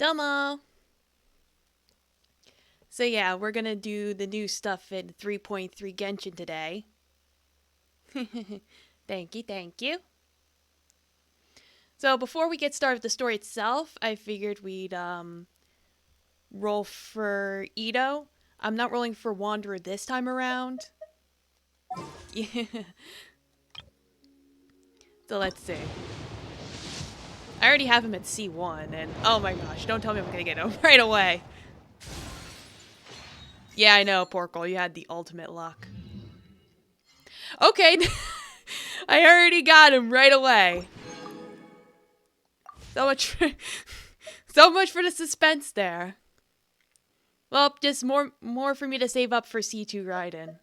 Domo! So yeah, we're gonna do the new stuff in 3.3 Genshin today. Thank you, thank you. So before we get started with the story itself, I figured we'd roll for Ito. I'm not rolling for Wanderer this time around. Yeah. So let's see. I already have him at C1, and oh my gosh, don't tell me I'm gonna get him right away. Yeah, I know, Porkle, you had the ultimate luck. Okay, I already got him right away. So much, so much for the suspense there. Well, just more for me to save up for C2 Raiden.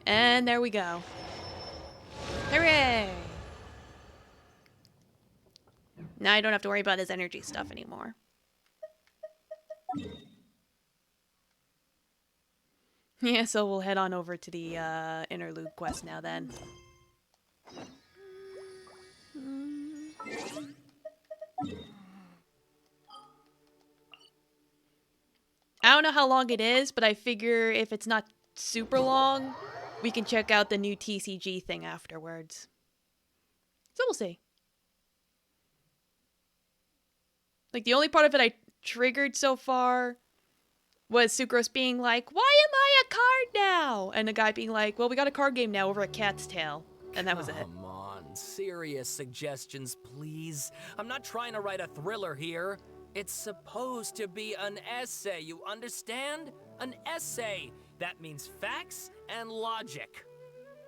And there we go. Hooray! Now I don't have to worry about his energy stuff anymore. Yeah, so we'll head on over to the Interlude quest now then. I don't know how long it is, but I figure if it's not super long, we can check out the new TCG thing afterwards. So we'll see. Like, the only part of it I triggered so far was Sucrose being like, "Why am I a card now?" And the guy being like, "Well, we got a card game now over a Cat's Tail." And that was it. Come on, serious suggestions, please. I'm not trying to write a thriller here. It's supposed to be an essay, you understand? An essay. That means facts and logic.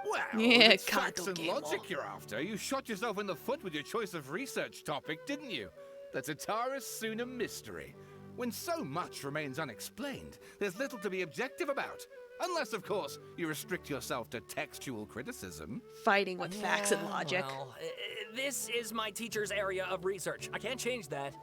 Well, Yeah, it's facts and Kato logic you're after. You shot yourself in the foot with your choice of research topic, didn't you? The Tatara Suna mystery. When so much remains unexplained, there's little to be objective about. Unless, of course, you restrict yourself to textual criticism. Fighting with facts and logic. Well, this is my teacher's area of research. I can't change that.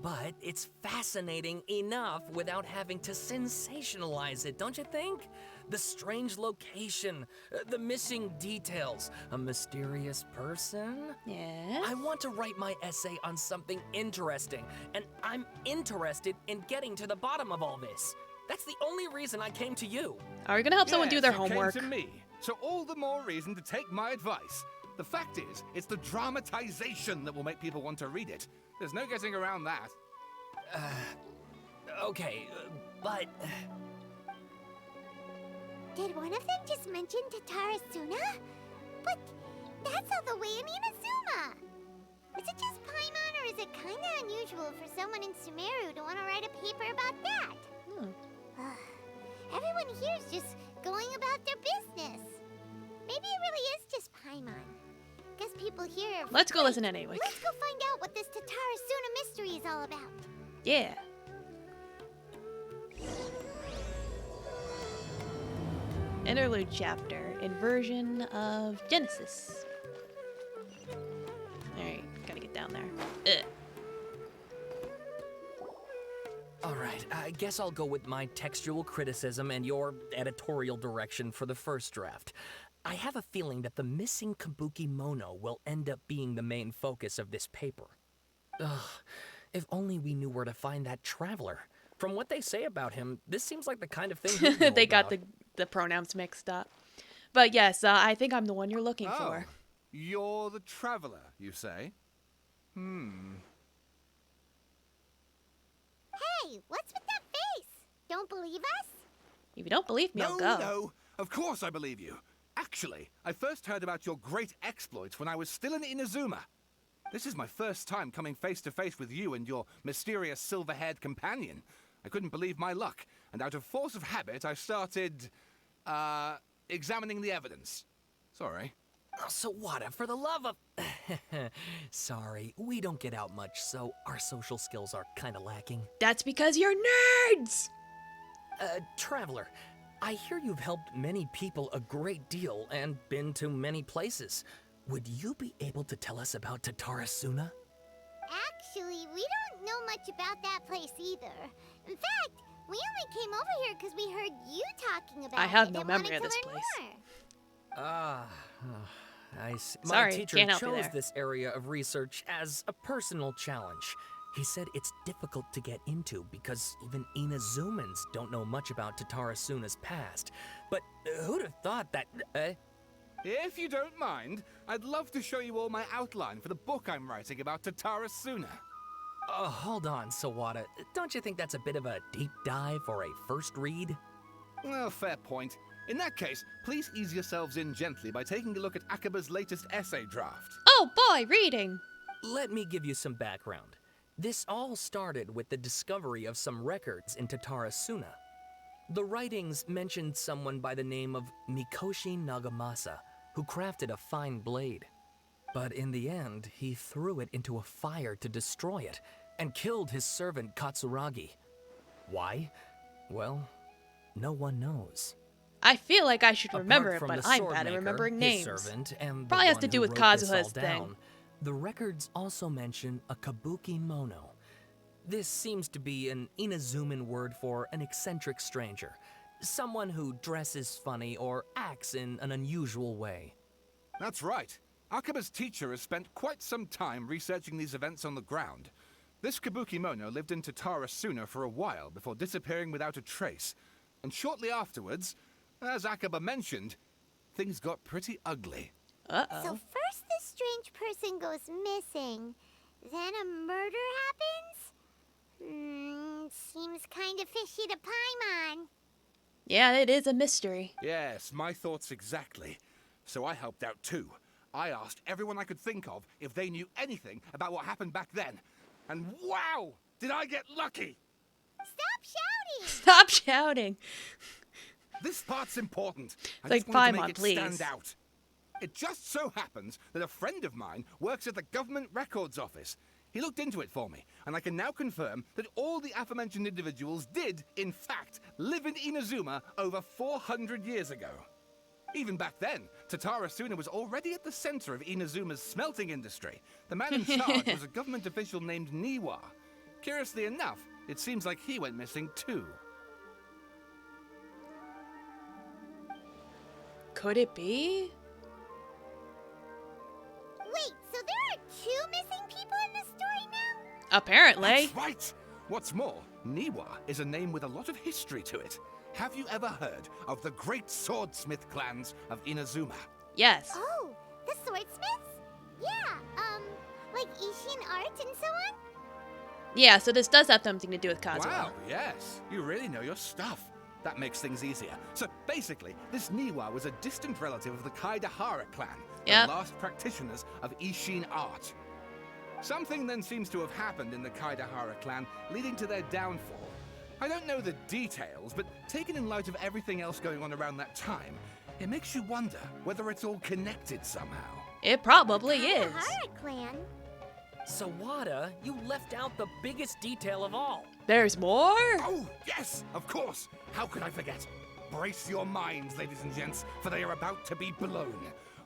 But it's fascinating enough without having to sensationalize it, don't you think? The strange location, the missing details, a mysterious person. Yeah. I want to write my essay on something interesting, and I'm interested in getting to the bottom of all this. That's the only reason I came to you. Are we gonna help someone do their you homework? Came to me, so all the more reason to take my advice. The fact is, it's the dramatization that will make people want to read it. There's no getting around that. Okay, but... Did one of them just mention Tatara Suna? But that's all the way in Inazuma! Is it just Paimon, or is it kinda unusual for someone in Sumeru to want to write a paper about that? Everyone here is just going about their business. Maybe it really is just Paimon. Guess people here are... Let's go listen anyway. Let's go find out what this Tatara Suna mystery is all about. Yeah. Interlude chapter, inversion of Genesis. Alright, gotta get down there. Ugh. Alright, I guess I'll go with my textual criticism and your editorial direction for the first draft. I have a feeling that the missing Kabuki Mono will end up being the main focus of this paper. Ugh, if only we knew where to find that traveler. From what they say about him, this seems like the kind of thing he'd know They got about. the pronouns mixed up. But yes, I think I'm the one you're looking for. You're the traveler, you say? Hey, what's with that face? Don't believe us? If you don't believe me, I'll go. No, of course I believe you. Actually, I first heard about your great exploits when I was still in Inazuma. This is my first time coming face to face with you and your mysterious silver-haired companion. I couldn't believe my luck, and out of force of habit, I started, examining the evidence. Sorry. Oh, so what? For the love of... Sorry, we don't get out much, so our social skills are kind of lacking. That's because you're nerds! Traveler, I hear you've helped many people a great deal and been to many places. Would you be able to tell us about Tatara Suna? Actually, we don't know much about that place either. In fact, we only came over here because we heard you talking about I have it no and memory wanted of to this learn place. more. I see. Sorry, My teacher can't help you chose there. this area of research as a personal challenge. He said it's difficult to get into because even Inazumans don't know much about Tatarasuna's past. But who'd have thought that... If you don't mind, I'd love to show you all my outline for the book I'm writing about Tatarasuna. Hold on, Sawada. Don't you think that's a bit of a deep dive or a first read? Well, fair point. In that case, please ease yourselves in gently by taking a look at Akaba's latest essay draft. Oh boy, reading! Let me give you some background. This all started with the discovery of some records in Tatarasuna. The writings mentioned someone by the name of Mikoshi Nagamasa, who crafted a fine blade. But in the end, he threw it into a fire to destroy it, and killed his servant Katsuragi. Why? Well, no one knows. I feel like I should remember Apart it, from but the I'm sword bad at maker, remembering his names. servant, and the Probably has one to do who with wrote this Kazuha's all thing. down, the records also mention a kabuki mono. This seems to be an Inazuman word for an eccentric stranger. Someone who dresses funny or acts in an unusual way. That's right. Akaba's teacher has spent quite some time researching these events on the ground. This kabuki mono lived in Tatarasuna for a while before disappearing without a trace. And shortly afterwards, as Akaba mentioned, things got pretty ugly. Uh-oh. So first this strange person goes missing, then a murder happens? Seems kinda fishy to Paimon. Yeah, it is a mystery. Yes, my thoughts exactly. So I helped out too. I asked everyone I could think of if they knew anything about what happened back then. And wow, did I get lucky! Stop shouting! Stop shouting. This part's important. I Like, just wanted to Paimon, make it please. stand out. It just so happens that a friend of mine works at the government records office. He looked into it for me, and I can now confirm that all the aforementioned individuals did, in fact, live in Inazuma over 400 years ago. Even back then, Tatarasuna was already at the center of Inazuma's smelting industry. The man in charge was a government official named Niwa. Curiously enough, it seems like he went missing too. Could it be? Wait, so there are two missing people in the story now? Apparently. That's right! What's more, Niwa is a name with a lot of history to it. Have you ever heard of the great swordsmith clans of Inazuma? Yes. Oh, the swordsmiths? Yeah, like Ishin art and so on? Yeah, so this does have something to do with Kazuha. Wow, yes. You really know your stuff. That makes things easier. So basically, this Niwa was a distant relative of the Kaidahara clan, Yep. the last practitioners of Ishin art. Something then seems to have happened in the Kaidahara clan, leading to their downfall. I don't know the details, but taken in light of everything else going on around that time, it makes you wonder whether it's all connected somehow. It probably is. Hara clan. Sawada, you left out the biggest detail of all. There's more? Oh, yes, of course. How could I forget? Brace your minds, ladies and gents, for they are about to be blown.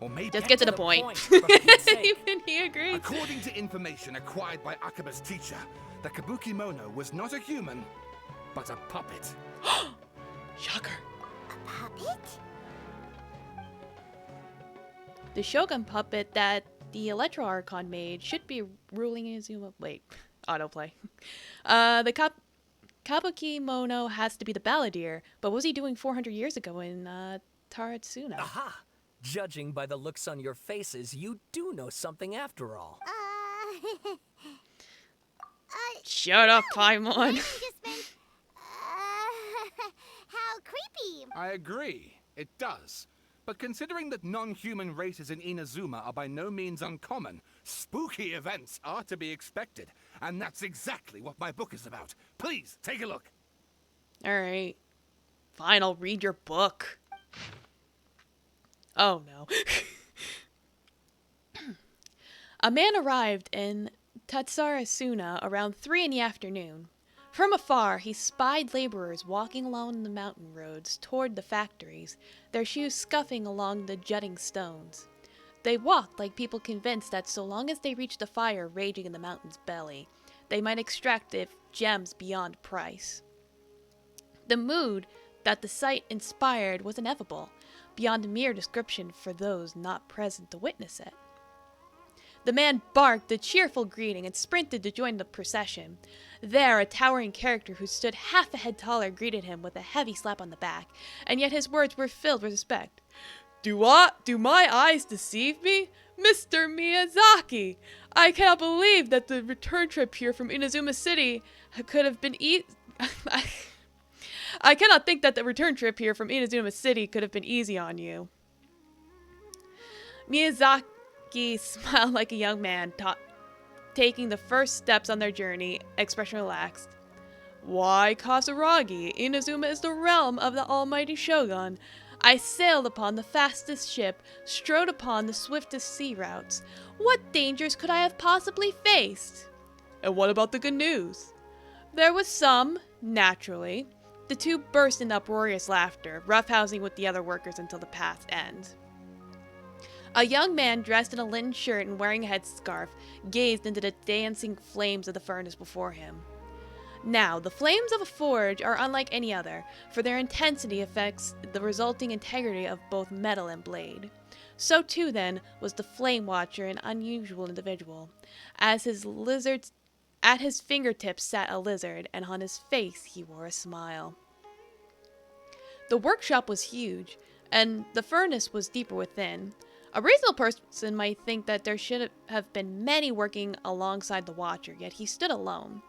Or maybe... Just get to the point. for Pete's sake. Even he agrees. According to information acquired by Akaba's teacher, the kabuki mono was not a human, but a puppet. Shocker. A puppet? The Shogun puppet that the Electro Archon made should be ruling Inazuma. Wait, autoplay. The Kabuki Mono has to be the Balladeer, but what was he doing 400 years ago in Taratsuna? Aha! Judging by the looks on your faces, you do know something after all. Shut up, no, Paimon. you just meant, how creepy. I agree, it does. But considering that non-human races in Inazuma are by no means uncommon, spooky events are to be expected. And that's exactly what my book is about. Please, take a look. Alright. Fine, I'll read your book. Oh no. A man arrived in Tatsarasuna around 3 in the afternoon. From afar, he spied laborers walking along the mountain roads toward the factories, their shoes scuffing along the jutting stones. They walked like people convinced that so long as they reached the fire raging in the mountain's belly, they might extract it gems beyond price. The mood that the sight inspired was ineffable, beyond mere description for those not present to witness it. The man barked a cheerful greeting and sprinted to join the procession. There, a towering character who stood half a head taller greeted him with a heavy slap on the back, and yet his words were filled with respect. Do my eyes deceive me? Mr. Miyazaki! I cannot believe that the return trip here from Inazuma City could have been I cannot think that the return trip here from Inazuma City could have been easy on you. Miyazaki smiled like a young man taking the first steps on their journey, expression relaxed. Why, Kasaragi, Inazuma is the realm of the almighty Shogun. I sailed upon the fastest ship, strode upon the swiftest sea routes. What dangers could I have possibly faced? And what about the good news? There was some, naturally. The two burst into uproarious laughter, roughhousing with the other workers until the path's end. A young man dressed in a linen shirt and wearing a headscarf gazed into the dancing flames of the furnace before him. Now, the flames of a forge are unlike any other, for their intensity affects the resulting integrity of both metal and blade. So too, then, was the Flame Watcher an unusual individual. At his fingertips sat a lizard, and on his face he wore a smile. The workshop was huge, and the furnace was deeper within. A reasonable person might think that there should have been many working alongside the Watcher, yet he stood alone.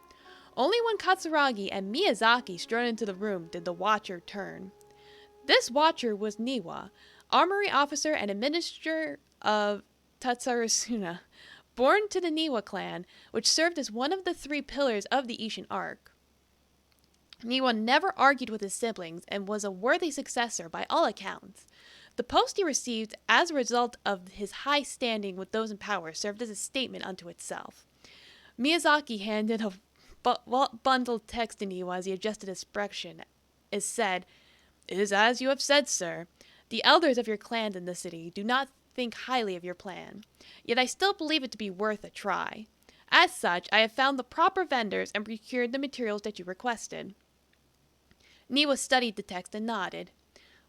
Only when Katsuragi and Miyazaki strode into the room did the Watcher turn. This Watcher was Niwa, armory officer and administrator of Tatsarasuna, born to the Niwa clan, which served as one of the 3 pillars of the Ishin arc. Niwa never argued with his siblings and was a worthy successor by all accounts. The post he received as a result of his high standing with those in power served as a statement unto itself. Miyazaki handed a bundled text to Niwa as he adjusted his expression. It said, It is as you have said, sir. The elders of your clan in the city do not think highly of your plan. Yet I still believe it to be worth a try. As such, I have found the proper vendors and procured the materials that you requested. Niwa studied the text and nodded.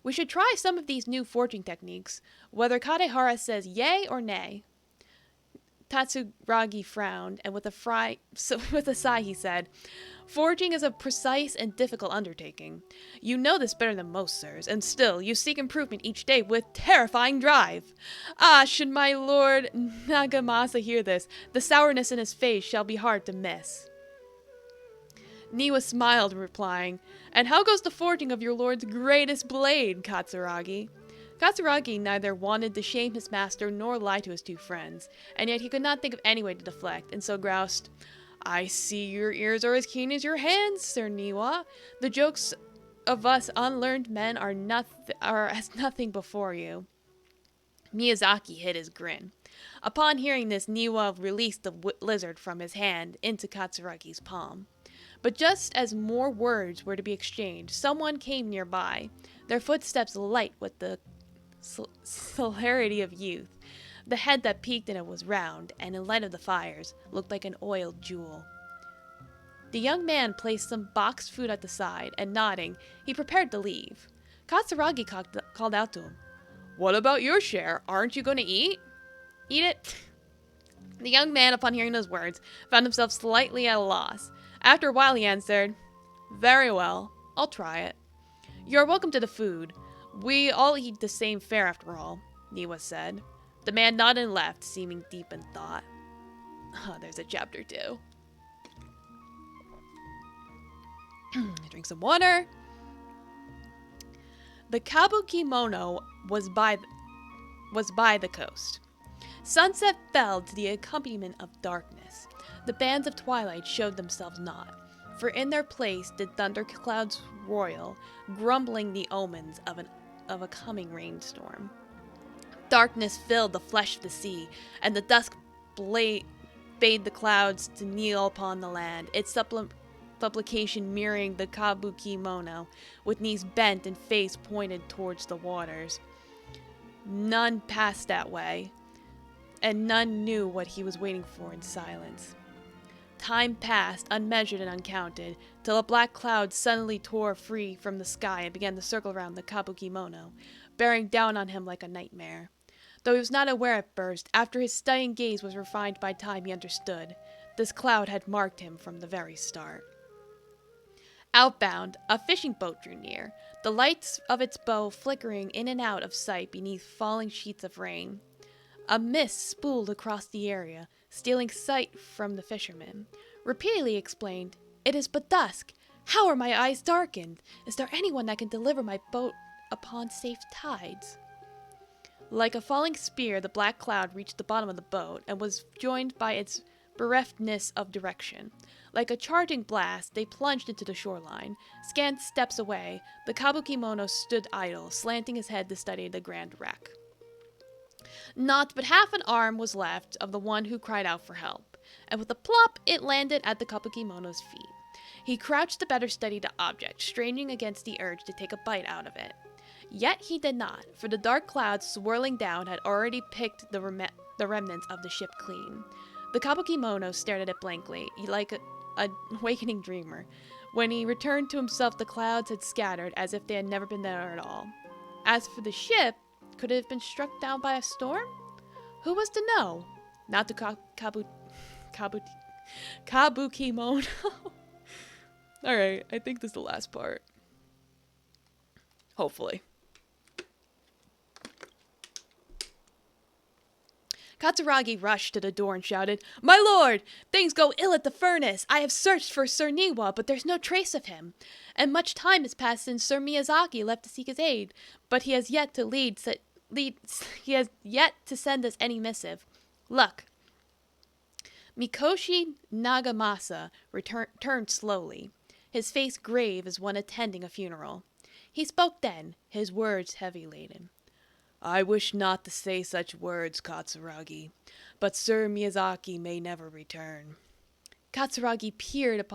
We should try some of these new forging techniques, whether Kadehara says yay or nay. Tatsuragi frowned, and with a sigh he said, Forging is a precise and difficult undertaking. You know this better than most, sirs, and still you seek improvement each day with terrifying drive. Ah, should my lord Nagamasa hear this, the sourness in his face shall be hard to miss. Niwa smiled, replying, And how goes the forging of your lord's greatest blade, Katsuragi? Katsuragi neither wanted to shame his master nor lie to his 2 friends, and yet he could not think of any way to deflect, and so groused, I see your ears are as keen as your hands, Sir Niwa. The jokes of us unlearned men are as nothing before you. Miyazaki hid his grin. Upon hearing this, Niwa released the lizard from his hand into Katsuragi's palm. But just as more words were to be exchanged, someone came nearby, their footsteps light with the celerity of youth. The head that peeked in it was round, and in light of the fires, looked like an oiled jewel. The young man placed some boxed food at the side, and nodding, he prepared to leave. Katsuragi called out to him, What about your share? Aren't you going to eat? Eat it? The young man, upon hearing those words, found himself slightly at a loss. After a while he answered, Very well, I'll try it. You are welcome to the food. We all eat the same fare after all, Niwa said. The man nodded and left, seeming deep in thought. There's a chapter 2. Drink some water. The Kabukimono was by the coast. Sunset fell to the accompaniment of darkness. The bands of twilight showed themselves not, for in their place did thunderclouds roil, grumbling the omens of a coming rainstorm. Darkness filled the flesh of the sea, and the dusk bade the clouds to kneel upon the land, its supplication mirroring the Kabukimono, with knees bent and face pointed towards the waters. None passed that way, and none knew what he was waiting for in silence. Time passed, unmeasured and uncounted, till a black cloud suddenly tore free from the sky and began to circle around the Kabukimono, bearing down on him like a nightmare. Though he was not aware at first, after his studying gaze was refined by time, he understood. This cloud had marked him from the very start. Outbound, a fishing boat drew near, the lights of its bow flickering in and out of sight beneath falling sheets of rain. A mist spooled across the area, stealing sight from the fisherman. Repeatedly explained, "It is but dusk. How are my eyes darkened? Is there anyone that can deliver my boat upon safe tides?" Like a falling spear, the black cloud reached the bottom of the boat and was joined by its bereftness of direction. Like a charging blast, they plunged into the shoreline. Scant steps away, the Kabukimono stood idle, slanting his head to study the grand wreck. Not but half an arm was left of the one who cried out for help, and with a plop it landed at the Kabukimono's feet. He crouched to better study the object, straining against the urge to take a bite out of it. Yet he did not, for the dark clouds swirling down had already picked the remnants of the ship clean. The Kabukimono stared at it blankly, like a awakening dreamer. When he returned to himself, the clouds had scattered as if they had never been there at all. As for the ship, could it have been struck down by a storm? Who was to know? Not the Kabukimono. Alright, I think this is the last part. Hopefully. Katsuragi rushed to the door and shouted, "My lord! Things go ill at the furnace! I have searched for Sir Niwa, but there's no trace of him. And much time has passed since Sir Miyazaki left to seek his aid, but he has yet to send us any missive. Look." Mikoshi Nagamasa turned slowly, his face grave as one attending a funeral. He spoke then, his words heavy-laden. "I wish not to say such words, Katsuragi, but Sir Miyazaki may never return." Katsuragi peered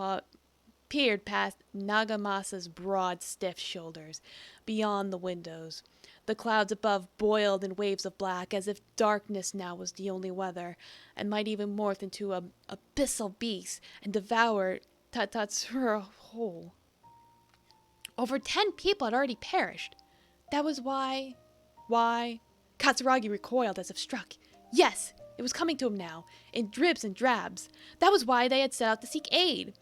past Nagamasa's broad, stiff shoulders, beyond the windows. The clouds above boiled in waves of black, as if darkness now was the only weather, and might even morph into an abyssal beast and devour Tatsura whole. Over 10 people had already perished. That was why... Katsuragi recoiled as if struck. Yes, it was coming to him now, in dribs and drabs. That was why they had set out to seek aid.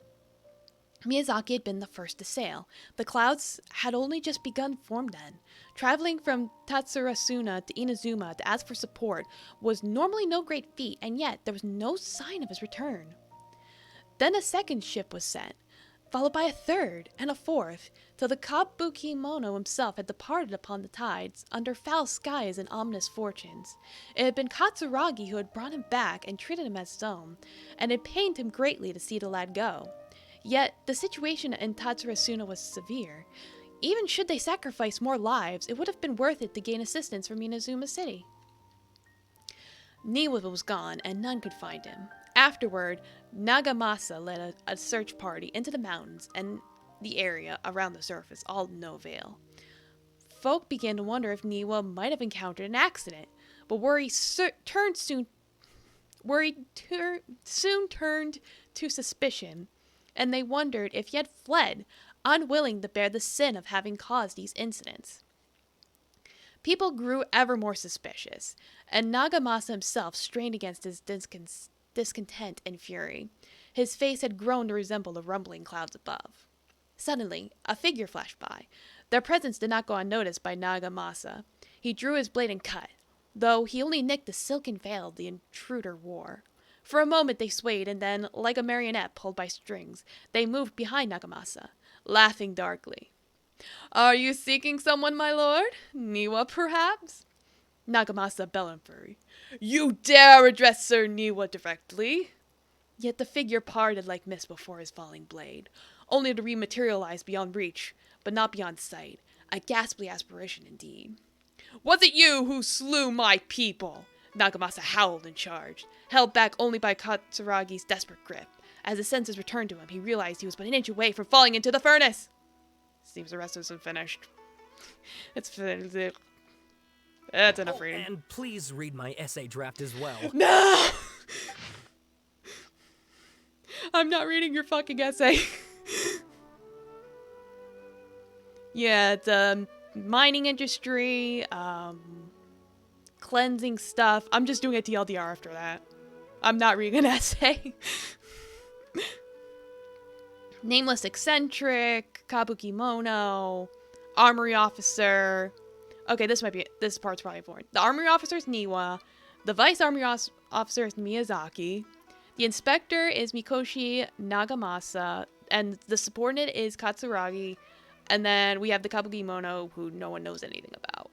Miyazaki had been the first to sail. The clouds had only just begun to form then. Traveling from Tatsurasuna to Inazuma to ask for support was normally no great feat, and yet there was no sign of his return. Then a second ship was sent, followed by a third and a fourth, till the Kabukimono himself had departed upon the tides, under foul skies and ominous fortunes. It had been Katsuragi who had brought him back and treated him as his own, and it pained him greatly to see the lad go. Yet the situation in Tatsurasuna was severe. Even should they sacrifice more lives, it would have been worth it to gain assistance from Inazuma City. Niwa was gone, and none could find him. Afterward, Nagamasa led a search party into the mountains and the area around the surface, all no avail. Folk began to wonder if Niwa might have encountered an accident, but worry soon turned to suspicion, and they wondered if he had fled, unwilling to bear the sin of having caused these incidents. People grew ever more suspicious, and Nagamasa himself strained against his discontent and fury. His face had grown to resemble the rumbling clouds above. Suddenly, a figure flashed by. Their presence did not go unnoticed by Nagamasa. He drew his blade and cut, though he only nicked the silken veil the intruder wore. For a moment they swayed, and then, like a marionette pulled by strings, they moved behind Nagamasa, laughing darkly. "Are you seeking someone, my lord? Niwa, perhaps?" Nagamasa bellowed in fury. "You dare address Sir Niwa directly?" Yet the figure parted like mist before his falling blade, only to rematerialize beyond reach, but not beyond sight. A ghastly aspiration indeed. "Was it you who slew my people?" Nagamasa howled and charged, held back only by Katsuragi's desperate grip. As his senses returned to him, he realized he was but an inch away from falling into the furnace. Seems the rest isn't finished. It's finished. That's enough reading. And please read my essay draft as well. No! I'm not reading your fucking essay. Yeah, it's mining industry, cleansing stuff. I'm just doing a TLDR after that. I'm not reading an essay. Nameless eccentric, kabuki mono, armory officer. Okay, this part's probably important. The armory officer is Niwa. The vice armory officer is Miyazaki. The inspector is Mikoshi Nagamasa. And the subordinate is Katsuragi. And then we have the kabuki mono, who no one knows anything about.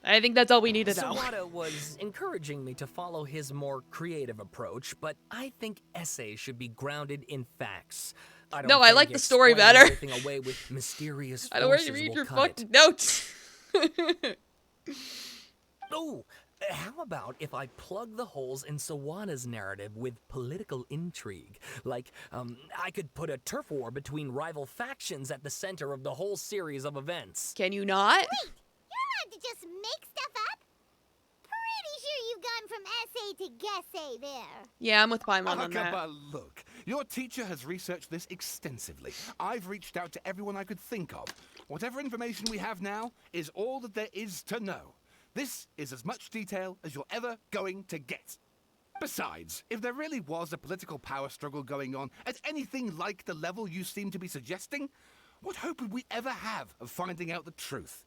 I think that's all we need to know. Sawada was encouraging me to follow his more creative approach, but I think essays should be grounded in facts. I don't No, I think like the story explaining better. everything away with mysterious I don't want to forces read will your cut fucking it. notes. Oh, how about if I plug the holes in Sawada's narrative with political intrigue? Like, I could put a turf war between rival factions at the center of the whole series of events. Can you not? Wait, you're allowed to just make stuff up? Pretty sure you've gone from essay to guessay there. Yeah, I'm with Paimon on that. Akaba, look. Your teacher has researched this extensively. I've reached out to everyone I could think of. Whatever information we have now is all that there is to know. This is as much detail as you're ever going to get. Besides, if there really was a political power struggle going on at anything like the level you seem to be suggesting, what hope would we ever have of finding out the truth?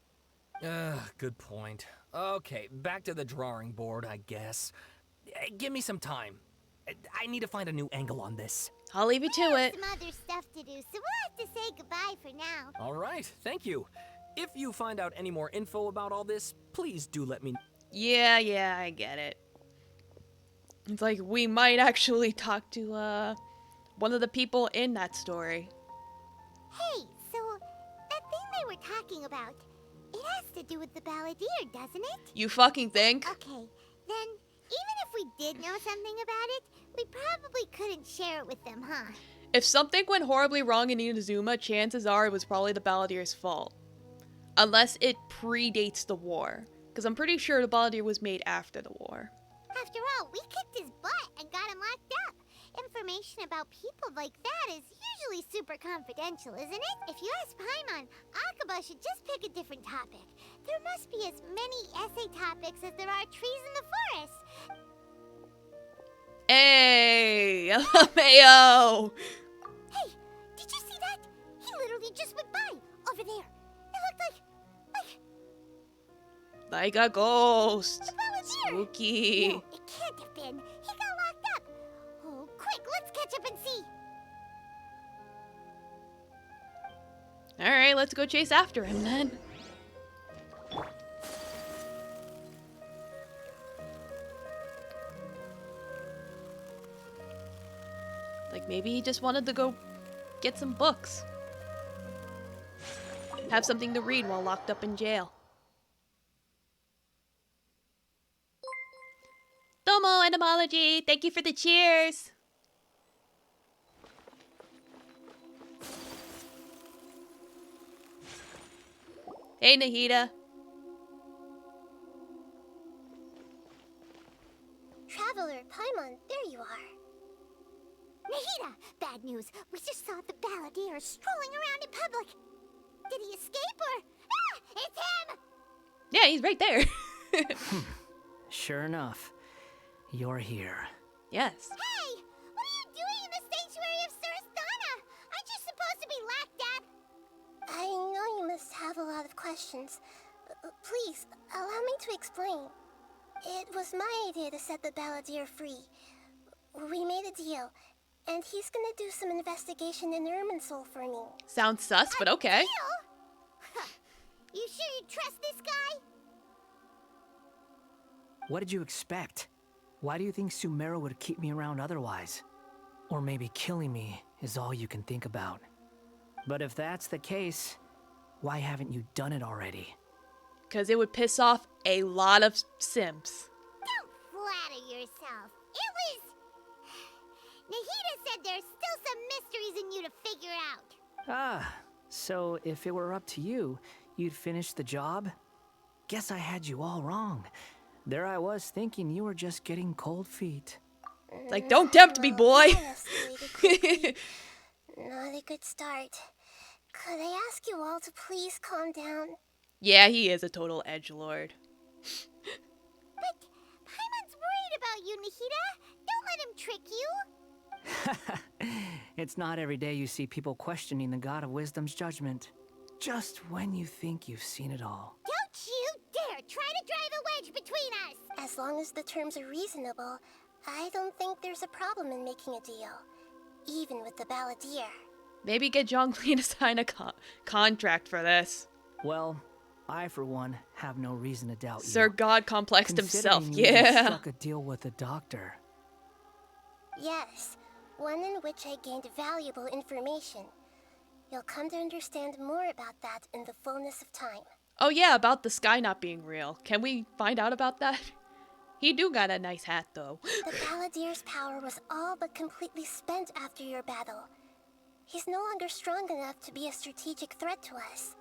Good point. Okay, back to the drawing board, I guess. Give me some time. I need to find a new angle on this. I'll leave you to it. Some other stuff to do, so we'll have to say goodbye for now. All right, thank you. If you find out any more info about all this, please do let me know. Yeah, I get it. It's like we might actually talk to, one of the people in that story. Hey, so that thing they were talking about, it has to do with the balladeer, doesn't it? You fucking think? Okay, then even if we did know something about it, we probably couldn't share it with them, huh? If something went horribly wrong in Inazuma, chances are it was probably the balladeer's fault. Unless it predates the war. Because I'm pretty sure the balladeer was made after the war. After all, we kicked his butt and got him locked up. Information about people like that is usually super confidential, isn't it? If you ask Paimon, Akaba should just pick a different topic. There must be as many essay topics as there are trees in the forest. Hey! LMAO! Hey, did you see that? He literally just went by, over there. It looked Like a ghost. the balladeer. Spooky. No, it can't have been. He got locked up. Oh, quick, let's catch up and see. Alright, let's go chase after him then. Like maybe he just wanted to go get some books. Have something to read while locked up in jail. Domo etymology, thank you for the cheers. Hey Nahida. Traveler, Paimon, there you are. Nahida, bad news. We just saw the balladeer strolling around in public. Did he escape or... Ah, it's him! Yeah, he's right there. Sure enough, you're here. Yes. Hey, what are you doing in the sanctuary of Surasthana? Aren't you supposed to be locked up? I know you must have a lot of questions. Please, allow me to explain. It was my idea to set the balladeer free. We made a deal, and he's gonna do some investigation in Irminsul for me. Sounds sus, but okay. Deal? You sure you trust this guy? What did you expect? Why do you think Sumeru would keep me around otherwise? Or maybe killing me is all you can think about. But if that's the case, why haven't you done it already? Because it would piss off a lot of simps. Don't flatter yourself. It was... Nahida said there's still some mysteries in you to figure out. Ah, so if it were up to you, you'd finish the job? Guess I had you all wrong. There I was thinking you were just getting cold feet. It's like, don't tempt me, boy. That escalated quickly. Not a good start. Could I ask you all to please calm down? Yeah, he is a total edgelord. But Paimon's worried about you, Nahida. Don't let him trick you. It's not every day you see people questioning the God of Wisdom's judgment. Just when you think you've seen it all. Don't you dare try to drive a wedge between us. As long as the terms are reasonable, I don't think there's a problem in making a deal. Even with the Balladeer. Maybe get Zhongli to sign a contract for this. Well, I, for one, have no reason to doubt Sir you. God complexed himself, Considering you even yeah. struck a deal with the doctor. Yes, one in which I gained valuable information. You'll come to understand more about that in the fullness of time. Oh yeah, about the sky not being real. Can we find out about that? He do got a nice hat, though. The Balladeer's power was all but completely spent after your battle. He's no longer strong enough to be a strategic threat to us.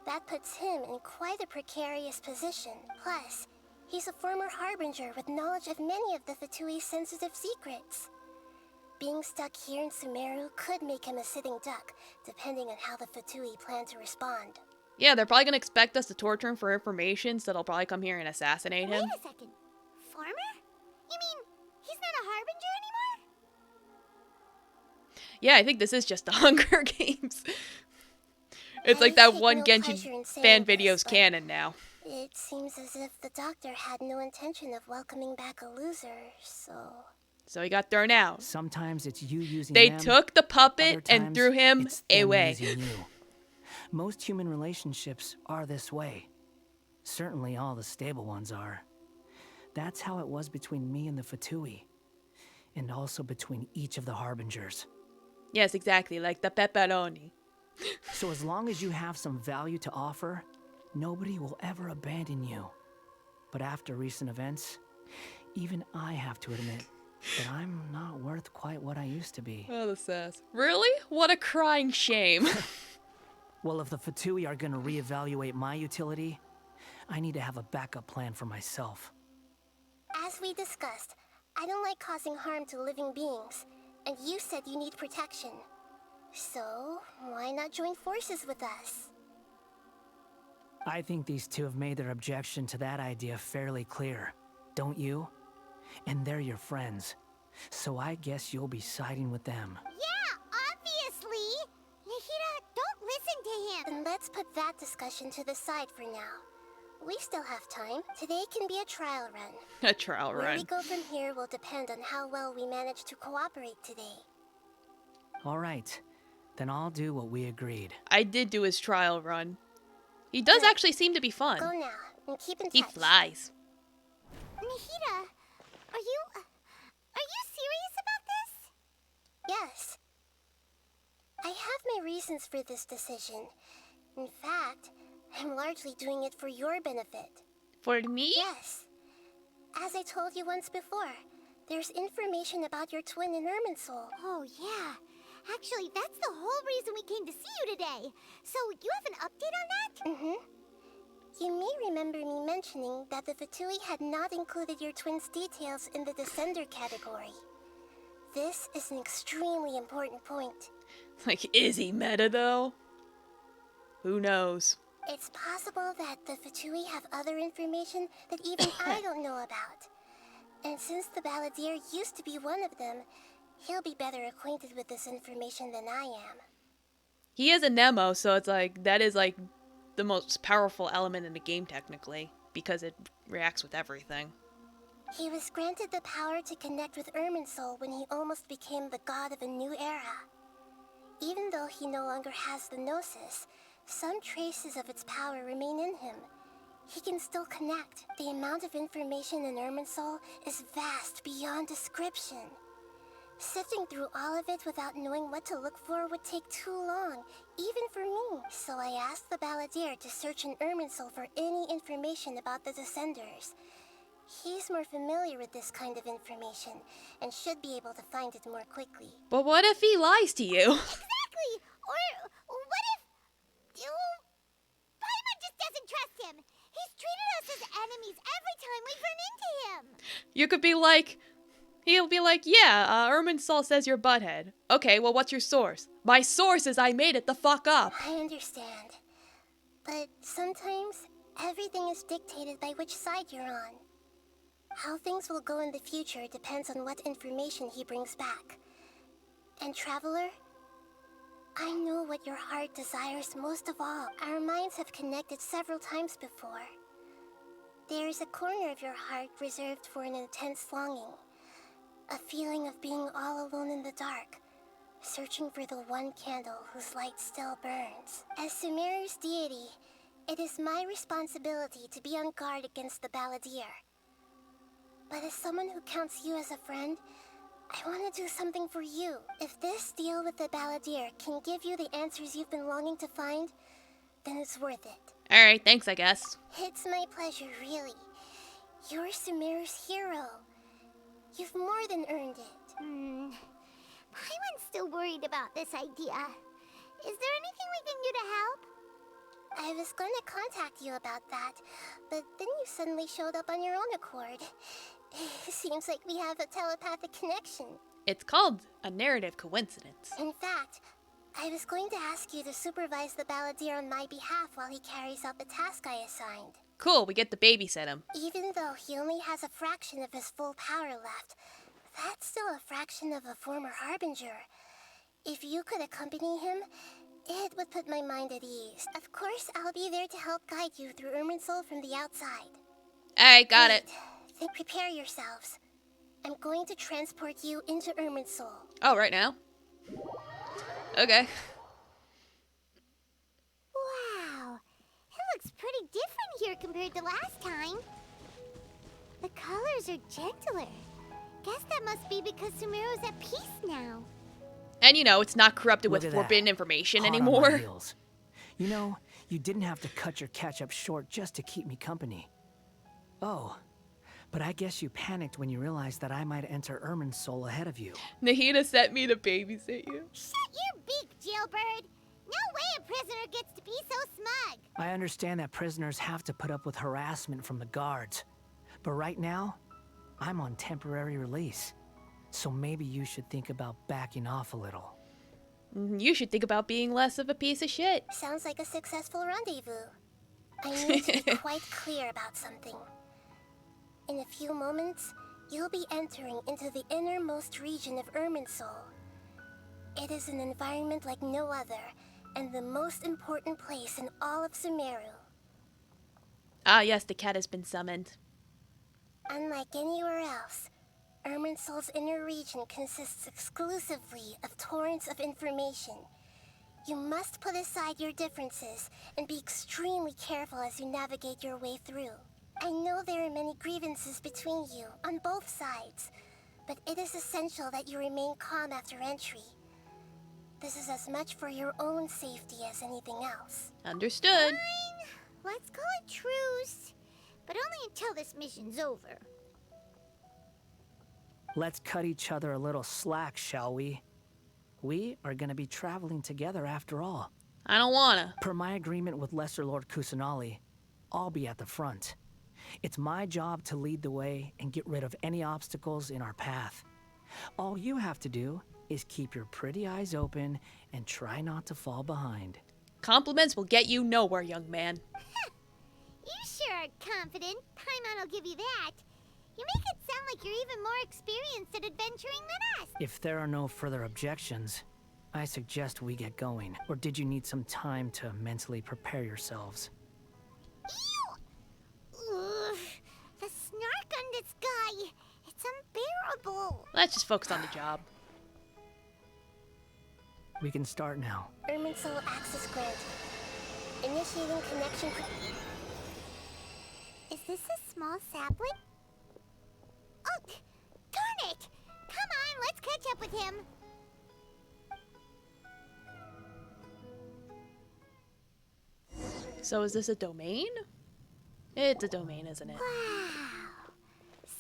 That puts him in quite a precarious position. Plus, he's a former Harbinger with knowledge of many of the Fatui's sensitive secrets. Being stuck here in Sumeru could make him a sitting duck, depending on how the Fatui plan to respond. Yeah, they're probably gonna expect us to torture him for information, so they'll probably come here and assassinate him. Wait a second. Farmer? You mean he's not a Harbinger anymore? Yeah, I think this is just the Hunger Games. It's I like that take one no Genshin pleasure in saying fan this, video's but canon now. It seems as if the doctor had no intention of welcoming back a loser, so... So he got thrown out. Sometimes it's you using They them, took the other puppet and times threw him it's them away. using you. Most human relationships are this way. Certainly all the stable ones are. That's how it was between me and the Fatui. And also between each of the Harbingers. Yes, exactly, like the pepperoni. So as long as you have some value to offer, nobody will ever abandon you. But after recent events, even I have to admit that I'm not worth quite what I used to be. Oh, the sass. Really? What a crying shame. Well, if the Fatui are gonna reevaluate my utility, I need to have a backup plan for myself. As we discussed, I don't like causing harm to living beings, and you said you need protection. So, why not join forces with us? I think these two have made their objection to that idea fairly clear, don't you? And they're your friends, so I guess you'll be siding with them. Yeah, obviously. Nahida, don't listen to him. Then let's put that discussion to the side for now. We still have time. Today can be a trial run. A trial Where we run. go from here will depend on how well we manage to cooperate today. All right, then I'll do what we agreed. I did do his trial run. He does Good. actually seem to be fun. Go now, and keep in He touch. flies. Nahida, are you serious about this? Yes. I have my reasons for this decision. In fact, I'm largely doing it for your benefit. For me? Yes. As I told you once before, there's information about your twin in Irminsul. Oh, yeah. Actually, that's the whole reason we came to see you today. So, you have an update on that? Mm-hmm. You may remember me mentioning that the Fatui had not included your twin's details in the Descender category. This is an extremely important point. Like, is he meta though? Who knows? It's possible that the Fatui have other information that even I don't know about. And since the Balladeer used to be one of them, he'll be better acquainted with this information than I am. He is a Nemo, so it's like, that is like the most powerful element in the game technically, because it reacts with everything. He was granted the power to connect with Irminsul when he almost became the god of a new era. Even though he no longer has the Gnosis, some traces of its power remain in him. He can still connect. The amount of information in Irminsul is vast beyond description. Sifting through all of it without knowing what to look for would take too long, even for me. So I asked the Balladeer to search in Irminsul for any information about the Descenders. He's more familiar with this kind of information, and should be able to find it more quickly. But what if he lies to you? Exactly. Or what if... Paimon just doesn't trust him. He's treated us as enemies every time we've run into him. You could be like, He'll be like, yeah, Irminsul says you're butthead. Okay, well, what's your source? My source is I made it the fuck up. I understand. But sometimes, everything is dictated by which side you're on. How things will go in the future depends on what information he brings back. And Traveler, I know what your heart desires most of all. Our minds have connected several times before. There is a corner of your heart reserved for an intense longing. A feeling of being all alone in the dark, searching for the one candle whose light still burns. As Sumeru's deity, it is my responsibility to be on guard against the Balladeer. But as someone who counts you as a friend, I want to do something for you. If this deal with the Balladeer can give you the answers you've been longing to find, then it's worth it. Alright, thanks, I guess. It's my pleasure, really. You're Sumeru's hero. You've more than earned it. Paimon's still worried about this idea. Is there anything we can do to help? I was going to contact you about that, but then you suddenly showed up on your own accord. Seems like we have a telepathic connection. It's called a narrative coincidence. In fact, I was going to ask you to supervise the Balladeer on my behalf while he carries out the task I assigned. Cool, we get to babysit him. Even though he only has a fraction of his full power left, that's still a fraction of a former Harbinger. If you could accompany him, it would put my mind at ease. Of course, I'll be there to help guide you through Irminsul from the outside. Alright, got it. Then prepare yourselves. I'm going to transport you into Irminsul. Oh, right now? Okay. Wow, it looks pretty different here compared to last time. The colors are gentler. Guess that must be because Sumeru's at peace now. And you know, it's not corrupted Look with at that. forbidden information Hot on my anymore. heels. You know, you didn't have to cut your catch-up short just to keep me company. Oh, but I guess you panicked when you realized that I might enter Irminsul ahead of you. Nahida sent me to babysit you. Shut your beak, jailbird. No way a prisoner gets to be so smug. I understand that prisoners have to put up with harassment from the guards. But right now, I'm on temporary release. So maybe you should think about backing off a little. You should think about being less of a piece of shit. Sounds like a successful rendezvous. I need to be quite clear about something. In a few moments, you'll be entering into the innermost region of Irminsul. It is an environment like no other, and the most important place in all of Sumeru. Ah, yes, the cat has been summoned. Unlike anywhere else, Irminsul's inner region consists exclusively of torrents of information. You must put aside your differences and be extremely careful as you navigate your way through. I know there are many grievances between you, on both sides, but it is essential that you remain calm after entry. This is as much for your own safety as anything else. Understood. Fine, let's call it truce. But only until this mission's over. Let's cut each other a little slack, shall we? We are gonna be traveling together after all. I don't wanna. Per my agreement with Lesser Lord Kusanali, I'll be at the front. It's my job to lead the way and get rid of any obstacles in our path. All you have to do is keep your pretty eyes open and try not to fall behind. Compliments will get you nowhere, young man. You sure are confident. Paimon will give you that. You make it sound like you're even more experienced at adventuring than us. If there are no further objections, I suggest we get going. Or did you need some time to mentally prepare yourselves? Ew! Ugh, the snark on this guy. It's unbearable. Let's just focus on the job. We can start now. Irminsul access granted. Initiating connection. Is this a small sapling? Oh, darn it! Come on, let's catch up with him. So is this a domain? It's a domain, isn't it? Wow.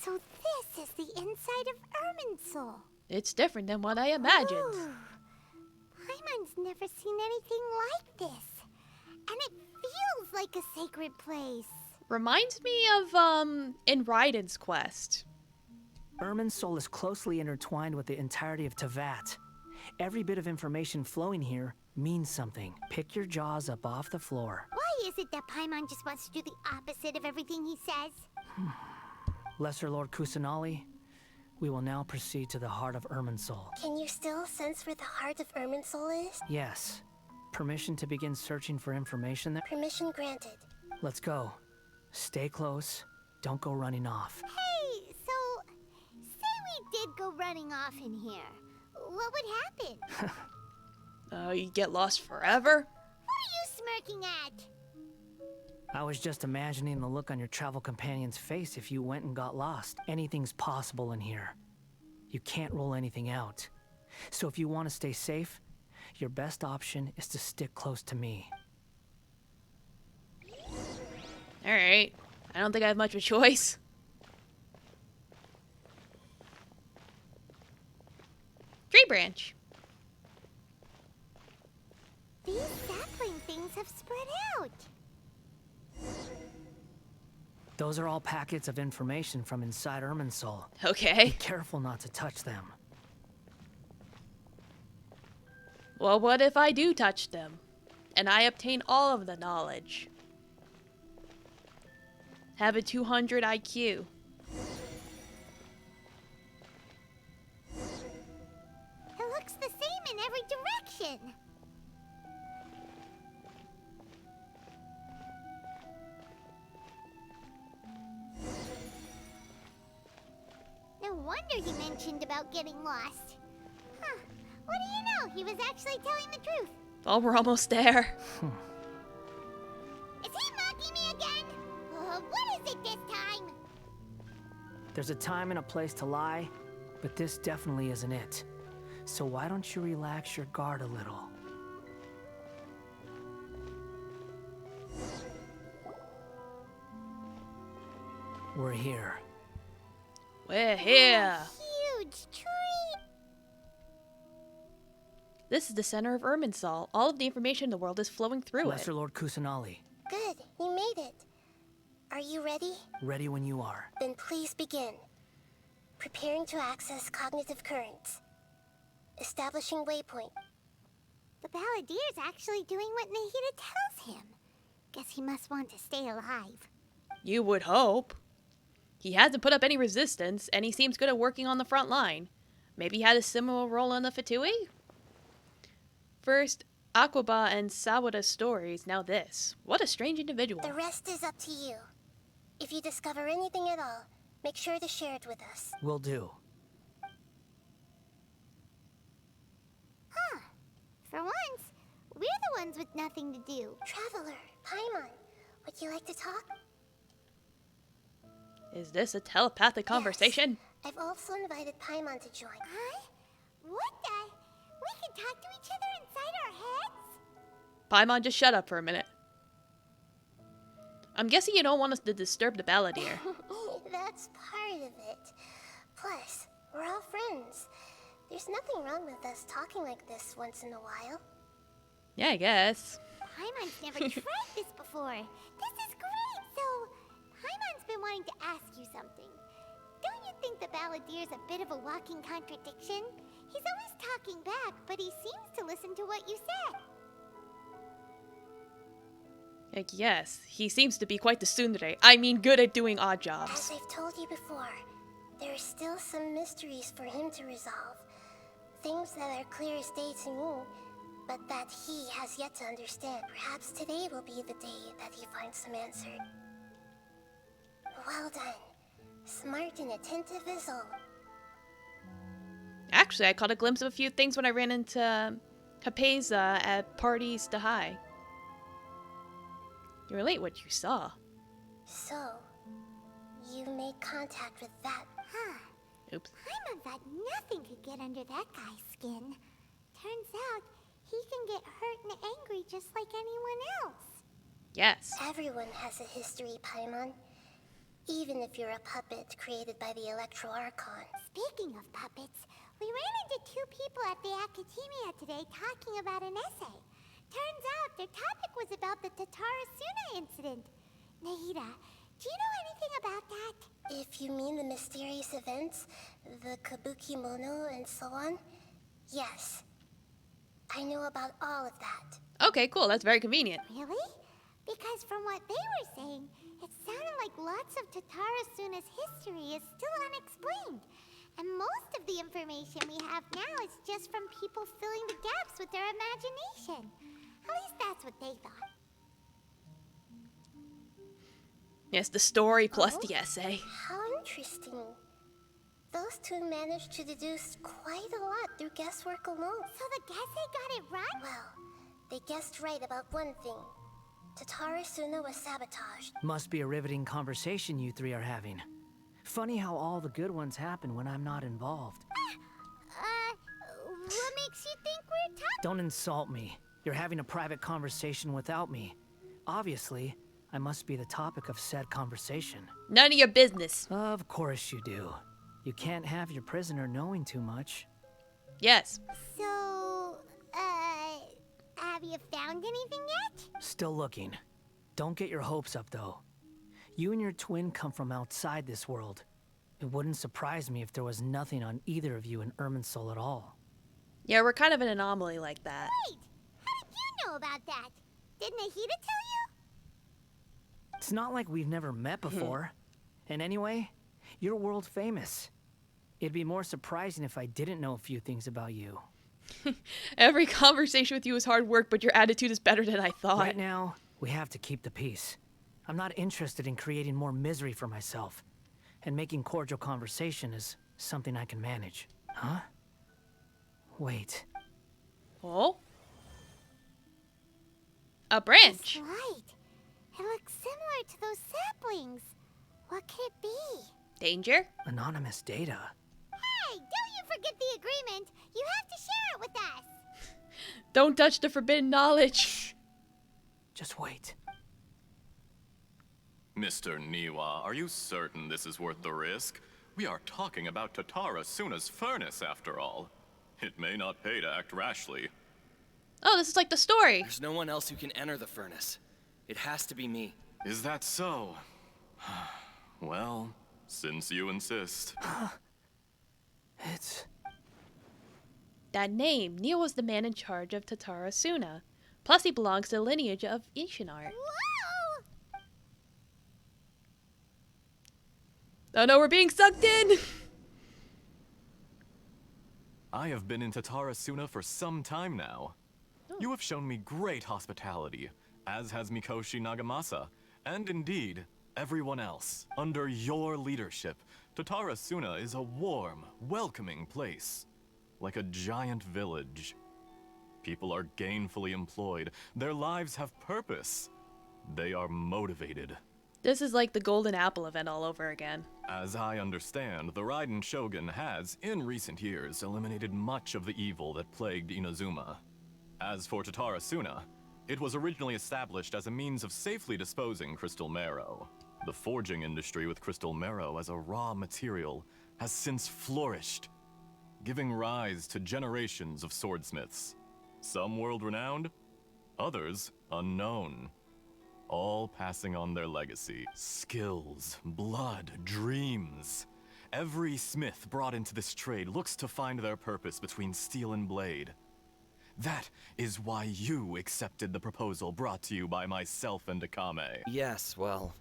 So this is the inside of Irminsul. It's different than what I imagined. Ooh. Paimon's never seen anything like this. And it feels like a sacred place. Reminds me of, in Raiden's quest. Irminsul is closely intertwined with the entirety of Tevat. Every bit of information flowing here means something. Pick your jaws up off the floor. Why is it that Paimon just wants to do the opposite of everything he says? Lesser Lord Kusanali, we will now proceed to the heart of Irminsul. Can you still sense where the heart of Irminsul is? Yes. Permission to begin searching for information there? Permission granted. Let's go. Stay close. Don't go running off. Hey, so say we did go running off in here. What would happen? You get lost forever? What are you smirking at? I was just imagining the look on your travel companion's face if you went and got lost. Anything's possible in here. You can't rule anything out. So if you want to stay safe, your best option is to stick close to me. Alright. I don't think I have much of a choice. Tree branch. These sapling things have spread out. Those are all packets of information from inside Irminsul. Okay. Be careful not to touch them. Well, what if I do touch them? And I obtain all of the knowledge? Have a 200 IQ. It looks the same in every direction. No wonder he mentioned about getting lost. Huh. What do you know? He was actually telling the truth. Oh, we're almost there. Is he mocking me again? What is it this time? There's a time and a place to lie, but this definitely isn't it. So why don't you relax your guard a little? We're here. We're here. Huge tree. This is the center of Irminsul. All of the information in the world is flowing through Lesser it. Lord Kusanali, Good, you made it. Are you ready? ready when you are. Then please begin. Preparing to access cognitive currents. Establishing waypoint. The Balladier's actually doing what Nahida tells him. Guess he must want to stay alive. You would hope. He hasn't put up any resistance, and he seems good at working on the front line. Maybe he had a similar role in the Fatui? First, Aquaba and Sawada's stories, now this. What a strange individual. The rest is up to you. If you discover anything at all, make sure to share it with us. Will do. Huh. For once, we're the ones with nothing to do. Traveler, Paimon, would you like to talk? Is this a telepathic conversation? Yes. I've also invited Paimon to join. Huh? What the? We can talk to each other inside our heads? Paimon, just shut up for a minute. I'm guessing you don't want us to disturb the Balladeer. That's part of it. Plus, we're all friends. There's nothing wrong with us talking like this once in a while. Yeah, I guess. Paimon's never tried this before. This is great. So, Paimon's been wanting to ask you something. Don't you think the Balladier's a bit of a walking contradiction? He's always talking back, but he seems to listen to what you said. Yes, he seems to be quite the tsundere. I mean, good at doing odd As jobs. I've told you before, there are still some mysteries for him to resolve. Things that are clear as day to me, but that he has yet to understand. Perhaps today will be the day that he finds them answered. Well done. Smart and attentive as all. Actually, I caught a glimpse of a few things when I ran into Hapeza at Parties to High. You relate what you saw. So, you made contact with that. Huh. Oops. Paimon thought nothing could get under that guy's skin. Turns out, he can get hurt and angry just like anyone else. Yes. Everyone has a history, Paimon. Even if you're a puppet created by the Electro Archon. Speaking of puppets, we ran into two people at the Academia today talking about an essay. Turns out their topic was about the Tatarasuna incident. Nahida, Do you know anything about that? If you mean the mysterious events, the kabuki mono and so on, yes. I know about all of that. Okay, cool. That's very convenient. Really? Because from what they were saying, it sounded like lots of Tatara Suna's history is still unexplained. And most of the information we have now is just from people filling the gaps with their imagination. At least that's what they thought. Yes, the story plus the essay. How interesting. Those two managed to deduce quite a lot through guesswork alone. So the Gesse got it right? Well, they guessed right about one thing. Tatara Suna was sabotaged. Must be a riveting conversation you three are having. Funny how all the good ones happen when I'm not involved. What makes you think we're talking? Don't insult me. You're having a private conversation without me. Obviously, I must be the topic of said conversation. None of your business. Of course you do. You can't have your prisoner knowing too much. Yes. So, have you found anything yet? Still looking. Don't get your hopes up, though. You and your twin come from outside this world. It wouldn't surprise me if there was nothing on either of you in Irminsul at all. Yeah, we're kind of an anomaly like that. Wait, how did you know about that? Did Nahida tell you? It's not like we've never met before. And anyway, you're world famous. It'd be more surprising if I didn't know a few things about you. Every conversation with you is hard work, but your attitude is better than I thought. Right now, we have to keep the peace. I'm not interested in creating more misery for myself. And making cordial conversation is something I can manage. Huh? Wait. Oh? A branch. Right. It looks similar to those saplings. What could it be? Danger? Anonymous data. Hey, don't you forget the agreement. You have to share it with us. Don't touch the forbidden knowledge. Just wait. Mr. Niwa, are you certain this is worth the risk? We are talking about Tatara Suna's furnace, after all. It may not pay to act rashly. Oh, this is like the story. There's no one else who can enter the furnace. It has to be me. Is that so? Well, since you insist. It's... That name, Neil was the man in charge of Tatara Suna. Plus, he belongs to the lineage of Ishinar. Whoa! Oh no, we're being sucked in! I have been in Tatara Suna for some time now. You have shown me great hospitality, as has Mikoshi Nagamasa, and indeed, everyone else. Under your leadership, Tatara Suna is a warm, welcoming place. Like a giant village. People are gainfully employed. Their lives have purpose. They are motivated. This is like the Golden Apple event all over again. As I understand, the Raiden Shogun has, in recent years, eliminated much of the evil that plagued Inazuma. As for Tatara Suna, it was originally established as a means of safely disposing crystal marrow. The forging industry with crystal marrow as a raw material has since flourished, giving rise to generations of swordsmiths. Some world-renowned, others unknown. All passing on their legacy. Skills, blood, dreams. Every smith brought into this trade looks to find their purpose between steel and blade. That is why you accepted the proposal brought to you by myself and Akame. Yes, well,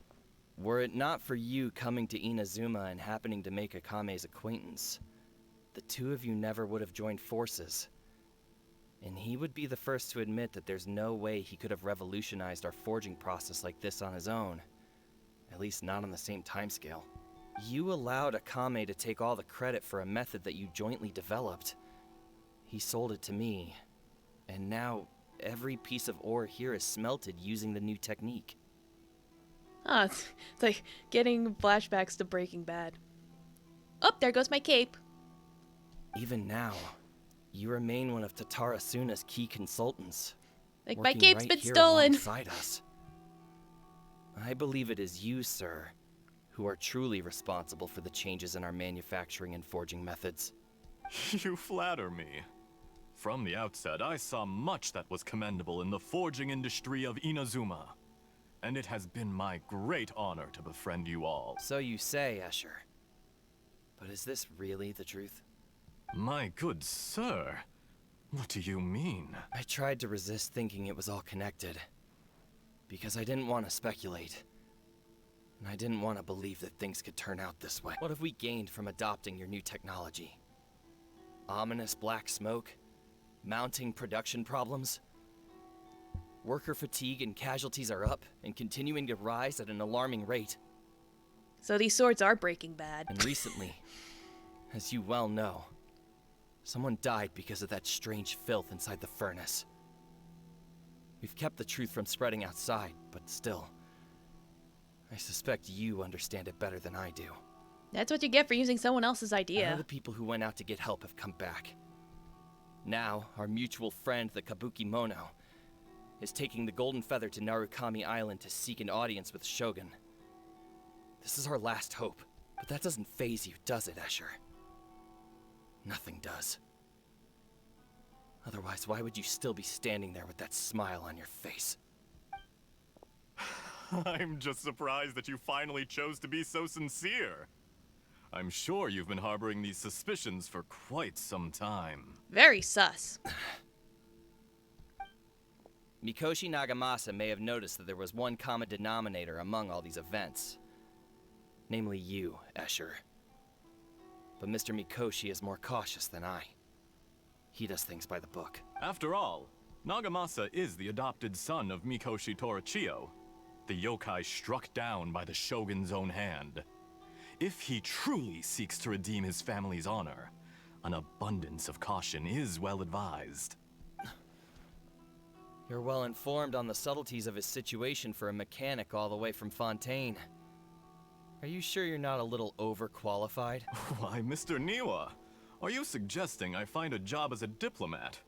were it not for you coming to Inazuma and happening to make Akame's acquaintance, the two of you never would have joined forces. And he would be the first to admit that there's no way he could have revolutionized our forging process like this on his own. At least not on the same timescale. You allowed Akame to take all the credit for a method that you jointly developed. He sold it to me. And now, every piece of ore here is smelted using the new technique. Ah, it's like getting flashbacks to Breaking Bad. Oh, there goes my cape. Even now, you remain one of Tatara Suna's key consultants. Like, my working cape's right been here stolen. alongside us. I believe it is you, sir, who are truly responsible for the changes in our manufacturing and forging methods. You flatter me. From the outset, I saw much that was commendable in the forging industry of Inazuma. and it has been my great honor to befriend you all. So you say, Escher. But is this really the truth? My good sir, what do you mean? I tried to resist thinking it was all connected. Because I didn't want to speculate. And I didn't want to believe that things could turn out this way. What have we gained from adopting your new technology? Ominous black smoke? Mounting production problems? Worker fatigue and casualties are up and continuing to rise at an alarming rate. So these swords are Breaking Bad. And recently, as you well know, someone died because of that strange filth inside the furnace. We've kept the truth from spreading outside, but still, I suspect you understand it better than I do. That's what you get for using someone else's I idea. know the people who went out to get help have come back. Now, our mutual friend, the Kabuki Mono, is taking the Golden Feather to Narukami Island to seek an audience with Shogun. This is our last hope, but that doesn't faze you, does it, Escher? Nothing does. Otherwise, why would you still be standing there with that smile on your face? I'm just surprised that you finally chose to be so sincere. I'm sure you've been harboring these suspicions for quite some time. Very sus. Mikoshi Nagamasa may have noticed that there was one common denominator among all these events. Namely you, Escher. But Mr. Mikoshi is more cautious than I. He does things by the book. After all, Nagamasa is the adopted son of Mikoshi Torichio, the yokai struck down by the Shogun's own hand. If he truly seeks to redeem his family's honor, an abundance of caution is well advised. You're well informed on the subtleties of his situation for a mechanic all the way from Fontaine. Are you sure you're not a little overqualified? Why, Mr. Niwa, are you suggesting I find a job as a diplomat?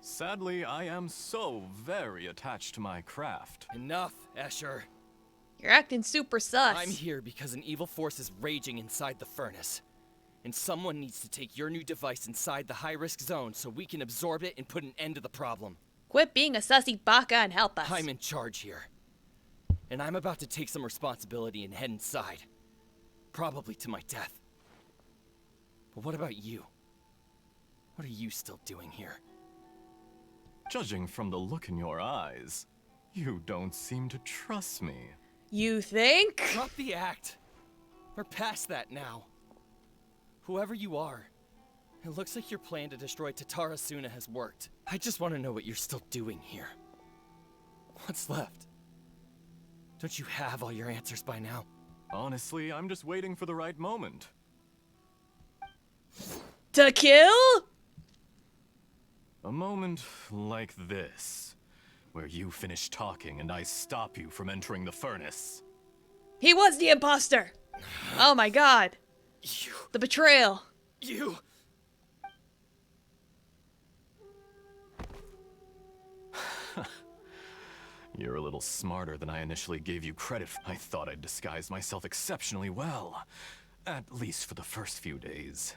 Sadly, I am so very attached to my craft. Enough, Escher. You're acting super sus. I'm here because an evil force is raging inside the furnace. And someone needs to take your new device inside the high-risk zone so we can absorb it and put an end to the problem. Quit being a sussy baka and help us. I'm in charge here. And I'm about to take some responsibility and head inside. Probably to my death. But what about you? What are you still doing here? Judging from the look in your eyes, you don't seem to trust me. You think? Drop the act. We're past that now. Whoever you are, it looks like your plan to destroy Tatarasuna has worked. I just want to know what you're still doing here. What's left? Don't you have all your answers by now? Honestly, I'm just waiting for the right moment. To kill? A moment like this, where you finish talking and I stop you from entering the furnace. He was the imposter. Oh my god. You... The betrayal. You... You're a little smarter than I initially gave you credit for. I thought I'd disguised myself exceptionally well, at least for the first few days.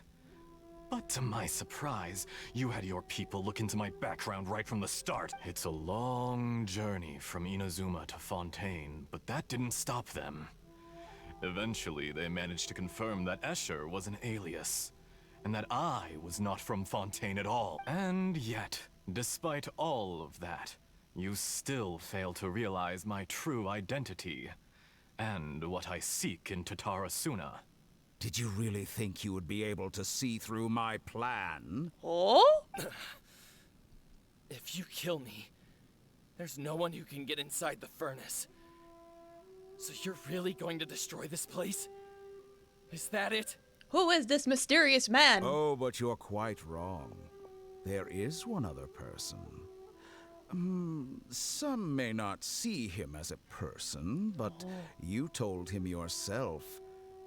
But to my surprise, you had your people look into my background right from the start. It's a long journey from Inazuma to Fontaine, but that didn't stop them. Eventually, they managed to confirm that Escher was an alias, and that I was not from Fontaine at all. And yet, despite all of that, you still fail to realize my true identity, and what I seek in Tatarasuna. Did you really think you would be able to see through my plan? Oh? If you kill me, there's no one who can get inside the furnace. So you're really going to destroy this place? Is that it? Who is this mysterious man? Oh, but you're quite wrong. There is one other person. Some may not see him as a person, but you told him yourself.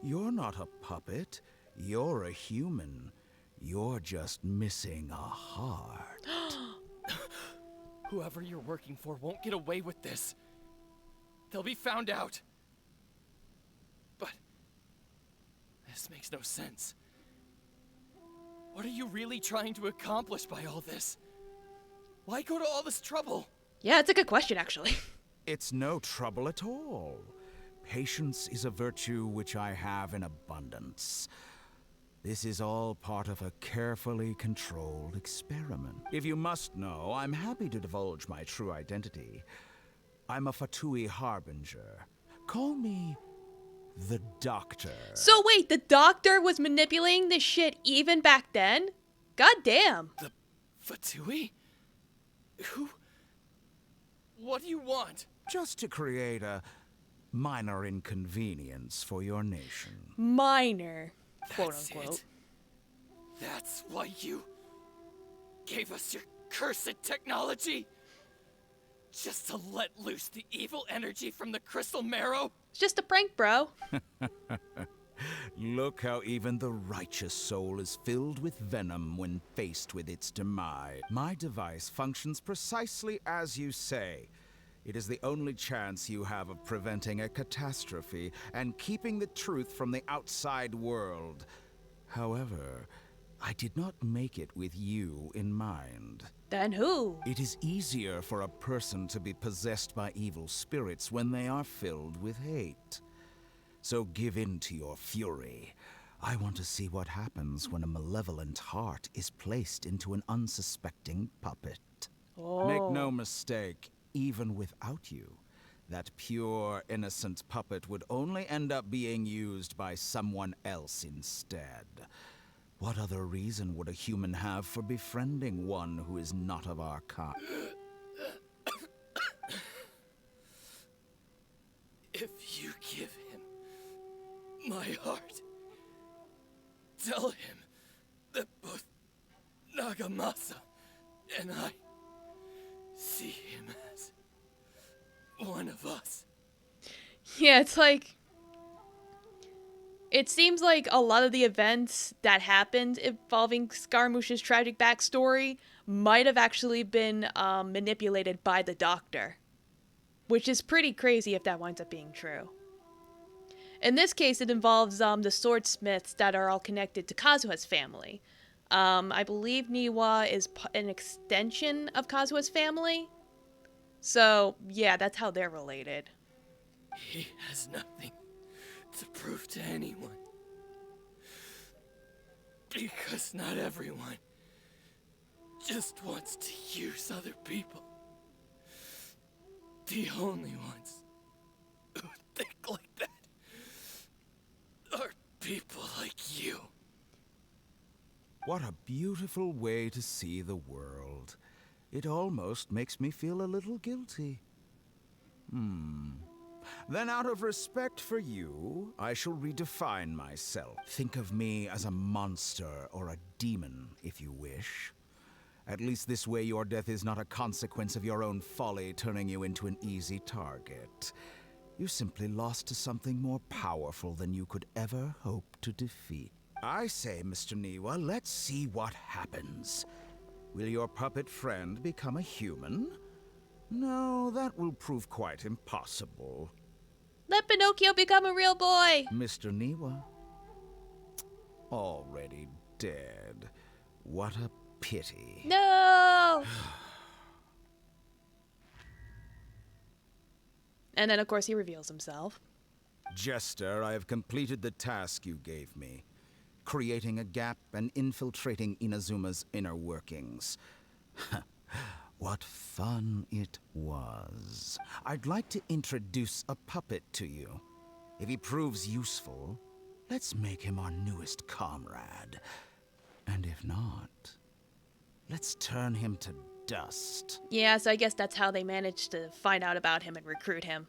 You're not a puppet. You're a human. You're just missing a heart. Whoever you're working for won't get away with this. They'll be found out. But this makes no sense. What are you really trying to accomplish by all this? Why go to all this trouble? Yeah, it's a good question, actually. It's no trouble at all. Patience is a virtue which I have in abundance. This is all part of a carefully controlled experiment. If you must know, I'm happy to divulge my true identity. I'm a Fatui Harbinger. Call me the Doctor. So wait, the doctor was manipulating this shit even back then? God damn. The Fatui? Who? What do you want? Just to create a minor inconvenience for your nation. Minor, quote That's unquote. it. That's why you gave us your cursed technology? Just to let loose the evil energy from the crystal marrow? It's just a prank, bro. Look how even the righteous soul is filled with venom when faced with its demise. My device functions precisely as you say. It is the only chance you have of preventing a catastrophe and keeping the truth from the outside world. However, I did not make it with you in mind. Then who? It is easier for a person to be possessed by evil spirits when they are filled with hate. So give in to your fury. I want to see what happens when a malevolent heart is placed into an unsuspecting puppet. Oh. Make no mistake, even without you, that pure, innocent puppet would only end up being used by someone else instead. What other reason would a human have for befriending one who is not of our kind? If you give him my heart, tell him that both Nagamasa and I see him as one of us. Yeah, it's like... It seems like a lot of the events that happened involving Scaramouche's tragic backstory might have actually been manipulated by the Doctor. Which is pretty crazy if that winds up being true. In this case, it involves the swordsmiths that are all connected to Kazuha's family. I believe Niwa is an extension of Kazuha's family. So, yeah, that's how they're related. He has nothing to prove to anyone. Because not everyone just wants to use other people. The only ones who think like that are people like you. What a beautiful way to see the world. It almost makes me feel a little guilty. Then out of respect for you, I shall redefine myself. Think of me as a monster or a demon, if you wish. At least this way your death is not a consequence of your own folly turning you into an easy target. You simply lost to something more powerful than you could ever hope to defeat. I say, Mr. Niwa, let's see what happens. Will your puppet friend become a human? No, that will prove quite impossible. Let Pinocchio become a real boy! Mr. Niwa? Already dead. What a pity. No! And then, of course, he reveals himself. Jester, I have completed the task you gave me. Creating a gap and infiltrating Inazuma's inner workings. What fun it was. I'd like to introduce a puppet to you. If he proves useful, let's make him our newest comrade. And if not, let's turn him to dust. Yeah, so I guess that's how they managed to find out about him and recruit him.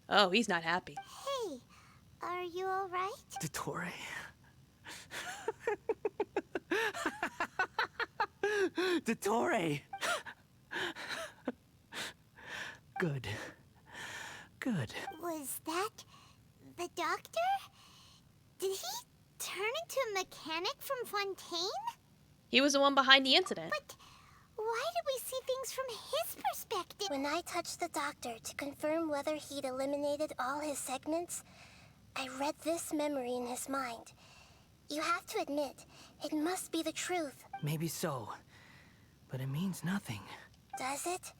Oh, he's not happy. Hey, are you alright? Dottore. Dottore! Good. Good. Was that the Doctor? Did he turn into a mechanic from Fontaine? He was the one behind the incident. But why did we see things from his perspective? When I touched the Doctor to confirm whether he'd eliminated all his segments, I read this memory in his mind. You have to admit, it must be the truth. Maybe so. But it means nothing. Does it?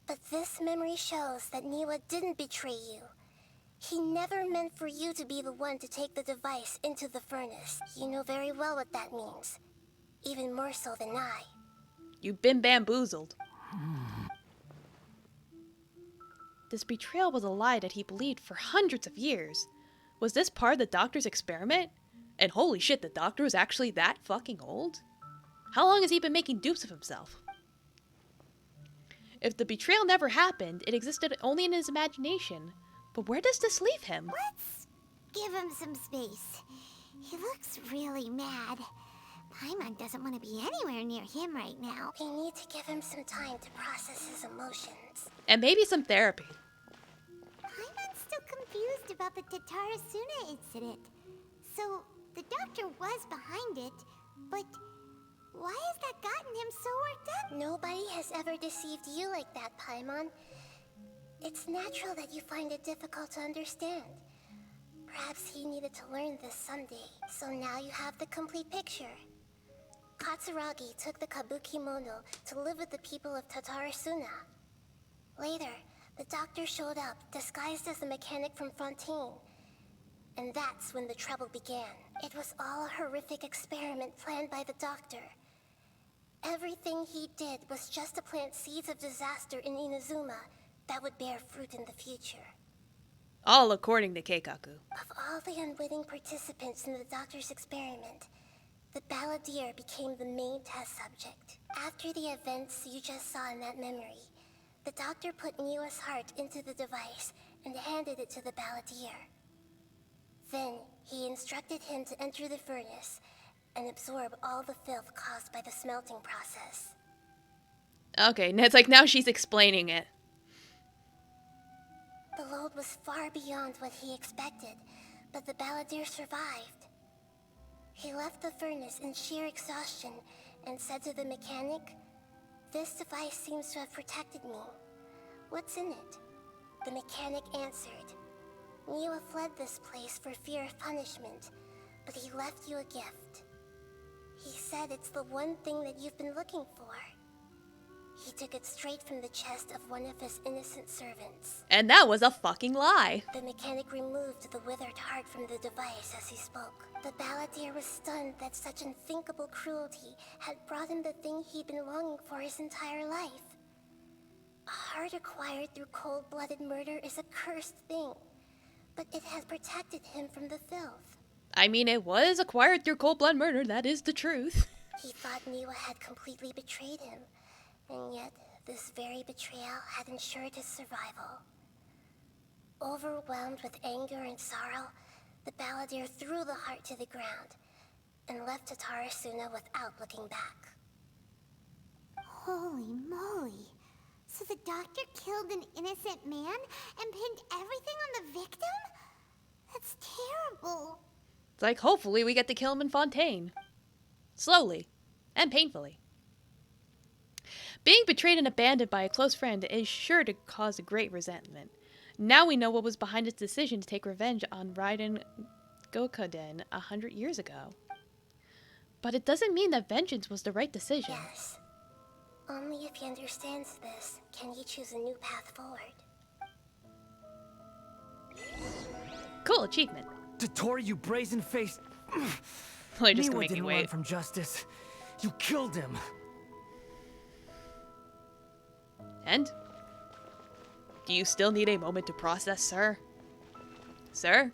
But this memory shows that Niwa didn't betray you. He never meant for you to be the one to take the device into the furnace. You know very well what that means. Even more so than I. You've been bamboozled. This betrayal was a lie that he believed for hundreds of years. Was this part of the doctor's experiment? And holy shit, the doctor was actually that fucking old? How long has he been making dupes of himself? If the betrayal never happened, it existed only in his imagination. But where does this leave him? Let's give him some space. He looks really mad. Paimon doesn't want to be anywhere near him right now. We need to give him some time to process his emotions. And maybe some therapy. Paimon's still confused about the Tatarasuna incident. So, the doctor was behind it, but why has that gotten him so worked up? Nobody has ever deceived you like that, Paimon. It's natural that you find it difficult to understand. Perhaps he needed to learn this someday, so now you have the complete picture. Katsuragi took the Kabuki Mono to live with the people of Tatarasuna. Later, the doctor showed up, disguised as a mechanic from Fontaine. And that's when the trouble began. It was all a horrific experiment planned by the doctor. Everything he did was just to plant seeds of disaster in Inazuma that would bear fruit in the future. All according to Keikaku. Of all the unwitting participants in the doctor's experiment, the balladeer became the main test subject. After the events you just saw in that memory, the doctor put Niwa's heart into the device and handed it to the balladeer. Then, he instructed him to enter the furnace and absorb all the filth caused by the smelting process. Okay, it's like now she's explaining it. The load was far beyond what he expected, but the balladeer survived. He left the furnace in sheer exhaustion and said to the mechanic, "This device seems to have protected me. What's in it?" The mechanic answered, "Niwa fled this place for fear of punishment, but he left you a gift. He said it's the one thing that you've been looking for." He took it straight from the chest of one of his innocent servants. And that was a fucking lie. The mechanic removed the withered heart from the device as he spoke. The balladeer was stunned that such unthinkable cruelty had brought him the thing he'd been longing for his entire life. A heart acquired through cold-blooded murder is a cursed thing, but it has protected him from the filth. I mean, it was acquired through cold-blood murder, that is the truth. He thought Niwa had completely betrayed him, and yet this very betrayal had ensured his survival. Overwhelmed with anger and sorrow, the balladeer threw the heart to the ground and left Tatarasuna without looking back. Holy moly. So the doctor killed an innocent man and pinned everything on the victim? That's terrible. It's like, hopefully we get to kill him in Fontaine. Slowly. And painfully. Being betrayed and abandoned by a close friend is sure to cause a great resentment. Now we know what was behind his decision to take revenge on Raiden Gokaden 100 years ago. But it doesn't mean that vengeance was the right decision. Yes. Only if he understands this can he choose a new path forward. Cool achievement. Dottore, you brazen-faced... Like, just Niwa to make me didn't run wait. from justice. You killed him. And? Do you still need a moment to process, sir? Sir?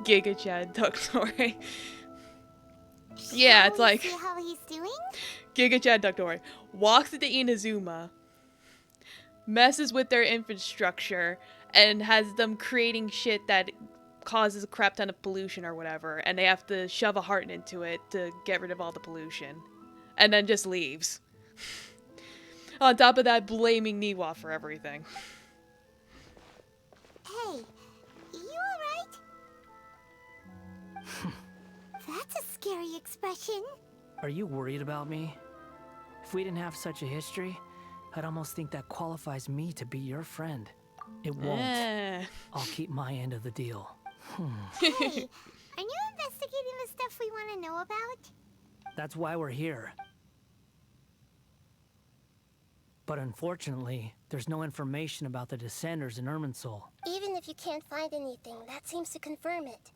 Giga Chad Dottore. Yeah, it's Shall we like see how he's doing? Giga Chad Dottore walks into Inazuma, messes with their infrastructure, and has them creating shit that causes a crap ton of pollution or whatever, and they have to shove a heart into it to get rid of all the pollution. And then just leaves. On top of that, blaming Niwa for everything. Hey, you alright? That's a scary expression. Are you worried about me? If we didn't have such a history, I'd almost think that qualifies me to be your friend. It won't. Eh. I'll keep my end of the deal. Hey, are you investigating the stuff we want to know about? That's why we're here. But unfortunately, there's no information about the Descenders in Irminsul. Even if you can't find anything, that seems to confirm it.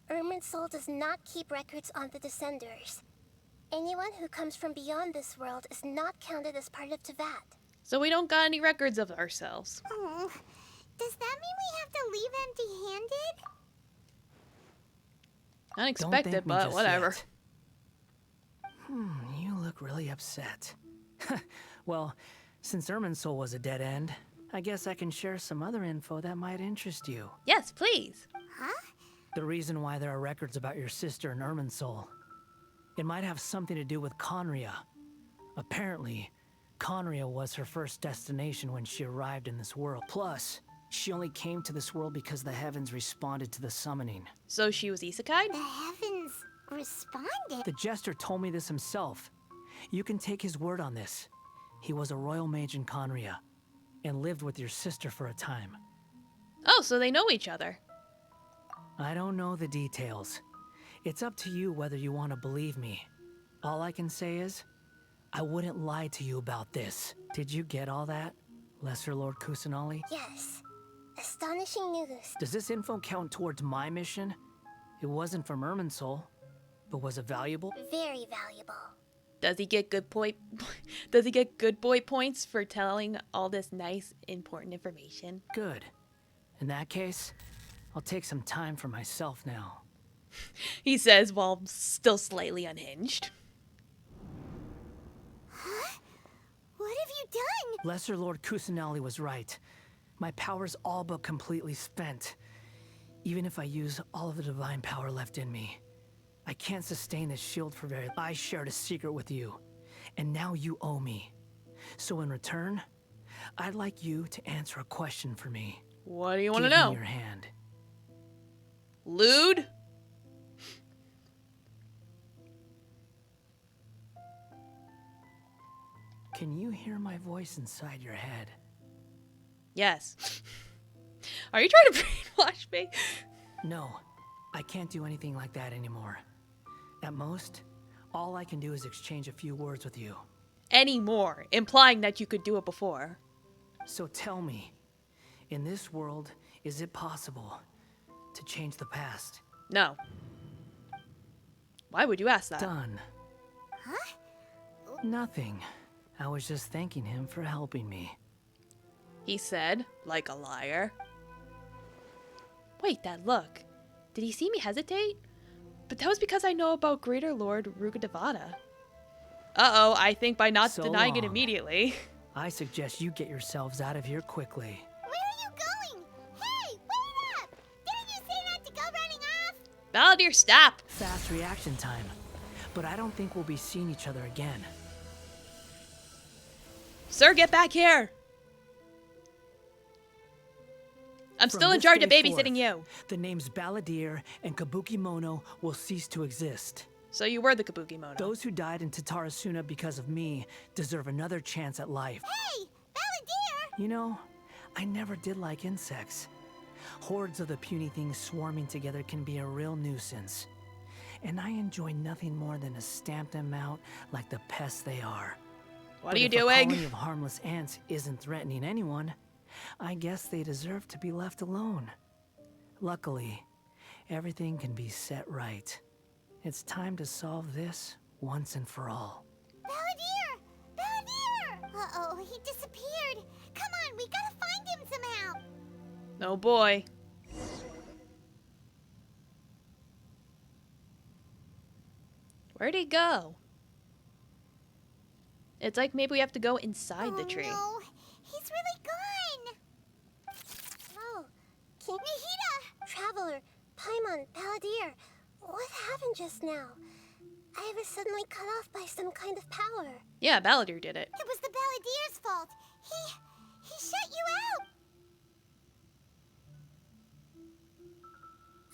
Irminsul does not keep records on the Descenders. Anyone who comes from beyond this world is not counted as part of Tevat. So we don't got any records of ourselves. Oh, does that mean we have to leave empty-handed? Unexpected, Don't thank me but just whatever. yet. You look really upset. Well, since Irminsul was a dead end, I guess I can share some other info that might interest you. Yes, please. Huh? The reason why there are records about your sister in Irminsul. It might have something to do with Conria. Apparently, Conria was her first destination when she arrived in this world. Plus, she only came to this world because the heavens responded to the summoning. So she was isekai? The heavens responded. The Jester told me this himself. You can take his word on this. He was a royal mage in Conria, and lived with your sister for a time. Oh, so they know each other. I don't know the details. It's up to you whether you want to believe me. All I can say is, I wouldn't lie to you about this. Did you get all that, Lesser Lord Kusanali? Yes. Astonishing news. Does this info count towards my mission? It wasn't from Irminsul, but was it valuable? Very valuable. Does he get good boy? Does he get good boy points for telling all this nice, important information? Good. In that case, I'll take some time for myself now. He says while still slightly unhinged. Huh? What have you done? Lesser Lord Kusanali was right. My power's all but completely spent. Even if I use all of the divine power left in me, I can't sustain this shield for very long. I shared a secret with you, and now you owe me. So in return, I'd like you to answer a question for me. What do you want to Give know? me your hand. Lude? Can you hear my voice inside your head? Yes. Are you trying to brainwash me? No, I can't do anything like that anymore. At most, all I can do is exchange a few words with you. Anymore, implying that you could do it before. So tell me, in this world, is it possible to change the past? No. Why would you ask that? Done. Huh? Nothing. I was just thanking him for helping me. He said, like a liar. Wait, that look. Did he see me hesitate? But that was because I know about Greater Lord Rugadavada. Uh-oh, I think by not So denying it long. immediately. I suggest you get yourselves out of here quickly. Where are you going? Hey, wait up! Didn't you say not to go running off? Balladeer, stop! Fast reaction time. But I don't think we'll be seeing each other again. Sir, get back here! I'm From still in this charge of day babysitting forth, you. The names Balladeer and Kabuki Mono will cease to exist. So you were the Kabuki Mono. Those who died in Tatarasuna because of me deserve another chance at life. Hey, Balladeer! You know, I never did like insects. Hordes of the puny things swarming together can be a real nuisance. And I enjoy nothing more than to stamp them out like the pests they are. What But are you if a doing? colony of harmless ants isn't threatening anyone, I guess they deserve to be left alone. Luckily, everything can be set right. It's time to solve this once and for all. Balladeer! Balladeer! Uh-oh, he disappeared. Come on, we gotta find him somehow. Oh boy. Where'd he go? It's like maybe we have to go inside the tree. No, he's really gone. Oh, King Nahida! Traveler, Paimon, Balladeer, what happened just now? I was suddenly cut off by some kind of power. Yeah, Balladeer did it. It was the Balladeer's fault. He shut you out.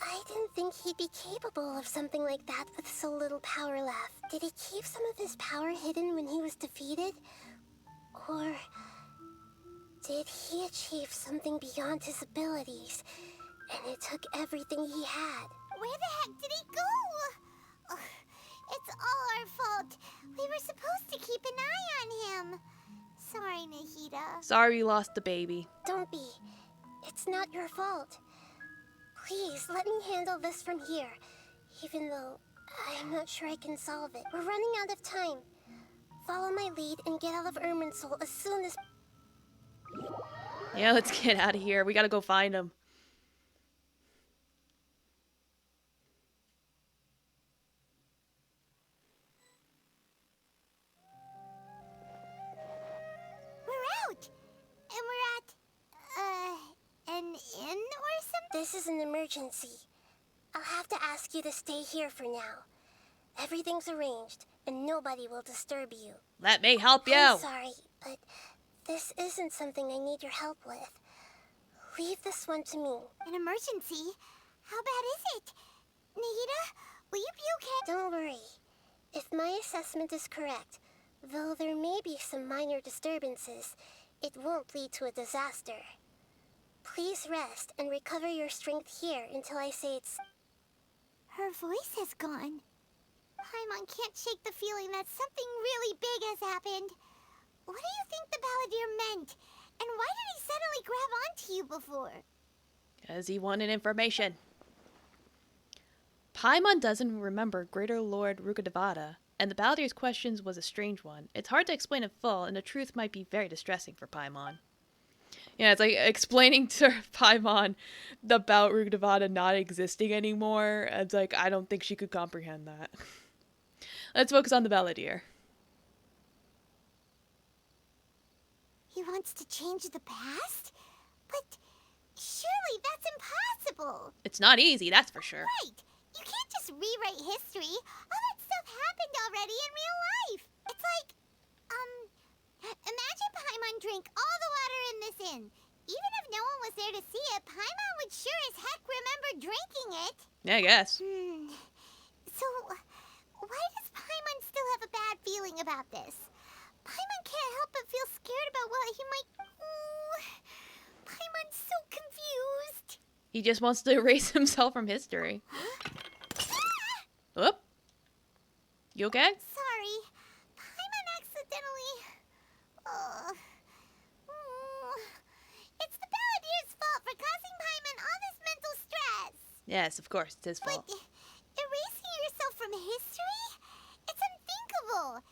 I didn't think he'd be capable of something like that with so little power left. Did he keep some of his power hidden when he was defeated? Or did he achieve something beyond his abilities, and it took everything he had? Where the heck did he go? It's all our fault. We were supposed to keep an eye on him. Sorry, Nahida. Sorry you lost the baby. Don't be. It's not your fault. Please, let me handle this from here. Even though I'm not sure I can solve it. We're running out of time. Follow my lead and get out of Irminsul as soon as... Yeah, let's get out of here. We gotta go find him. We're out! And we're at, an inn or something? This is an emergency. I'll have to ask you to stay here for now. Everything's arranged, and nobody will disturb you. Let me help you. I'm sorry, but this isn't something I need your help with. Leave this one to me. An emergency? How bad is it? Nahida, will you be okay? Don't worry. If my assessment is correct, though there may be some minor disturbances, it won't lead to a disaster. Please rest and recover your strength here until I say it's... Her voice has gone. Paimon can't shake the feeling that something really big has happened. What do you think the Balladeer meant? And why did he suddenly grab onto you before? Because he wanted information. Paimon doesn't remember Greater Lord Rukkhadevata, and the Balladeer's questions was a strange one. It's hard to explain in full, and the truth might be very distressing for Paimon. Yeah, it's like explaining to Paimon about Rukkhadevata not existing anymore. It's like, I don't think she could comprehend that. Let's focus on the Balladeer. He wants to change the past? But surely that's impossible. It's not easy, that's for sure. Right. You can't just rewrite history. All that stuff happened already in real life. It's like, imagine Paimon drank all the water in this inn. Even if no one was there to see it, Paimon would sure as heck remember drinking it. Yeah, I guess. So, why does Paimon still have a bad feeling about this? Paimon can't help but feel scared about what he might... Paimon's so confused. He just wants to erase himself from history. Whoop. You okay? Sorry. Paimon accidentally... It's the Balladeer's fault for causing Paimon all this mental stress. Yes, of course, it's his fault. But erasing yourself from history? It's unthinkable.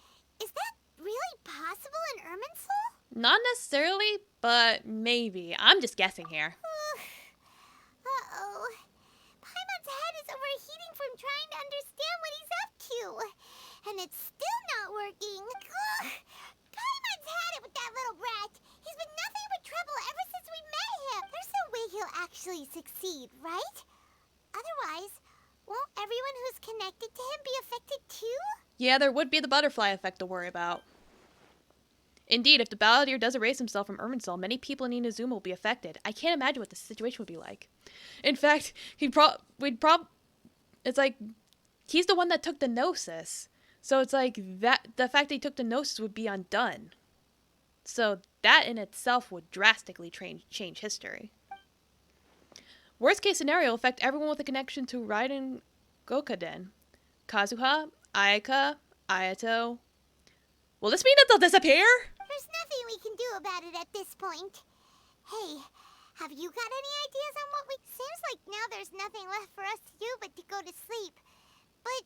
Is that really possible in Irminsul? Not necessarily, but maybe. I'm just guessing here. Uh-oh. Paimon's head is overheating from trying to understand what he's up to. And it's still not working. Ugh. Paimon's had it with that little brat. He's been nothing but trouble ever since we met him. There's no way he'll actually succeed, right? Otherwise, won't everyone who's connected to him be affected too? Yeah, there would be the butterfly effect to worry about. Indeed, if the Balladeer does erase himself from Irminsul, many people in Inazuma will be affected. I can't imagine what the situation would be like. In fact, it's like, he's the one that took the Gnosis. So it's like, that the fact that he took the Gnosis would be undone. So that in itself would drastically change history. Worst case scenario will affect everyone with a connection to Raiden Gokaden. Kazuha, Ayaka, Ayato. Will this mean that they'll disappear? There's nothing we can do about it at this point. Hey, have you got any ideas on what we... Seems like now there's nothing left for us to do but to go to sleep. But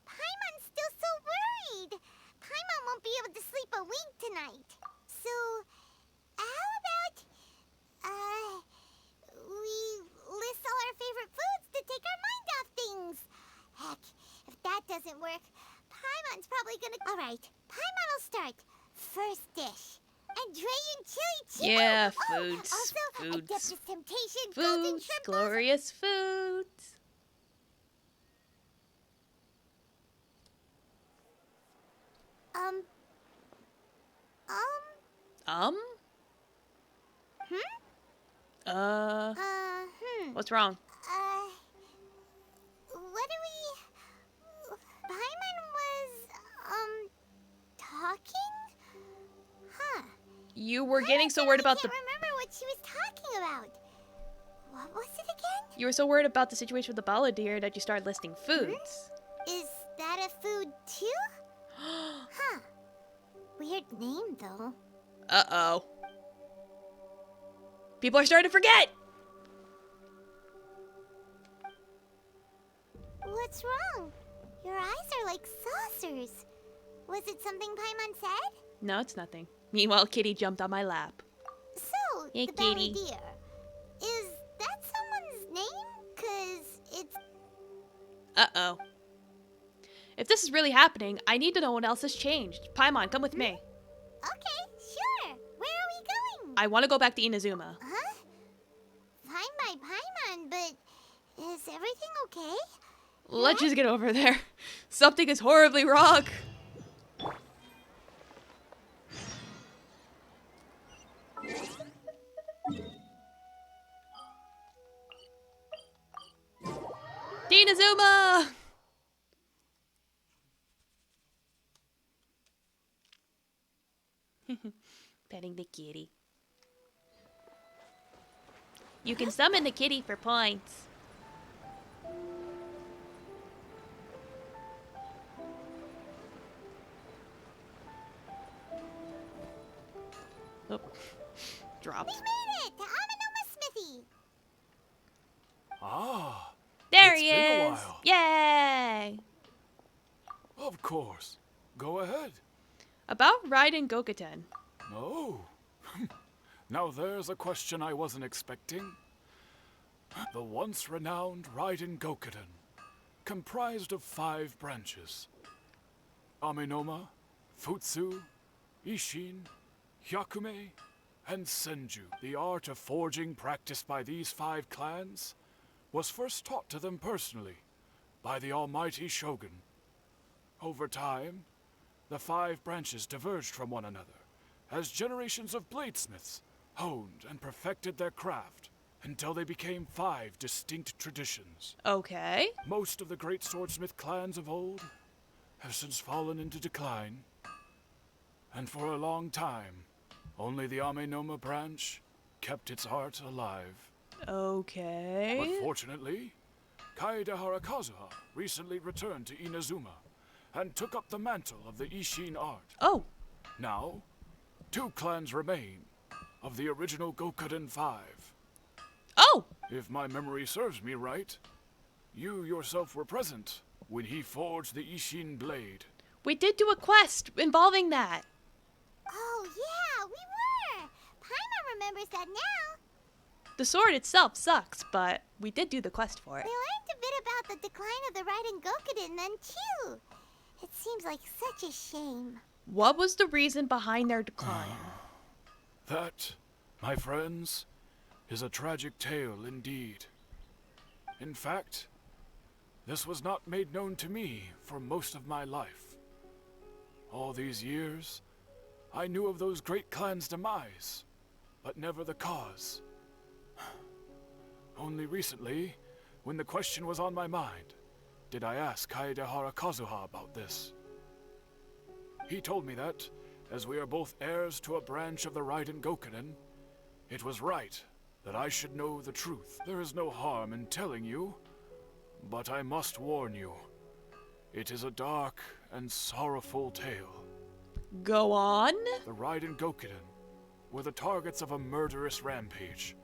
Paimon's still so worried. Paimon won't be able to sleep a wink tonight. So, how about, we list all our favorite foods to take our mind off things? Heck, if that doesn't work, Paimon's probably gonna... Alright, Paimon will start. First dish. Andrean chili chicken. Yeah, Oh, foods. also, Foods. Adeptus Temptation, golden Foods. shrimp. Glorious foods. What's wrong? What do we... Paimon was, talking? Huh. You were getting so worried about I the... can't remember what she was talking about. What was it again? You were so worried about the situation with the Balladeer that you started listing foods. Is that a food Uh-oh. People are starting to forget! What's wrong? Your eyes are like saucers. Was it something Paimon said? No, it's nothing. Meanwhile, Kitty jumped on my lap. So, Hey, the kitty. balladeer. Is that someone's name? 'Cause it's... Uh-oh. If this is really happening, I need to know what else has changed. Paimon, come with me. Okay, sure. Where are we going? I want to go back to Inazuma. Huh? Fine by Paimon, but is everything okay? Let's just get over there. Something is horribly wrong. Inazuma! Petting the kitty. You can summon the kitty for points. Oh. Dropped. We made it to Amanoma Smithy. Ah, There it's he been a is! while. Yay! Of course. Go ahead. About Raiden Gokuten. Oh. Now there's a question I wasn't expecting. The once renowned Raiden Gokuden, comprised of 5 branches. Amenoma, Futsu, Ishin, Hyakume, and Senju. The art of forging practiced by these 5 clans was first taught to them personally by the almighty Shogun. Over time, the 5 branches diverged from one another as generations of bladesmiths honed and perfected their craft until they became 5 distinct traditions. Okay. Most of the great swordsmith clans of old have since fallen into decline, and for a long time, only the Amenoma branch kept its art alive. Okay. But fortunately, Kaede Harakazuha recently returned to Inazuma and took up the mantle of the Ishin art. Oh. Now, 2 clans remain of the original Gokuden 5. Oh! If my memory serves me right, you yourself were present when he forged the Ishin blade. We did do a quest involving that. Oh, yeah, we were. Paimon remembers that now. The sword itself sucks, but we did do the quest for it. We learned a bit about the decline of the Raiden Gokuden then, too. It seems like such a shame. What was the reason behind their decline? That, my friends, is a tragic tale indeed. In fact, this was not made known to me for most of my life. All these years, I knew of those great clans' demise, but never the cause. Only recently, when the question was on my mind, did I ask Kaede Harakazuha about this. He told me that, as we are both heirs to a branch of the Raiden Gokuden, it was right that I should know the truth. There is no harm in telling you, but I must warn you. It is a dark and sorrowful tale. Go on. The Raiden Gokuden were the targets of a murderous rampage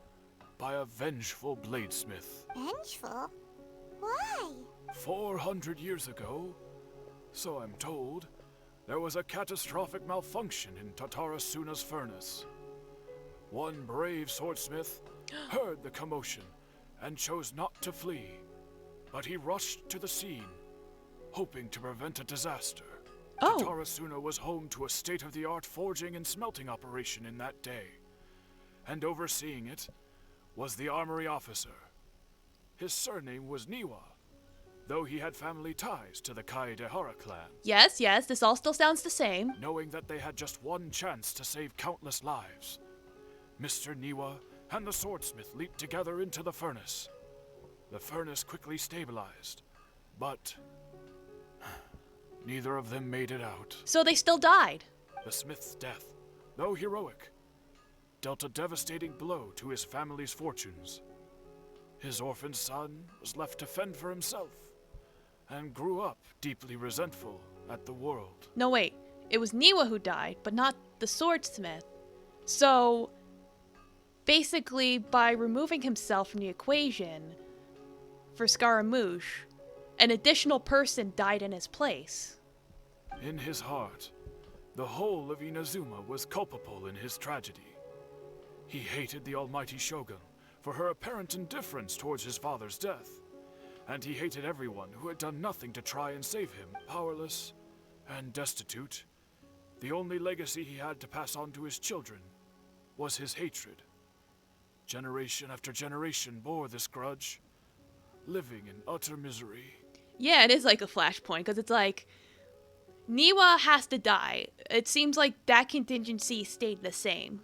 by a vengeful bladesmith. Vengeful? Why? 400 years ago, so I'm told, there was a catastrophic malfunction in Tatarasuna's furnace. One brave swordsmith heard the commotion and chose not to flee, but he rushed to the scene, hoping to prevent a disaster. Oh. Tatarasuna was home to a state-of-the-art forging and smelting operation in that day, and overseeing it was the armory officer. His surname was Niwa, though he had family ties to the Kaedehara clan. Yes, this all still sounds the same. Knowing that they had just one chance to save countless lives, Mr. Niwa and the swordsmith leaped together into the furnace. The furnace quickly stabilized, but neither of them made it out. So they still died. The smith's death, though heroic, dealt a devastating blow to his family's fortunes. His orphaned son was left to fend for himself, and grew up deeply resentful at the world. No, wait. It was Niwa who died, but not the swordsmith. So basically, by removing himself from the equation for Scaramouche, an additional person died in his place. In his heart, the whole of Inazuma was culpable in his tragedy. He hated the almighty Shogun for her apparent indifference towards his father's death, and he hated everyone who had done nothing to try and save him. Powerless and destitute, the only legacy he had to pass on to his children was his hatred. Generation after generation bore this grudge, living in utter misery. Yeah, it is like a flashpoint, because it's like, Niwa has to die. It seems like that contingency stayed the same.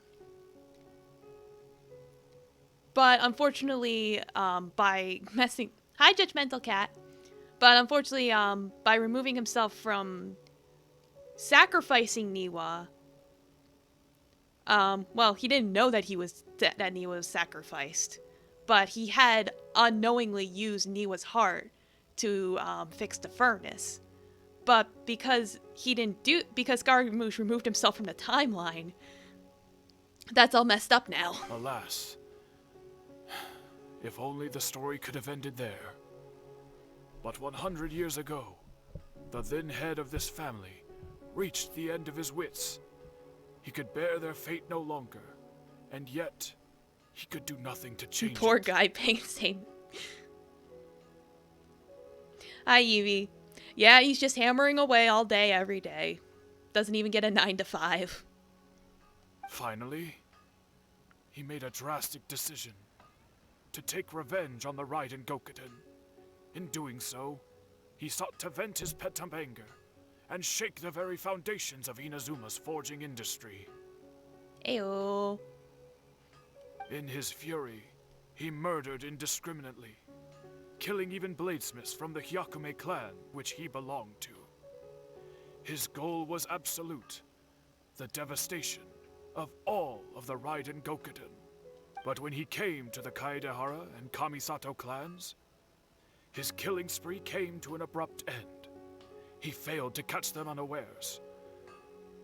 But unfortunately, by messing... Hi, Judgmental Cat. But unfortunately, by removing himself from sacrificing Niwa, well, he didn't know that that Niwa was sacrificed. But he had unknowingly used Niwa's heart to fix the furnace. But because Scaramouche removed himself from the timeline, that's all messed up now. Alas, if only the story could have ended there. But 100 years ago, the then head of this family reached the end of his wits. He could bear their fate no longer, and yet he could do nothing to change Poor it. guy painting. Hi, Evie. Yeah, he's just hammering away all day, every day. Doesn't even get a 9 to 5. Finally, he made a drastic decision to take revenge on the Raiden Gokuden. In doing so, he sought to vent his pent up anger and shake the very foundations of Inazuma's forging industry. Ayo. In his fury, he murdered indiscriminately, killing even bladesmiths from the Hyakume clan which he belonged to. His goal was absolute, the devastation of all of the Raiden Gokuden. But when he came to the Kaedehara and Kamisato clans, his killing spree came to an abrupt end. He failed to catch them unawares.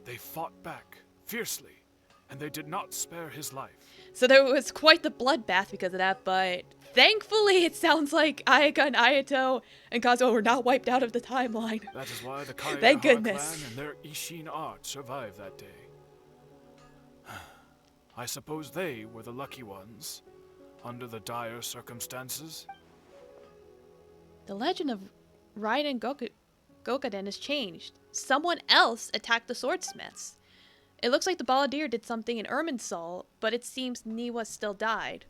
They fought back fiercely, and they did not spare his life. So there was quite the bloodbath because of that, but thankfully it sounds like Ayaka and Ayato and Kazuo were not wiped out of the timeline. That is why the Kaedehara Thank goodness. clan and their Ishin art survived that day. I suppose they were the lucky ones, under the dire circumstances. The legend of Raiden Gokuden has changed. Someone else attacked the swordsmiths. It looks like the Balladeer did something in Irminsul, but it seems Niwa still died.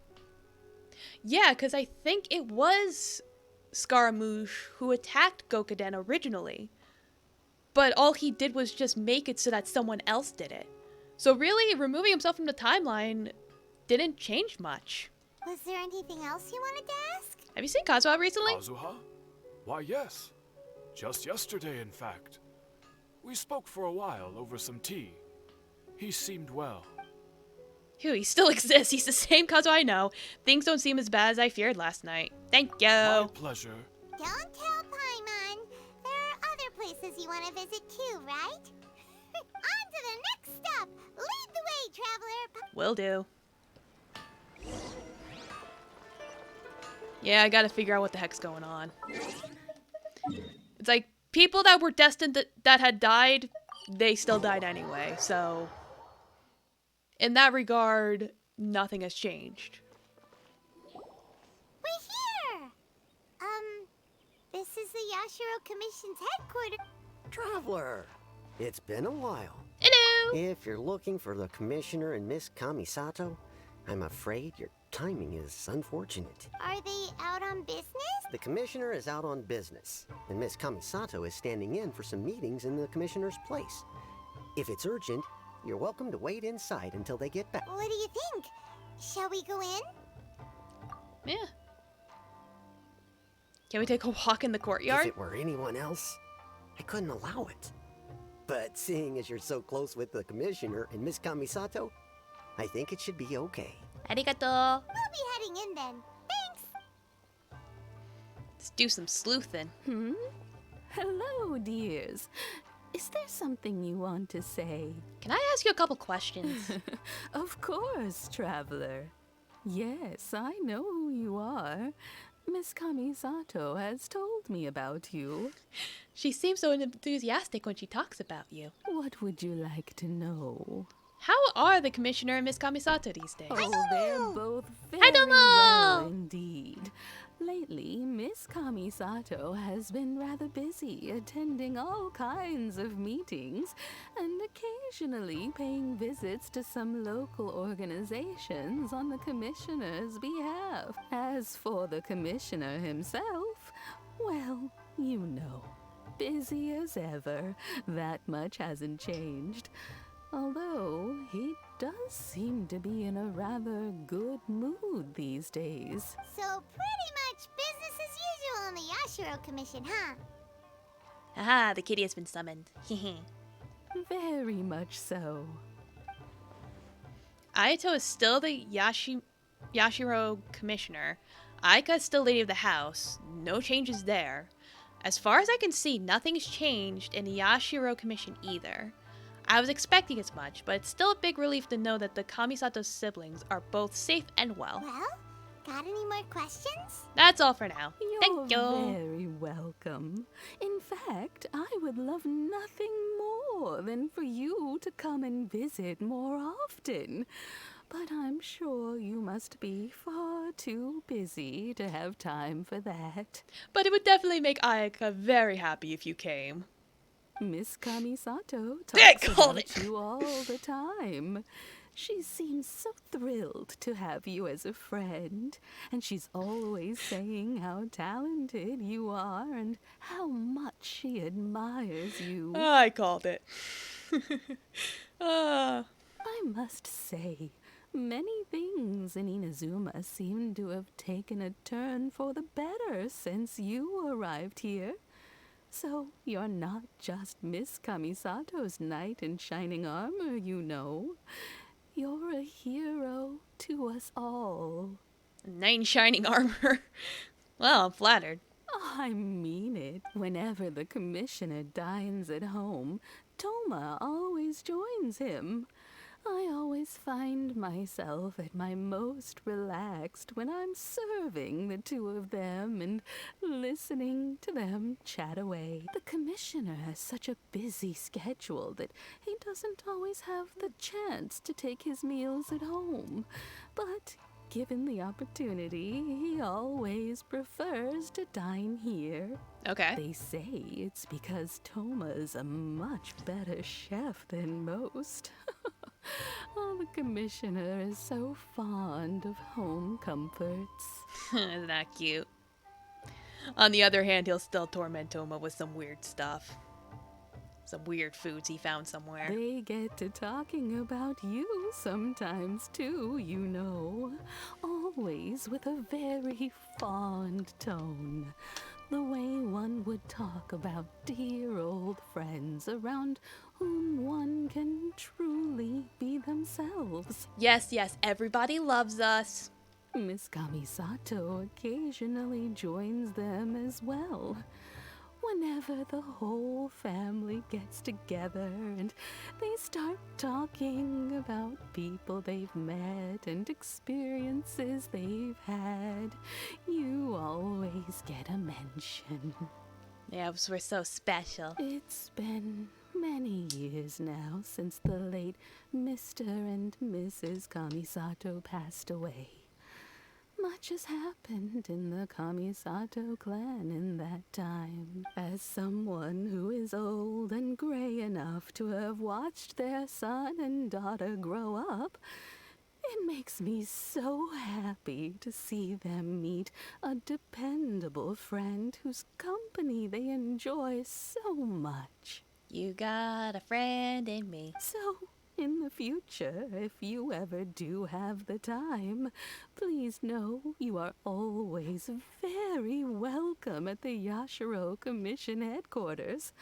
Yeah, because I think it was Scaramouche who attacked Gokuden originally. But all he did was just make it so that someone else did it. So really, removing himself from the timeline didn't change much. Was there anything else you wanted to ask? Have you seen Kazuha recently? Kazuha? Why, yes. Just yesterday, in fact. We spoke for a while over some tea. He seemed well. Phew, he still exists. He's the same Kazuha I know. Things don't seem as bad as I feared last night. Thank you. My pleasure. Don't tell Paimon. There are other places you want to visit too, right? On to the next stop. Lead the way, traveler. Will do. Yeah, I gotta figure out what the heck's going on. It's like, people that were destined that had died, they still died anyway, so... In that regard, nothing has changed. We're here! This is the Yashiro Commission's headquarters. Traveler, it's been a while. Hello! If you're looking for the Commissioner and Miss Kamisato, I'm afraid your timing is unfortunate. Are they out on business? The Commissioner is out on business, and Miss Kamisato is standing in for some meetings in the Commissioner's place. If it's urgent, you're welcome to wait inside until they get back. What do you think? Shall we go in? Yeah. Can we take a walk in the courtyard? If it were anyone else, I couldn't allow it. But seeing as you're so close with the Commissioner and Miss Kamisato, I think it should be okay. Arigato. We'll be heading in then. Thanks. Let's do some sleuthing. Hello, dears. Is there something you want to say? Can I ask you a couple questions? Of course, traveler. Yes, I know who you are. Miss Kamisato has told me about you. She seems so enthusiastic when she talks about you. What would you like to know? How are the Commissioner and Miss Kamisato these days? Oh, they're both Hi, very Domo! well indeed. Lately, Miss Kamisato has been rather busy attending all kinds of meetings and occasionally paying visits to some local organizations on the Commissioner's behalf. As for the Commissioner himself, well, you know, busy as ever. That much hasn't changed. Although, he does seem to be in a rather good mood these days. So pretty much business as usual on the Yashiro Commission, huh? Aha, the kitty has been summoned. Very much so. Ayato is still the Yashiro Commissioner. Aika is still Lady of the House. No changes there. As far as I can see, nothing's changed in the Yashiro Commission either. I was expecting as much, but it's still a big relief to know that the Kamisato siblings are both safe and well. Well, got any more questions? That's all for now. You're Thank you. very welcome. In fact, I would love nothing more than for you to come and visit more often. But I'm sure you must be far too busy to have time for that. But it would definitely make Ayaka very happy if you came. Miss Kamisato I talks called about you all the time. She seems so thrilled to have you as a friend, and she's always saying how talented you are and how much she admires you. I called it. I must say, many things in Inazuma seem to have taken a turn for the better since you arrived here. So you're not just Miss Kamisato's knight in shining armor, you know. You're a hero to us all. Knight in shining armor. Well, I'm flattered. I mean it. Whenever the commissioner dines at home, Toma always joins him. I always find myself at my most relaxed when I'm serving the two of them and listening to them chat away. The commissioner has such a busy schedule that he doesn't always have the chance to take his meals at home. But given the opportunity, he always prefers to dine here. Okay. They say it's because Toma's a much better chef than most. Oh, the commissioner is so fond of home comforts. Isn't that cute? On the other hand, he'll still torment Toma with some weird stuff. Some weird foods he found somewhere. They get to talking about you sometimes too, you know. Always with a very fond tone. The way one would talk about dear old friends around whom one can truly be themselves. Yes, everybody loves us. Miss Kamisato occasionally joins them as well. Whenever the whole family gets together and they start talking about people they've met and experiences they've had, you always get a mention. Yeah, we're so special. It's been many years now since the late Mr. and Mrs. Kamisato passed away. Much has happened in the Kamisato clan in that time. As someone who is old and gray enough to have watched their son and daughter grow up, it makes me so happy to see them meet a dependable friend whose company they enjoy so much. You got a friend in me. So, in the future, if you ever do have the time, please know you are always very welcome at the Yashiro Commission headquarters.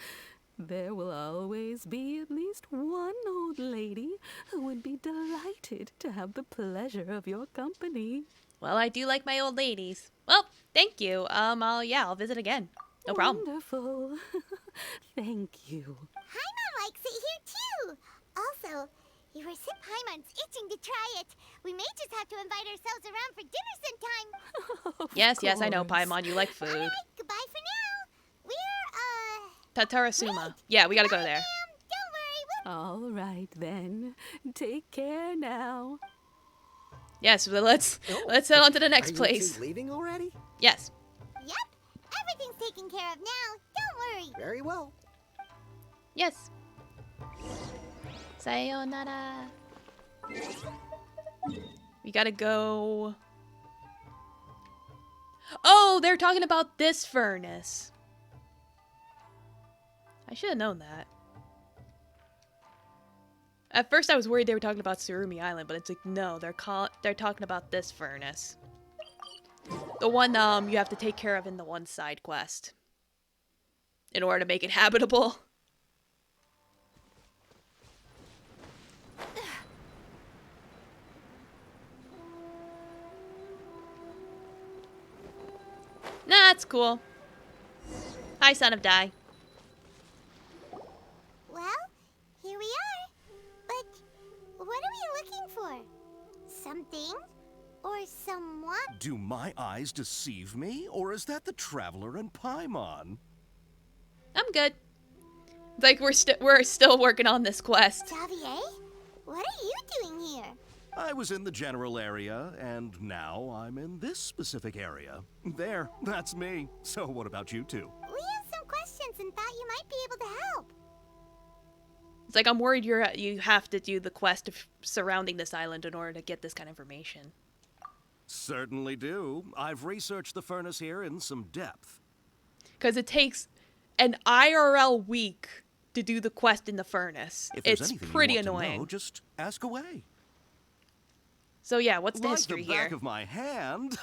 There will always be at least one old lady who would be delighted to have the pleasure of your company. Well, I do like my old ladies. Well, thank you. I'll visit again. No problem. Wonderful. Thank you. Paimon likes it here too. Also, Eurocid Paimon's itching to try it. We may just have to invite ourselves around for dinner sometime. Yes, I know, course. Paimon, you like food. Alright, goodbye for now. We're, Tatarasuma. wait. Yeah, we gotta go there. Don't worry, All right then. Take care now. Yes, but let's head on to the next Are place. you two leaving already? Yes. Yep, everything's taken care of now. Don't worry. Very well. Yes. Sayonara. We gotta go. Oh, they're talking about this furnace. I should have known that. At first I was worried they were talking about Surumi Island, but it's like, no, they're talking about this furnace. The one you have to take care of in the one side quest. In order to make it habitable. Nah, it's cool. Hi, son of Dai. Well, here we are. But what are we looking for? Something? Or someone? Do my eyes deceive me, or is that the Traveler and Paimon? I'm good. Like we're still working on this quest. Xavier? What are you doing here? I was in the general area, and now I'm in this specific area. There, that's me. So what about you two? We have some questions and thought you might be able to help. It's like I'm worried you have to do the quest of surrounding this island in order to get this kind of information. Certainly do. I've researched the furnace here in some depth. Because it takes an IRL week to do the quest in the furnace. If there's It's anything pretty you want annoying. to know, just ask away. So yeah, what's the Like history the back here? of my hand.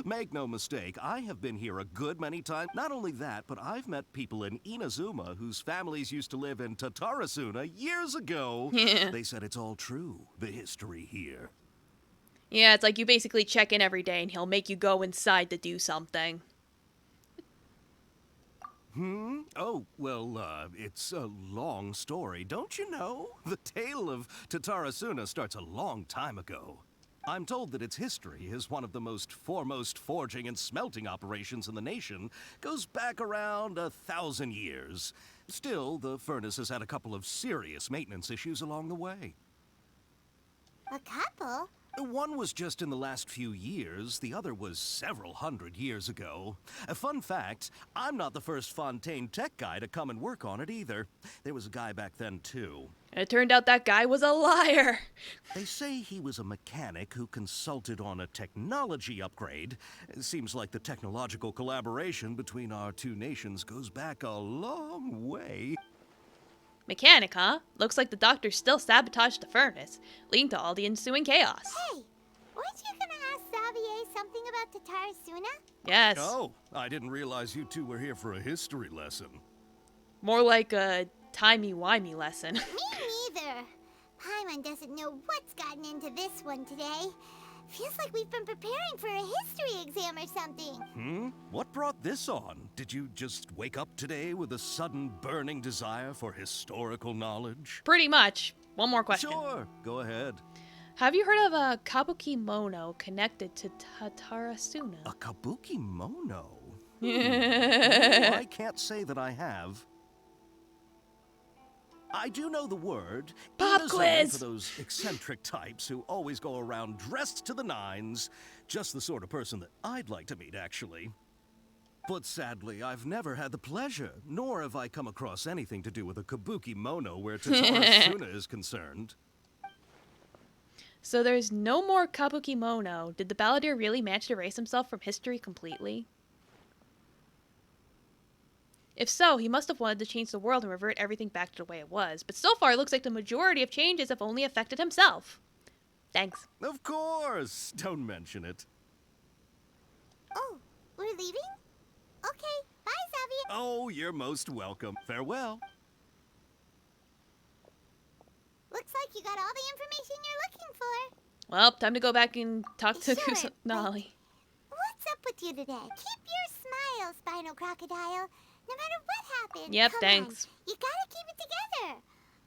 Make no mistake, I have been here a good many times. Not only that, but I've met people in Inazuma whose families used to live in Tatarasuna years ago. Yeah. They said it's all true, the history here. Yeah, it's like you basically check in every day and he'll make you go inside to do something. Oh, well, it's a long story, don't you know? The tale of Tatarasuna starts a long time ago. I'm told that its history is one of the most foremost forging and smelting operations in the nation, goes back around 1,000 years. Still, the furnace has had a couple of serious maintenance issues along the way. A couple? One was just in the last few years, the other was several hundred years ago. A fun fact, I'm not the first Fontaine tech guy to come and work on it either. There was a guy back then too. And it turned out that guy was a liar. They say he was a mechanic who consulted on a technology upgrade. It seems like the technological collaboration between our two nations goes back a long way. Mechanic, huh? Looks like the doctor still sabotaged the furnace, leading to all the ensuing chaos. Hey, weren't you gonna ask Xavier something about Tatarasuna? Yes. Oh, I didn't realize you two were here for a history lesson. More like a timey-wimey lesson. Me neither. Paimon doesn't know what's gotten into this one today. Feels like we've been preparing for a history exam or something. What brought this on? Did you just wake up today with a sudden burning desire for historical knowledge? Pretty much. One more question. Sure, go ahead. Have you heard of a kabuki mono connected to Tatarasuna? A kabuki mono? No, I can't say that I have. I do know the word. Pop Inazuma quiz! For those eccentric types who always go around dressed to the nines. Just the sort of person that I'd like to meet, actually. But sadly, I've never had the pleasure, nor have I come across anything to do with a kabuki mono where Tatarasuna is concerned. So there's no more kabuki mono. Did the balladeer really manage to erase himself from history completely? If so, he must have wanted to change the world and revert everything back to the way it was. But so far, it looks like the majority of changes have only affected himself. Thanks. Of course! Don't mention it. Oh, we're leaving? Okay, bye, Xavier. Oh, you're most welcome. Farewell. Looks like you got all the information you're looking for. Well, time to go back and talk to Sure, Kusanali. What's up with you today? Keep your smile, Spinal Crocodile. no matter what happens. Yep, Come thanks. On. You gotta keep it together.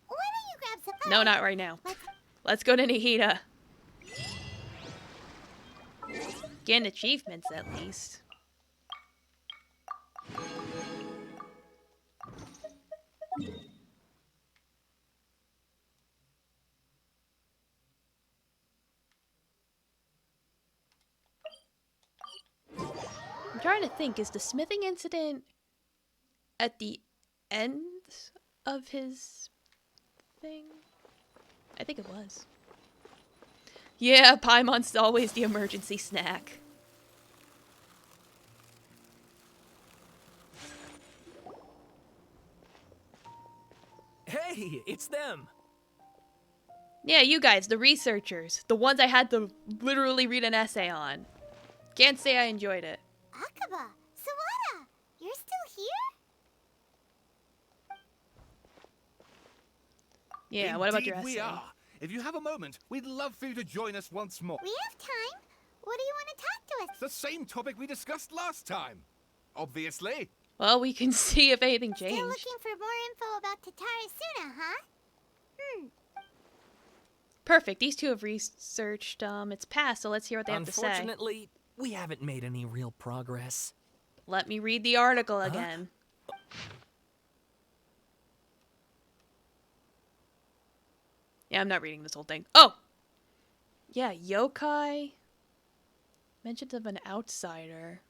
Why don't you grab some? No, not right now. Let's go to Nahida. Get achievements at least. I'm trying to think, is the smithing incident at the end of his thing? I think it was. Yeah, Paimon's always the emergency snack. Hey, it's them. Yeah, you guys, the researchers. The ones I had to literally read an essay on. Can't say I enjoyed it. Akaba, Sawada, you're still here? Yeah, what about your essay? We are. If you have a moment, we'd love for you to join us once more. We have time. What do you want to talk to us? The same topic we discussed last time. Obviously. Well, we can see if anything changed. Still looking for more info about Tatarasuna, huh? Perfect. These two have researched. It's past, so let's hear what they have to say. Unfortunately, we haven't made any real progress. Let me read the article again. Yeah, I'm not reading this whole thing. Oh! Yeah, yokai. Mentions of an outsider.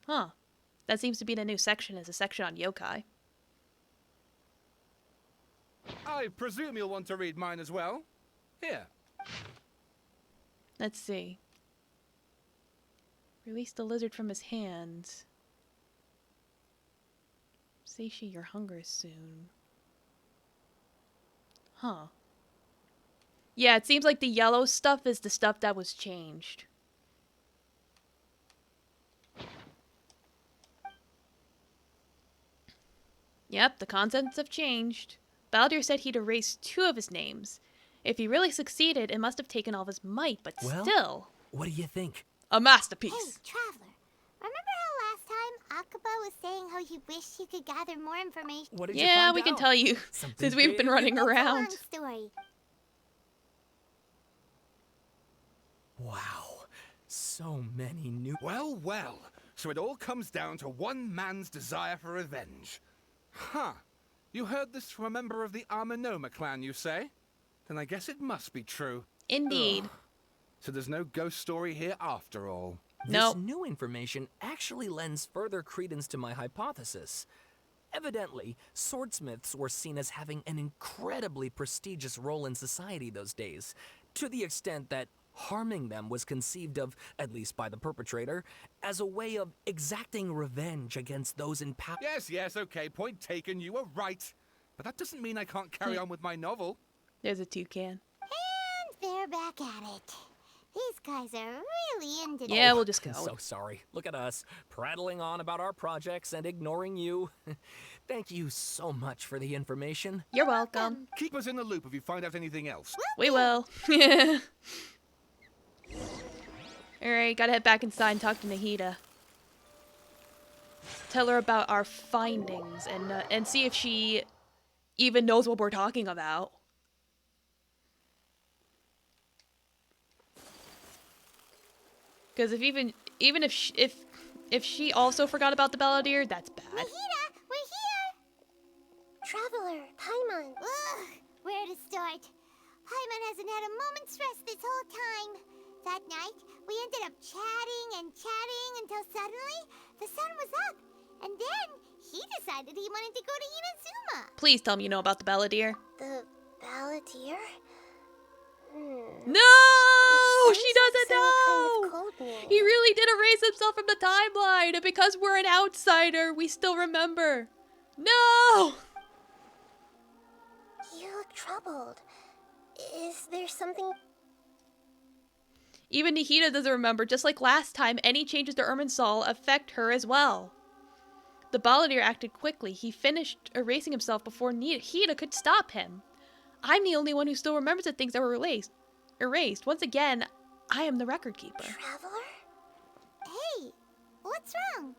Huh. That seems to be the new section, is a section on yokai. I presume you'll want to read mine as well. Here. Let's see. Release the lizard from his hands. Satiate your hunger soon. Huh. Yeah, it seems like the yellow stuff is the stuff that was changed. Yep, the contents have changed. Baldur said he'd erased 2 of his names. If he really succeeded, it must have taken all of his might, but Well, still. What do you think? A masterpiece. Hey, Traveler. Remember how last time Akaba was saying how he wished he could gather more information? What did you Yeah, find we can out? tell you Something since we've been big? running It's a around. long story. Wow. So many new... Well, well. So it all comes down to one man's desire for revenge. Huh. You heard this from a member of the Armanoma clan, you say? Then I guess it must be true. Indeed. Ugh. So there's no ghost story here after all. No. This new information actually lends further credence to my hypothesis. Evidently, swordsmiths were seen as having an incredibly prestigious role in society those days, to the extent that harming them was conceived of, at least by the perpetrator, as a way of exacting revenge against those in power. Yes, okay, point taken, you were right. But that doesn't mean I can't carry on with my novel. There's a toucan. And they're back at it. These guys are really into Yeah, this. we'll just go. I'm so sorry. Look at us, prattling on about our projects and ignoring you. Thank you so much for the information. You're welcome. Keep us in the loop if you find out anything else. We will. Alright, gotta head back inside and talk to Nahida. Tell her about our findings and see if she even knows what we're talking about. Because even if she also forgot about the Balladeer, that's bad. Nahida, we're here! Traveler, Paimon. Ugh, where to start? Paimon hasn't had a moment's rest this whole time. That night, we ended up chatting and chatting until suddenly the sun was up. And then he decided he wanted to go to Inazuma. Please tell me you know about the Balladeer. The Balladeer? No! She Sounds doesn't like know! some kind of code name. He really did erase himself from the timeline, and because we're an outsider, we still remember. No! You look troubled. Is there something... Even Nahida doesn't remember. Just like last time, any changes to Irminsul affect her as well. The Balladeer acted quickly. He finished erasing himself before Nahida could stop him. I'm the only one who still remembers the things that were erased. Once again, I am the record keeper. Traveler? Hey, what's wrong?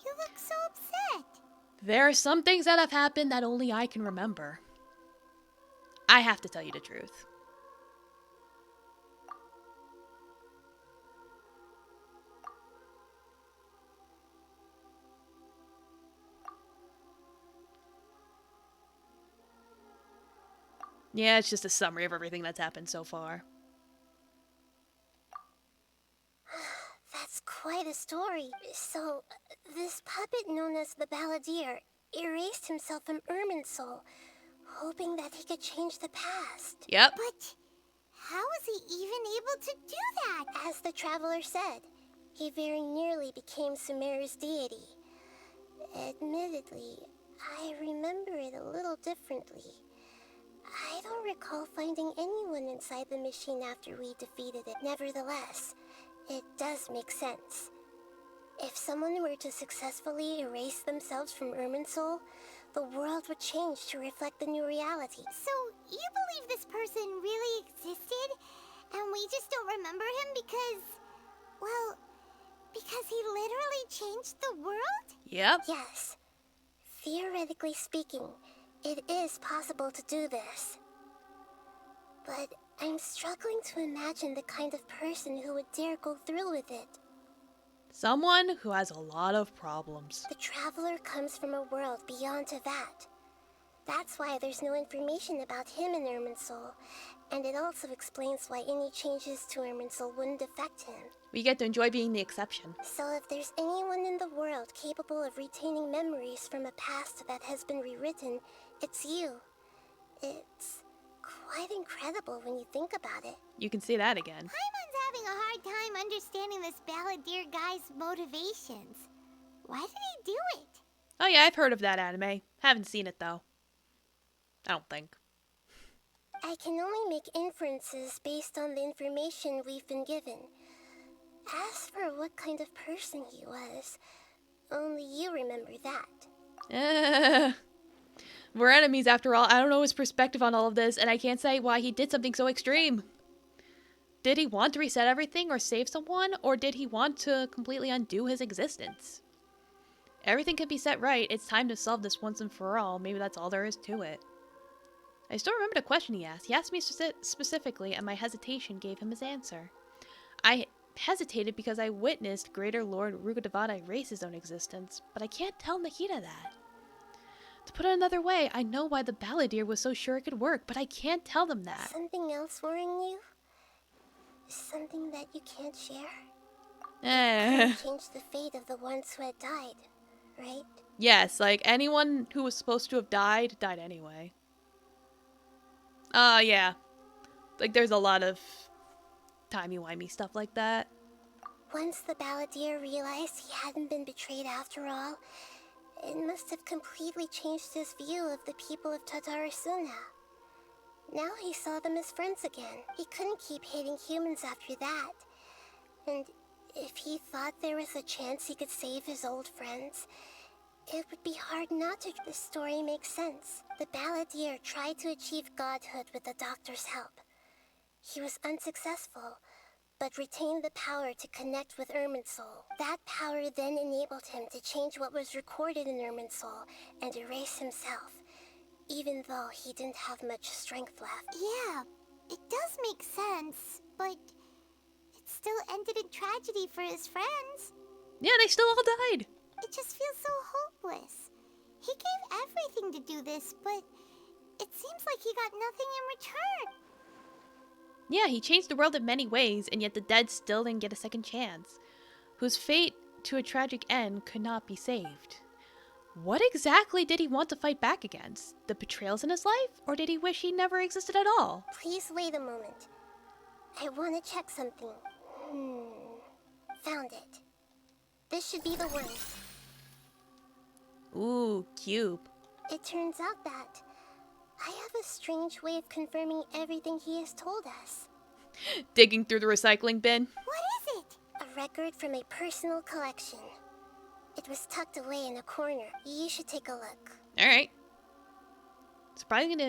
You look so upset. There are some things that have happened that only I can remember. I have to tell you the truth. Yeah, it's just a summary of everything that's happened so far. That's quite a story. So, this puppet known as the Balladeer erased himself from Irminsul, hoping that he could change the past. Yep. But how was he even able to do that? As the traveler said, he very nearly became Sumeru's deity. Admittedly, I remember it a little differently. I don't recall finding anyone inside the machine after we defeated it. Nevertheless, it does make sense. If someone were to successfully erase themselves from Irminsul, the world would change to reflect the new reality. So, you believe this person really existed, and we just don't remember him because, well, because he literally changed the world? Yep. Yes. Theoretically speaking, it is possible to do this. But I'm struggling to imagine the kind of person who would dare go through with it. Someone who has a lot of problems. The traveler comes from a world beyond to that. That's why there's no information about him in Irminsul, and it also explains why any changes to Irminsul wouldn't affect him. We get to enjoy being the exception. So if there's anyone in the world capable of retaining memories from a past that has been rewritten, it's you. It's quite incredible when you think about it. You can see that again. Paimon's having a hard time understanding this Balladeer guy's motivations. Why did he do it? Oh yeah, I've heard of that anime. Haven't seen it though. I don't think. I can only make inferences based on the information we've been given. As for what kind of person he was, only you remember that. We're enemies after all. I don't know his perspective on all of this, and I can't say why he did something so extreme. Did he want to reset everything or save someone, or did he want to completely undo his existence? Everything can be set right. It's time to solve this once and for all. Maybe that's all there is to it. I still remember the question he asked. He asked me specifically, and my hesitation gave him his answer. I hesitated because I witnessed Greater Lord Rukkhadevata erase his own existence, but I can't tell Nikita that. To put it another way, I know why the Balladeer was so sure it could work, but I can't tell them that. Something else worrying you? Something that you can't share? Change the fate of the ones who had died, right? Yes, like anyone who was supposed to have died, died anyway. Yeah. Like there's a lot of timey-wimey stuff like that. Once the Balladeer realized he hadn't been betrayed after all, it must have completely changed his view of the people of Tatarasuna. Now he saw them as friends again. He couldn't keep hating humans after that. And if he thought there was a chance he could save his old friends, it would be hard not to. The story makes sense. The Balladeer tried to achieve godhood with the doctor's help. He was unsuccessful, but retained the power to connect with Irminsul. That power then enabled him to change what was recorded in Irminsul and erase himself, even though he didn't have much strength left. Yeah, it does make sense, but it still ended in tragedy for his friends. Yeah, they still all died. It just feels so hopeless. He gave everything to do this, but it seems like he got nothing in return. Yeah, he changed the world in many ways, and yet the dead still didn't get a second chance, whose fate to a tragic end could not be saved. What exactly did he want to fight back against? The betrayals in his life, or did he wish he never existed at all? Please wait a moment. I want to check something. Found it. This should be the one. Ooh, cube. It turns out that I have a strange way of confirming everything he has told us. Digging through the recycling bin. What is it? A record from a personal collection. It was tucked away in a corner. You should take a look. Alright. Surprising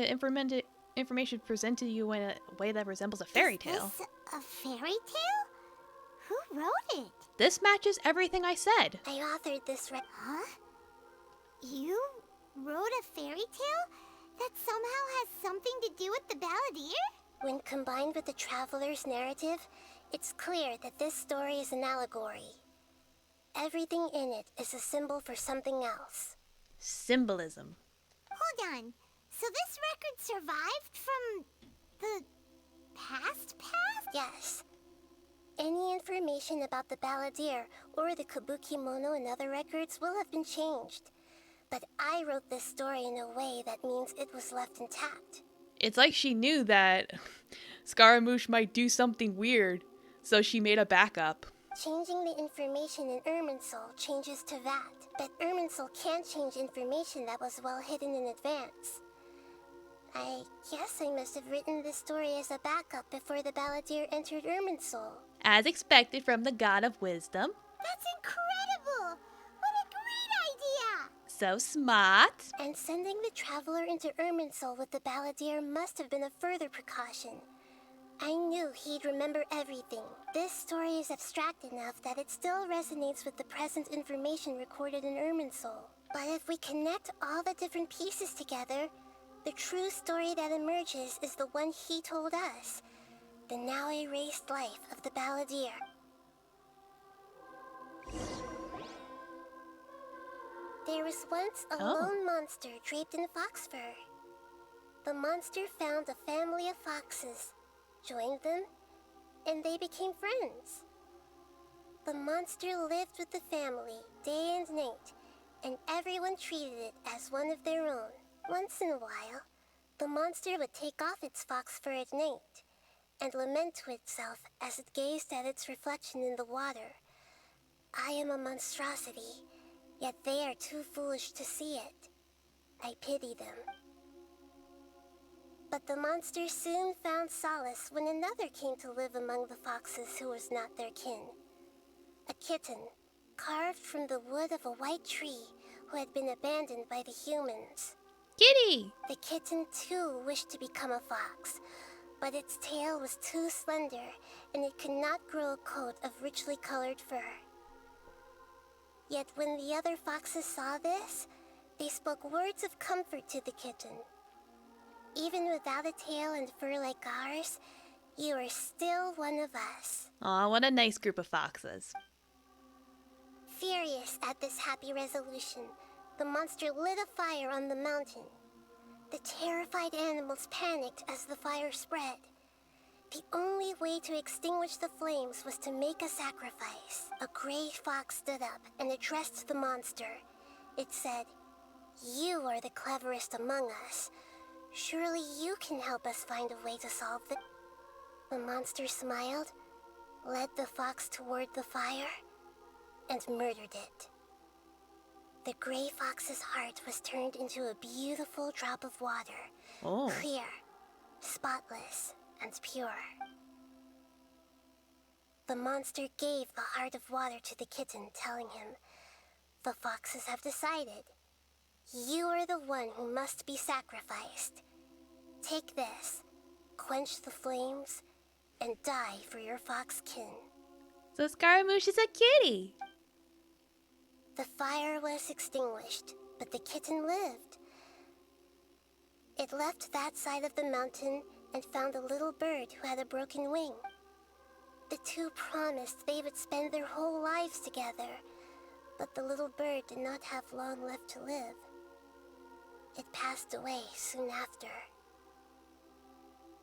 information presented to you in a way that resembles a fairy tale. Is this a fairy tale? Who wrote it? This matches everything I said. I authored this Huh? You wrote a fairy tale that somehow has something to do with the Balladeer? When combined with the Traveler's narrative, it's clear that this story is an allegory. Everything in it is a symbol for something else. Symbolism. Hold on. So this record survived from the past? Yes. Any information about the Balladeer or the Kabuki Mono and other records will have been changed. But I wrote this story in a way that means it was left intact. It's like she knew that Scaramouche might do something weird, so she made a backup. Changing the information in Irminsul changes to that, but Irminsul can't change information that was well hidden in advance. I guess I must have written this story as a backup before the Balladeer entered Irminsul. As expected from the God of Wisdom. That's incredible! What a great idea! So smart. And sending the Traveler into Irminsul with the Balladeer must have been a further precaution. I knew he'd remember everything. This story is abstract enough that it still resonates with the present information recorded in Irminsul. But if we connect all the different pieces together, the true story that emerges is the one he told us. The now erased life of the Balladeer. There was once a lone monster draped in fox fur. The monster found a family of foxes, joined them, and they became friends. The monster lived with the family day and night, and everyone treated it as one of their own. Once in a while, the monster would take off its fox fur at night and lament to itself as it gazed at its reflection in the water. I am a monstrosity, yet they are too foolish to see it. I pity them. But the monster soon found solace when another came to live among the foxes who was not their kin. A kitten, carved from the wood of a white tree who had been abandoned by the humans. Kitty! The kitten too wished to become a fox, but its tail was too slender and it could not grow a coat of richly colored fur. Yet when the other foxes saw this, they spoke words of comfort to the kitten. Even without a tail and fur like ours, you are still one of us. Aw, what a nice group of foxes. Furious at this happy resolution, the monster lit a fire on the mountain. The terrified animals panicked as the fire spread. The only way to extinguish the flames was to make a sacrifice. A gray fox stood up and addressed the monster. It said, "You are the cleverest among us. Surely you can help us find a way to solve this." The monster smiled, led the fox toward the fire, and murdered it. The gray fox's heart was turned into a beautiful drop of water, clear, spotless, and pure. The monster gave the heart of water to the kitten, telling him, "The foxes have decided. You are the one who must be sacrificed. Take this, quench the flames, and die for your fox kin." So Scaramouche is a kitty. The fire was extinguished, but the kitten lived. It left that side of the mountain and found a little bird who had a broken wing. The two promised they would spend their whole lives together, but the little bird did not have long left to live. It passed away soon after.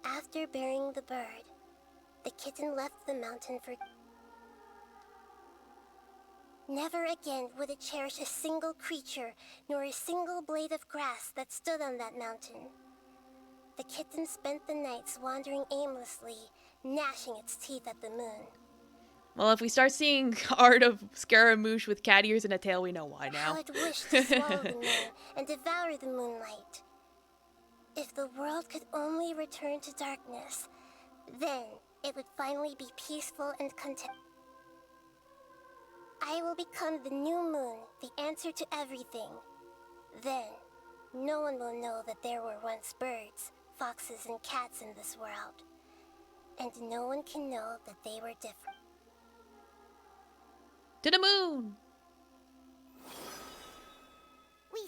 After burying the bird, the kitten left the mountain for... Never again would it cherish a single creature, nor a single blade of grass that stood on that mountain. The kitten spent the nights wandering aimlessly, gnashing its teeth at the moon. Well, if we start seeing art of Scaramouche with cat ears and a tail, we know why now. How it wished to swallow the moon and devour the moonlight. If the world could only return to darkness, then it would finally be peaceful and content. I will become the new moon, the answer to everything. Then, no one will know that there were once birds, foxes, and cats in this world. And no one can know that they were different. To the moon! We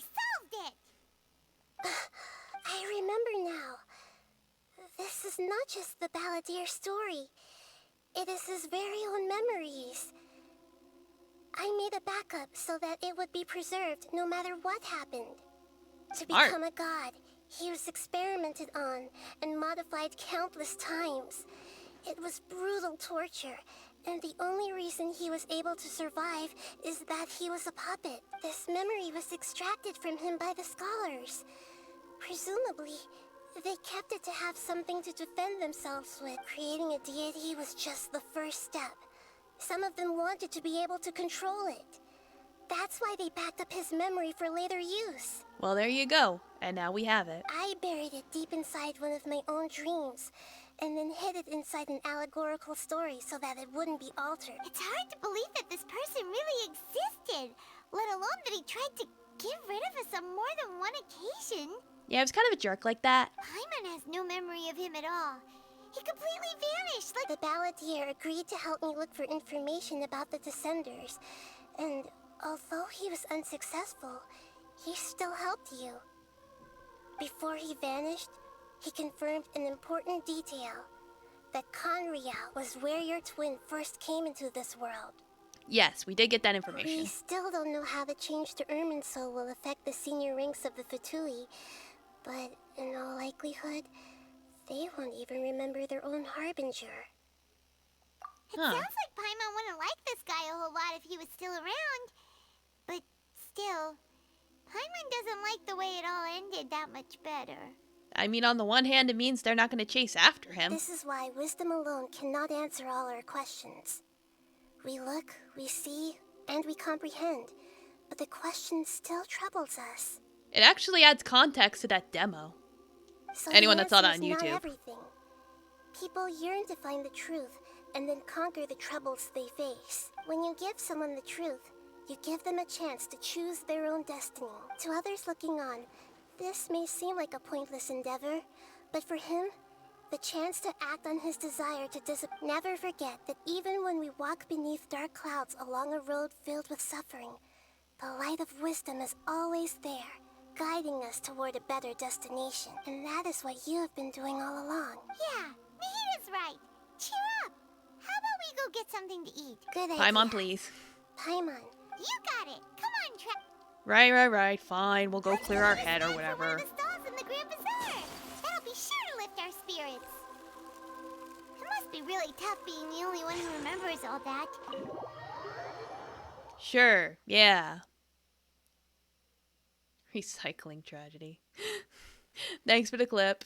I remember now. This is not just the Balladeer story. It is his very own memories. I made a backup so that it would be preserved no matter what happened. To become a god, he was experimented on and modified countless times. It was brutal torture, and the only reason he was able to survive is that he was a puppet. This memory was extracted from him by the scholars. Presumably, they kept it to have something to defend themselves with. Creating a deity was just the first step. Some of them wanted to be able to control it. That's why they backed up his memory for later use. Well, there you go. And now we have it. I buried it deep inside one of my own dreams, and then hid it inside an allegorical story so that it wouldn't be altered. It's hard to believe that this person really existed, let alone that he tried to get rid of us on more than one occasion. Yeah, he was kind of a jerk like that. Paimon has no memory of him at all. He completely vanished, like... The Balladeer agreed to help me look for information about the Descenders, and although he was unsuccessful, he still helped you. Before he vanished, he confirmed an important detail. That Conria was where your twin first came into this world. Yes, we did get that information. We still don't know how the change to Irminsul will affect the senior ranks of the Fatui, but in all likelihood, they won't even remember their own Harbinger. It sounds like Paimon wouldn't like this guy a whole lot if he was still around. But still, Paimon doesn't like the way it all ended that much better. I mean, on the one hand, it means they're not going to chase after him. This is why wisdom alone cannot answer all our questions. We look, we see, and we comprehend, but the question still troubles us. It actually adds context to that demo. So Anyone that saw that on not YouTube. Everything. People yearn to find the truth and then conquer the troubles they face. When you give someone the truth, you give them a chance to choose their own destiny. To others looking on, this may seem like a pointless endeavor, but for him, the chance to act on his desire to disappear. Never forget that even when we walk beneath dark clouds along a road filled with suffering, the light of wisdom is always there, guiding us toward a better destination. And that is what you have been doing all along. Yeah, Mihida's right. Cheer up. How about we go get something to eat? Good idea. Paimon, please. Paimon. You got it. Come on, Right. Fine. We'll go clear our head or whatever. One of the stalls in the Grand Bazaar. That'll be sure to lift our spirits. It must be really tough being the only one who remembers all that. Sure, yeah. Recycling tragedy. Thanks for the clip.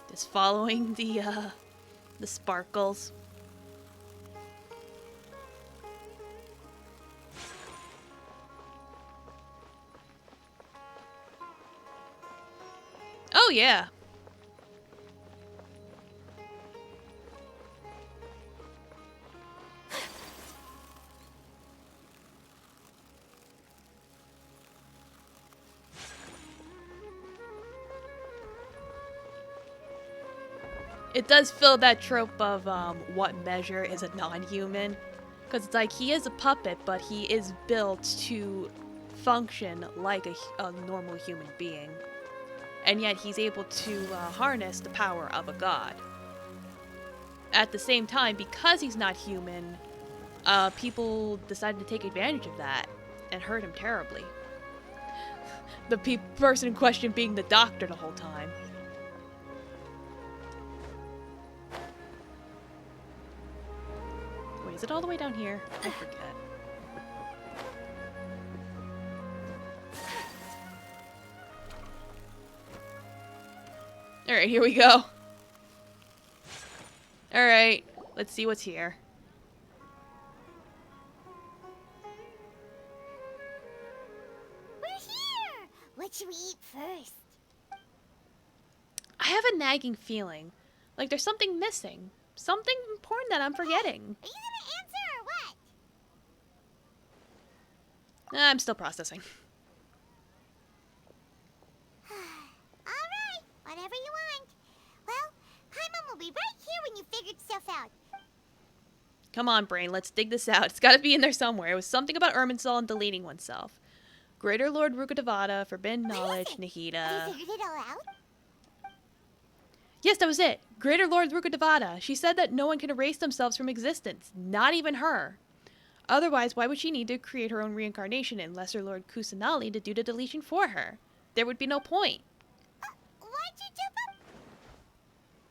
Just following the sparkles. Oh yeah. It does fill that trope of what measure is a non-human. Because it's like, he is a puppet, but he is built to function like a normal human being. And yet he's able to harness the power of a god. At the same time, because he's not human, people decided to take advantage of that and hurt him terribly. The person in question being the doctor the whole time. Wait, is it all the way down here? I forget. Alright, here we go. Alright, let's see what's here. We're here! What should we eat first? I have a nagging feeling. Like there's something missing. something important that I'm forgetting. Are you gonna answer or what? I'm still processing. Alright, whatever you want. Well, Paimon will be right here when you figured stuff out. Come on, brain, let's dig this out. It's gotta be in there somewhere. It was something about Irminsul and deleting oneself. Greater Lord Rukkhadevata, Forbidden Knowledge, Have you Nahida. figured it all out? Yes, that was it. Greater Lord Rukkhadevata. She said that no one can erase themselves from existence, not even her. Otherwise, why would she need to create her own reincarnation in Lesser Lord Kusanali to do the deletion for her? There would be no point. Why'd you jump up?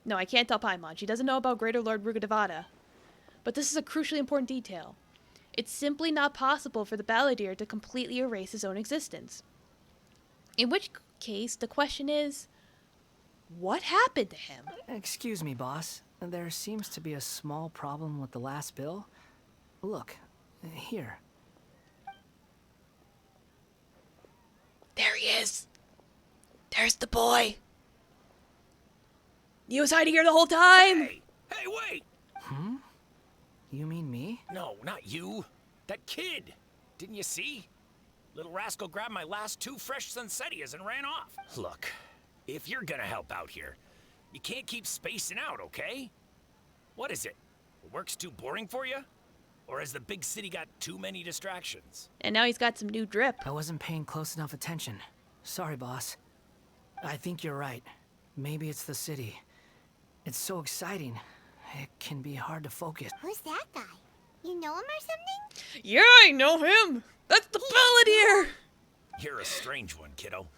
No, I can't tell Paimon. She doesn't know about Greater Lord Rukkhadevata. But this is a crucially important detail. It's simply not possible for the Balladeer to completely erase his own existence. In which case, the question is, what happened to him? Excuse me, boss. There seems to be a small problem with the last bill. Look, here. There he is. There's the boy. He was hiding here the whole time. Hey, wait! Hmm? You mean me? No, not you. That kid. Didn't you see? Little rascal grabbed my last 2 fresh Sunsettias and ran off. Look, if you're gonna help out here, you can't keep spacing out, okay? What is it? Work's too boring for you? Or has the big city got too many distractions? And now he's got some new drip. I wasn't paying close enough attention. Sorry, boss. I think you're right. Maybe it's the city. It's so exciting. It can be hard to focus. Who's that guy? You know him or something? Yeah, I know him. That's the Balladeer. You're a strange one, kiddo.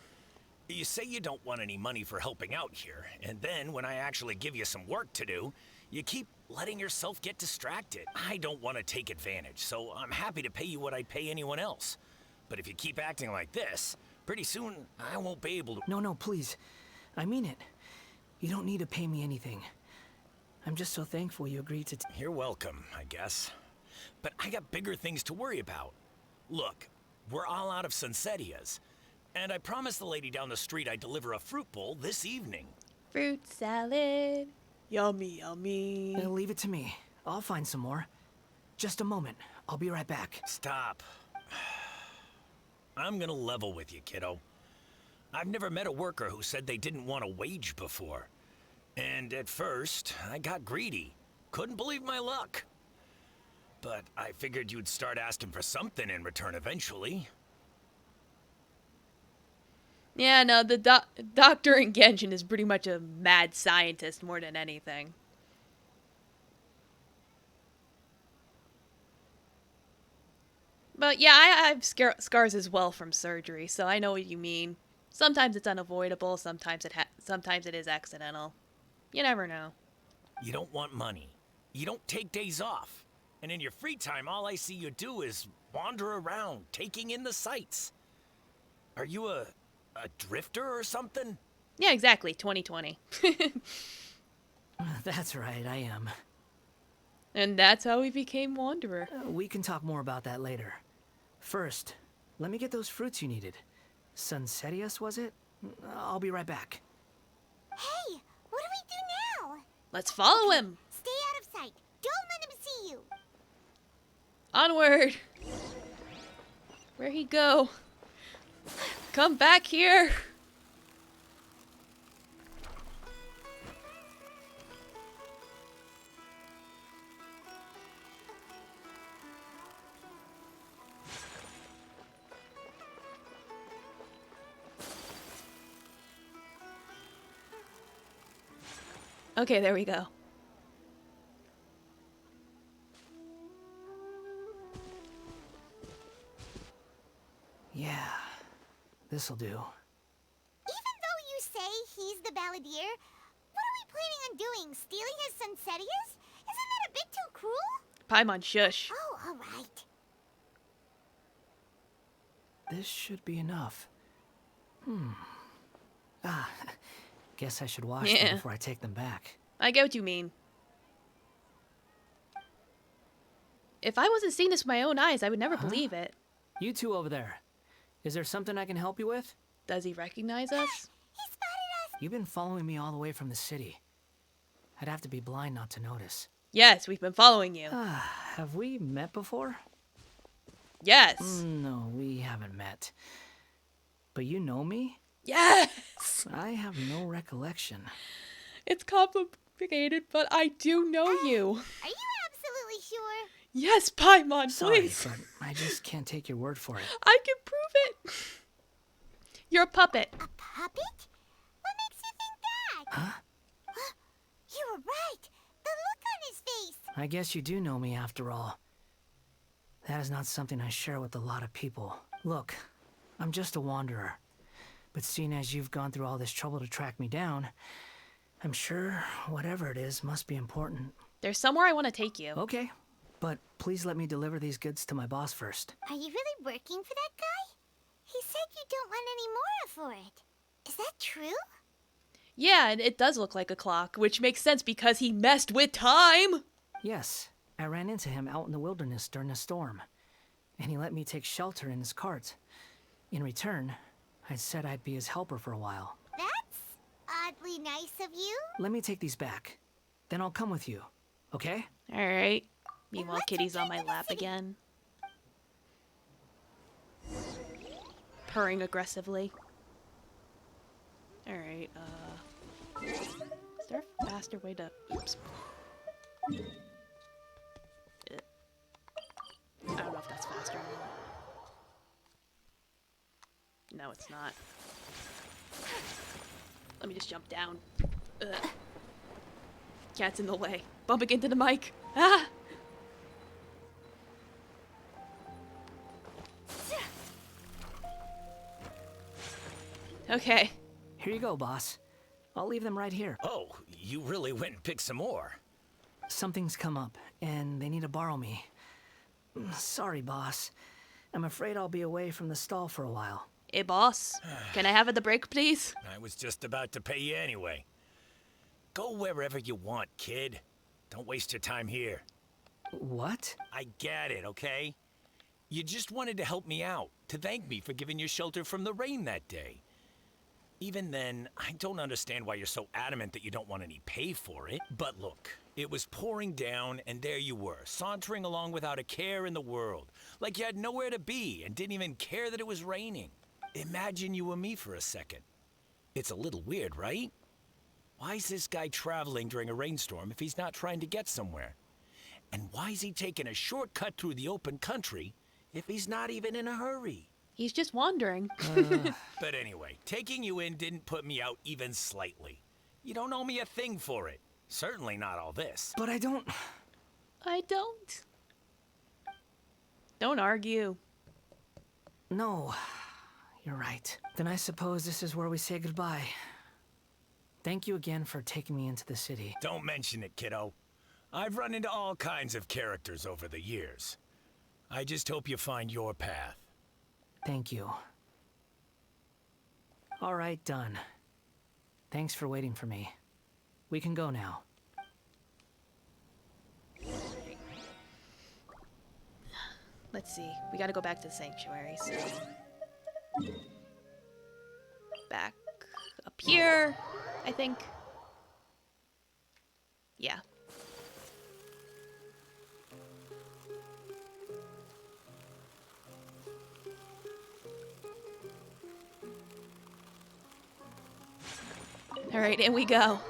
You say you don't want any money for helping out here, and then when I actually give you some work to do, you keep letting yourself get distracted. I don't want to take advantage, so I'm happy to pay you what I'd pay anyone else. But if you keep acting like this, pretty soon I won't be able to... No, please. I mean it. You don't need to pay me anything. I'm just so thankful you agreed to... You're welcome, I guess. But I got bigger things to worry about. Look, we're all out of Sunsettias. And I promised the lady down the street I'd deliver a fruit bowl this evening. Fruit salad. Yummy, yummy. Leave it to me. I'll find some more. Just a moment. I'll be right back. Stop. I'm gonna level with you, kiddo. I've never met a worker who said they didn't want a wage before. And at first, I got greedy. Couldn't believe my luck. But I figured you'd start asking for something in return eventually. Yeah, no, the doctor in Genshin is pretty much a mad scientist more than anything. But yeah, I have scars as well from surgery, so I know what you mean. Sometimes it's unavoidable, sometimes it is accidental. You never know. You don't want money. You don't take days off. And in your free time, all I see you do is wander around, taking in the sights. Are you a drifter or something? Yeah, exactly. 2020. That's right, I am. And that's how we became Wanderer. We can talk more about that later. First, let me get those fruits you needed. Sunsettias, was it? I'll be right back. Hey, what do we do now? Let's follow him. Stay out of sight. Don't let him see you. Onward. Where'd he go? Come back here. Okay, there we go. Yeah, this'll do. Even though you say he's the Balladeer, what are we planning on doing? Stealing his Sunsettias? Isn't that a bit too cruel? Paimon, shush. Oh, alright. This should be enough. Guess I should wash them before I take them back. I get what you mean. If I wasn't seeing this with my own eyes, I would never believe it. You two over there. Is there something I can help you with? Does he recognize us? He spotted us. You've been following me all the way from the city. I'd have to be blind not to notice. Yes, we've been following you. Have we met before? Yes. No, we haven't met. But you know me? Yes! I have no recollection. It's complicated, but I do know you. Are you absolutely sure? Yes, Paimon, Sorry, please. but I just can't take your word for it. I can prove it. You're a puppet. A puppet? What makes you think that? Huh? You were right. The look on his face. I guess you do know me after all. That is not something I share with a lot of people. Look, I'm just a wanderer. But seeing as you've gone through all this trouble to track me down, I'm sure whatever it is must be important. There's somewhere I want to take you. Okay, but please let me deliver these goods to my boss first. Are you really working for that guy? He said you don't want any more for it. Is that true? Yeah, and it does look like a clock, which makes sense because he messed with time. Yes, I ran into him out in the wilderness during a storm, and he let me take shelter in his cart. In return, I said I'd be his helper for a while. That's oddly nice of you. Let me take these back. Then I'll come with you, okay? All right. Meanwhile, Kitty's on my lap again. Purring aggressively. All right, is there a faster way to... Oops. I don't know if that's faster or not. No, it's not. Let me just jump down. Ugh. Cat's in the way. Bumping into the mic. Ah! Okay. Here you go, boss. I'll leave them right here. Oh, you really went and picked some more. Something's come up, and they need to borrow me. Sorry, boss. I'm afraid I'll be away from the stall for a while. Hey, boss. Can I have the break, please? I was just about to pay you anyway. Go wherever you want, kid. Don't waste your time here. What? I get it, okay? You just wanted to help me out, to thank me for giving you shelter from the rain that day. Even then, I don't understand why you're so adamant that you don't want any pay for it. But look, it was pouring down, and there you were, sauntering along without a care in the world. Like you had nowhere to be and didn't even care that it was raining. Imagine you were me for a second. It's a little weird, right? Why is this guy traveling during a rainstorm if he's not trying to get somewhere? And why is he taking a shortcut through the open country if he's not even in a hurry? He's just wandering. But anyway, taking you in didn't put me out even slightly. You don't owe me a thing for it. Certainly not all this. But I don't... I don't. Don't argue. No. You're right. Then I suppose this is where we say goodbye. Thank you again for taking me into the city. Don't mention it, kiddo. I've run into all kinds of characters over the years. I just hope you find your path. Thank you. All right, done. Thanks for waiting for me. We can go now. Let's see. We gotta go back to the sanctuary, so... Back up here, I think. Yeah. All right, in we go.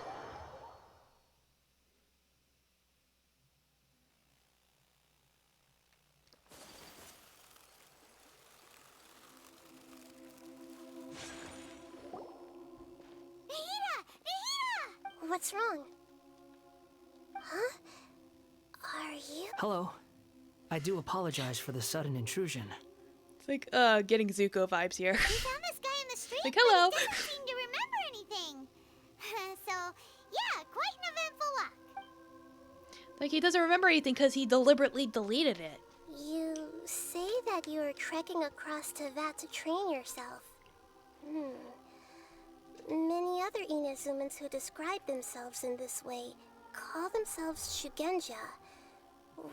What's wrong? Huh? Are you? Hello. I do apologize for the sudden intrusion. It's like, getting Zuko vibes here. We found this guy in the street, Like, hello. but he doesn't seem to remember anything. So, yeah, quite an eventful walk. Like, he doesn't remember anything because he deliberately deleted it. You say that you are trekking across Teyvat to train yourself. Many other Inazumans who describe themselves in this way call themselves Shugenja.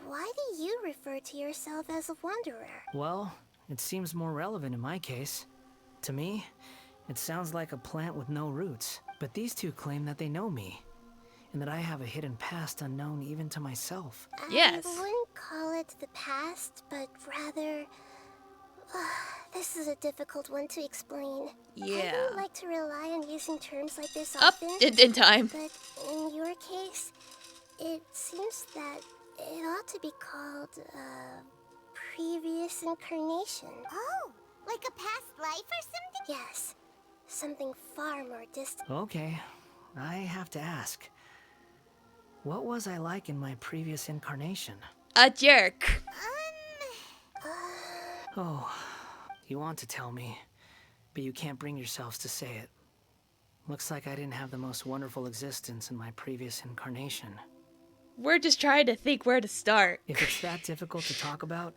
Why do you refer to yourself as a wanderer? Well, it seems more relevant in my case. To me, it sounds like a plant with no roots. But these two claim that they know me. and that I have a hidden past unknown even to myself. Yes. I wouldn't call it the past, but rather... this is a difficult one to explain. Yeah. I don't like to rely on using terms like this Up often. in time. But in your case, it seems that it ought to be called, previous incarnation. Oh, like a past life or something? Yes. Something far more distant. Okay, I have to ask. What was I like in my previous incarnation? A jerk. Oh, you want to tell me, but you can't bring yourselves to say it. Looks like I didn't have the most wonderful existence in my previous incarnation. We're just trying to think where to start. If it's that difficult to talk about,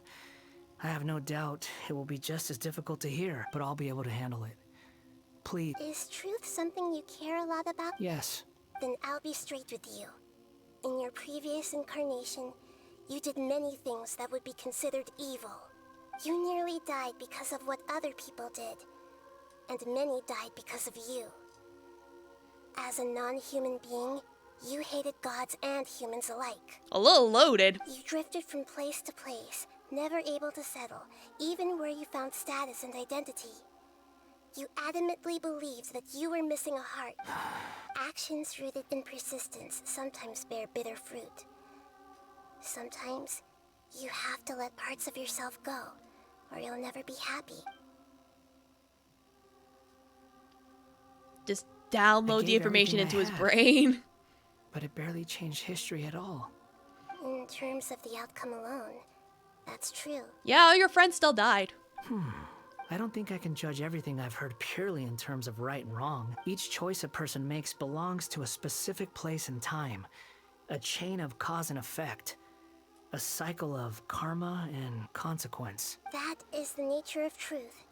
I have no doubt it will be just as difficult to hear, but I'll be able to handle it. Please. Is truth something you care a lot about? Yes. Then I'll be straight with you. In your previous incarnation, you did many things that would be considered evil. You nearly died because of what other people did, and many died because of you. As a non-human being, you hated gods and humans alike. A little loaded. You drifted from place to place, never able to settle, even where you found status and identity. You adamantly believed that you were missing a heart. Actions rooted in persistence sometimes bear bitter fruit. Sometimes, you have to let parts of yourself go, or you'll never be happy. Just download the information into his brain. But it barely changed history at all. In terms of the outcome alone, that's true. Yeah, all your friends still died. I don't think I can judge everything I've heard purely in terms of right and wrong. Each choice a person makes belongs to a specific place and time. A chain of cause and effect. A cycle of karma and consequence. That is the nature of truth.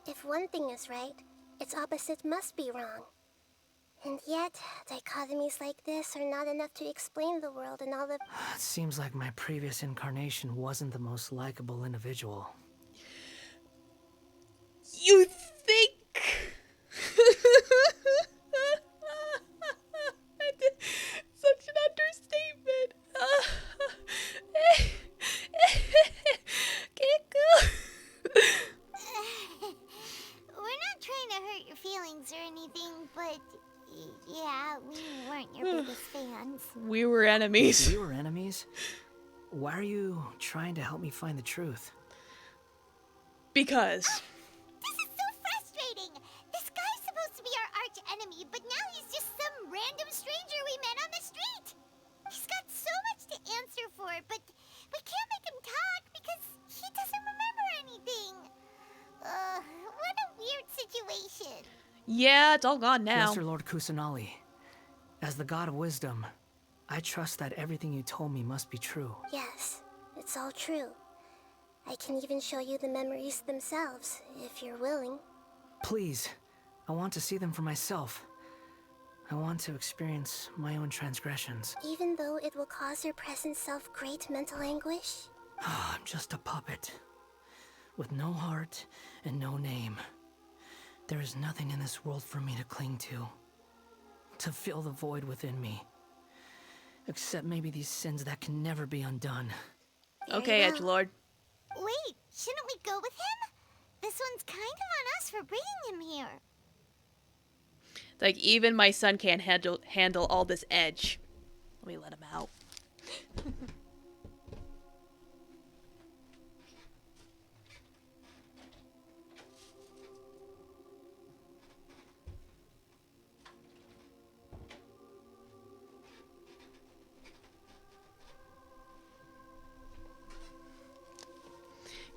If one thing is right, its opposite must be wrong. And yet, dichotomies like this are not enough to explain the world and all of... It seems like my previous incarnation wasn't the most likable individual. You think? Such an understatement. We're not trying to hurt your feelings or anything, but yeah, we weren't your biggest fans. We were enemies. We were enemies? Why are you trying to help me find the truth? Because. This is so frustrating. This guy's supposed to be our arch enemy, but now he's just some random stranger we met on the street. He's got so much to answer for, but we can't make him talk because he doesn't remember anything. What a weird situation. Yeah, it's all gone now. Master Lord Kusanali, as the god of wisdom, I trust that everything you told me must be true. Yes, it's all true. I can even show you the memories themselves, if you're willing. Please, I want to see them for myself. I want to experience my own transgressions. Even though it will cause your present self great mental anguish? I'm just a puppet, with no heart and no name. There is nothing in this world for me to cling to fill the void within me. Except maybe these sins that can never be undone. Okay, Edgelord. Wait, shouldn't we go with him? This one's kind of on us for bringing him here. Like, even my son can't handle all this edge. Let me let him out.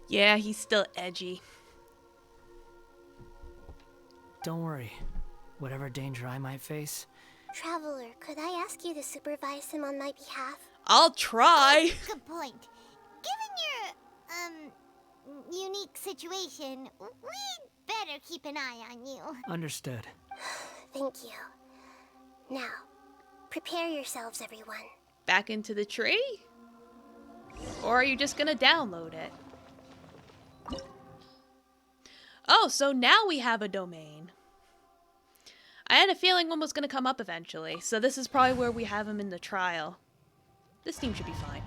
Yeah, he's still edgy. Don't worry. Whatever danger I might face... Traveler, could I ask you to supervise him on my behalf? I'll try. Good point. Given your, unique situation, we'd better keep an eye on you. Understood. Thank you. Now, prepare yourselves, everyone. Back into the tree? Or are you just gonna download it? Oh, so now we have a domain. I had a feeling one was going to come up eventually, so this is probably where we have him in the trial. This team should be fine.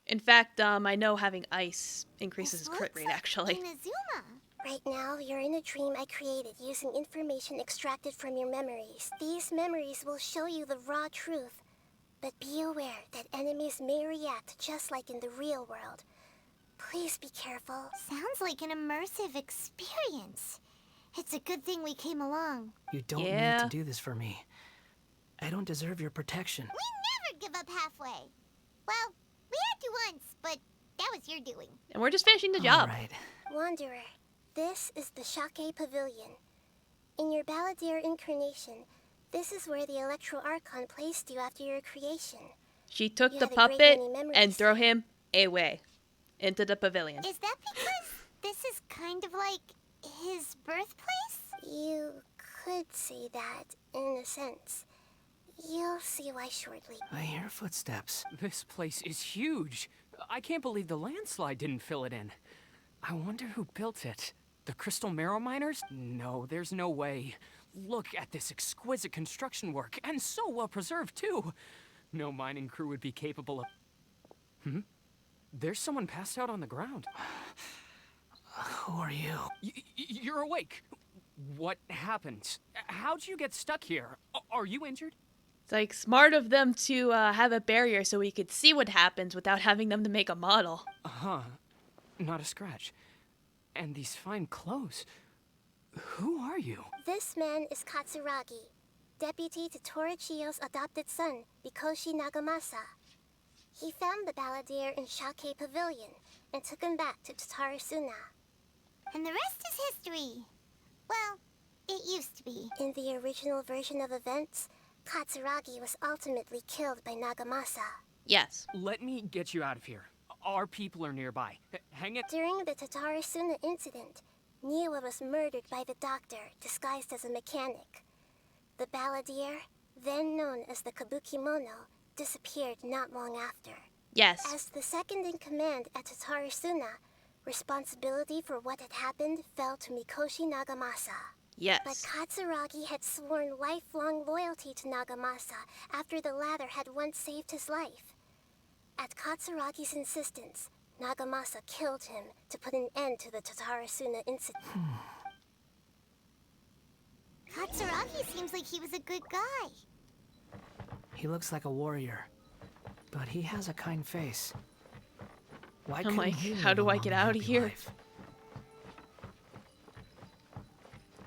In fact, I know having ice increases his crit rate, actually. Inazuma. Right now, you're in a dream I created using information extracted from your memories. These memories will show you the raw truth, but be aware that enemies may react just like in the real world. Please be careful. Sounds like an immersive experience. It's a good thing we came along. You don't need to do this for me. I don't deserve your protection. We never give up halfway. Well, we had to once, but that was your doing. And we're just finishing the job. All right. Wanderer, this is the Shake Pavilion. In your Balladeer incarnation, this is where the Electro Archon placed you after your creation. She took You the had a great puppet many memories. and threw him away into the pavilion. Is that because this is kind of like his birthplace? You could say that, in a sense. You'll see why shortly. I hear footsteps. This place is huge. I can't believe the landslide didn't fill it in. I wonder who built it. The Crystal Marrow Miners? No, there's no way. Look at this exquisite construction work, and so well preserved, too. No mining crew would be capable of... There's someone passed out on the ground. Who are you? You're awake. What happened? How'd you get stuck here? Are you injured? It's like smart of them to have a barrier so we could see what happens without having them to make a model. Uh-huh. Not a scratch. And these fine clothes. Who are you? This man is Katsuragi, deputy to Torichiyo's adopted son, Mikoshi Nagamasa. He found the Balladeer in Shake Pavilion and took him back to Tatarasuna. And the rest is history. Well, it used to be. In the original version of events, Katsuragi was ultimately killed by Nagamasa. Yes. Let me get you out of here. Our people are nearby. Hang it. During the Tatarasuna incident, Niwa was murdered by the doctor, disguised as a mechanic. The Balladeer, then known as the Kabukimono, disappeared not long after. Yes. As the second in command at Tatarasuna, responsibility for what had happened fell to Mikoshi Nagamasa. Yes. But Katsuragi had sworn lifelong loyalty to Nagamasa after the latter had once saved his life. At Katsuragi's insistence, Nagamasa killed him to put an end to the Tatarasuna incident. Katsuragi seems like he was a good guy. He looks like a warrior, but he has a kind face. Why I'm couldn't like, he how live do a I long get and out of happy here? life?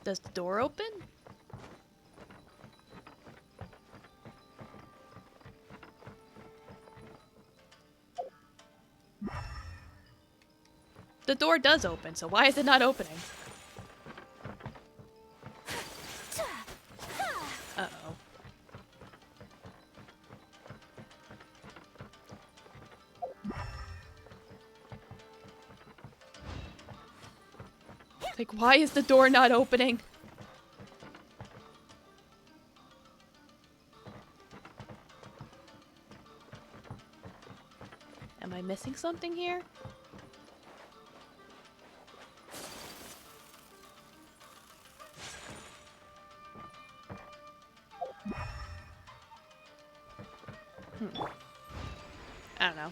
Does the door open? The door does open, so why is it not opening? Uh-oh. Like, why is the door not opening? Am I missing something here? I don't know.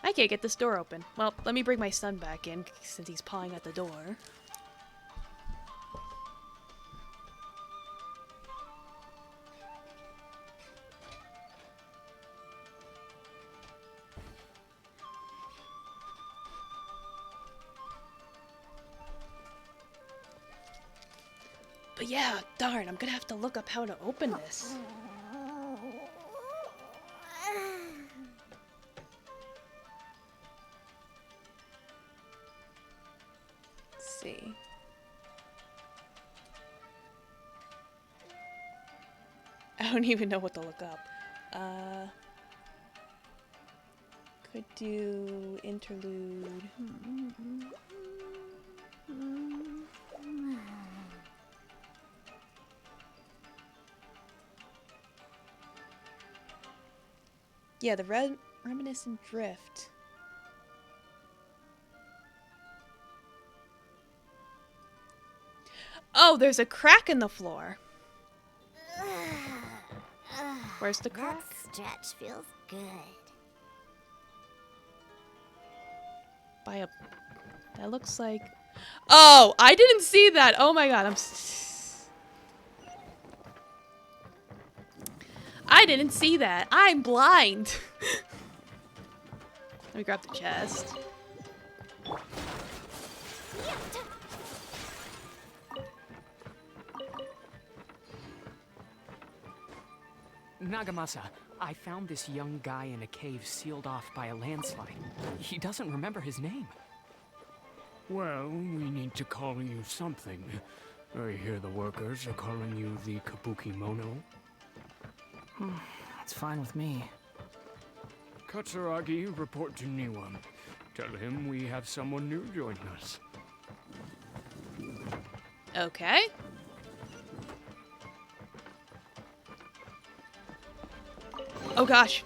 I can't get this door open. Well, let me bring my son back in since he's pawing at the door. But yeah, darn, I'm gonna have to look up how to open this. Let's see. I don't even know what to look up. Could do interlude. Yeah, the reminiscent drift. Oh, there's a crack in the floor. Where's the crack? That stretch feels good. By a... That looks like... Oh, I didn't see that. Oh my god, I didn't see that. I'm blind. Let me grab the chest. Nagamasa, I found this young guy in a cave sealed off by a landslide. He doesn't remember his name. Well, we need to call you something. I hear the workers are calling you the Kabuki Mono. That's fine with me. Katsuragi, report to Niwa. Tell him we have someone new joining us. Okay. Oh gosh.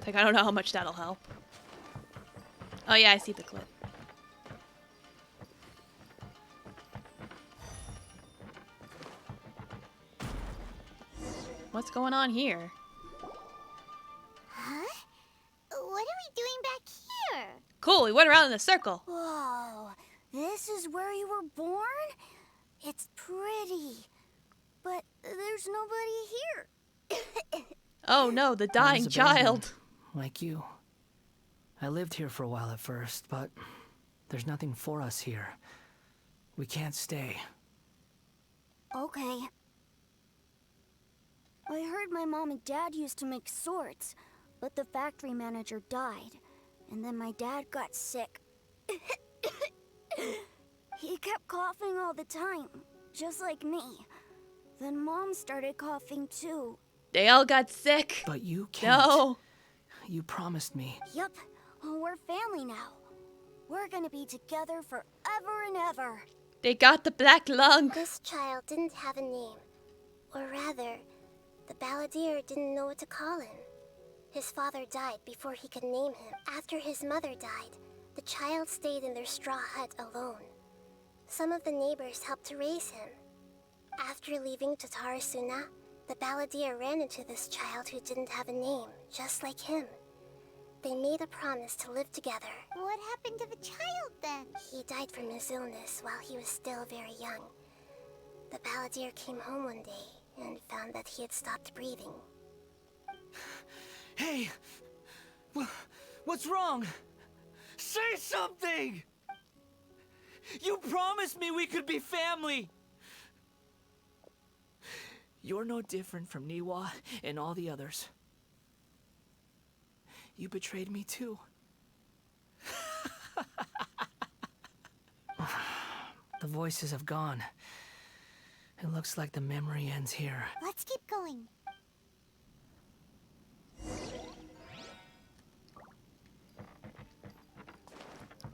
Like, I don't know how much that'll help. Oh yeah, I see the clip. What's going on here? Huh? What are we doing back here? Cool, we went around in a circle. Whoa, this is where you were born? It's pretty, but there's nobody here. Oh no, the I was dying abandoned, child. like you. I lived here for a while at first, but there's nothing for us here. We can't stay. Okay. I heard my mom and dad used to make swords, but the factory manager died, and then my dad got sick. He kept coughing all the time, just like me. Then Mom started coughing too. They all got sick. But you can't. No. You promised me. Yup, we're family now. We're gonna be together forever and ever. They got the black lung. This child didn't have a name. Or rather, the balladeer didn't know what to call him. His father died before he could name him. After his mother died, the child stayed in their straw hut alone. Some of the neighbors helped to raise him. After leaving Tatarasuna, the balladeer ran into this child who didn't have a name, just like him. They made a promise to live together. What happened to the child then? He died from his illness while he was still very young. The balladeer came home one day and found that he had stopped breathing. Hey! What's wrong? Say something! You promised me we could be family! You're no different from Niwa and all the others. You betrayed me too. The voices have gone. It looks like the memory ends here. Let's keep going.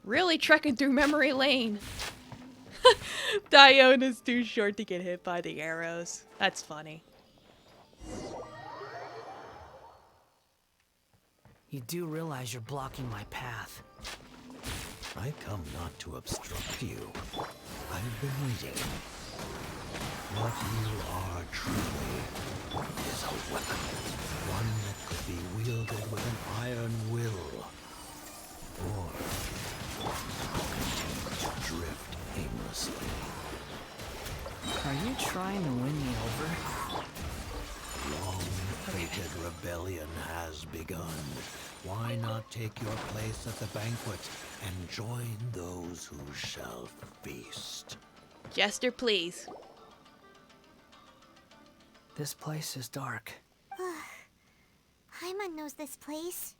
Really trekking through memory lane. Diona's too short to get hit by the arrows. That's funny. You do realize you're blocking my path. I come not to obstruct you. I've been waiting. What you are truly is a weapon. One that could be wielded with an iron will. Or continue to drift aimlessly. Are you trying to win me over? Long-fated rebellion has begun. Why not take your place at the banquet and join those who shall feast? Jester, please. This place is dark. Paimon knows this place.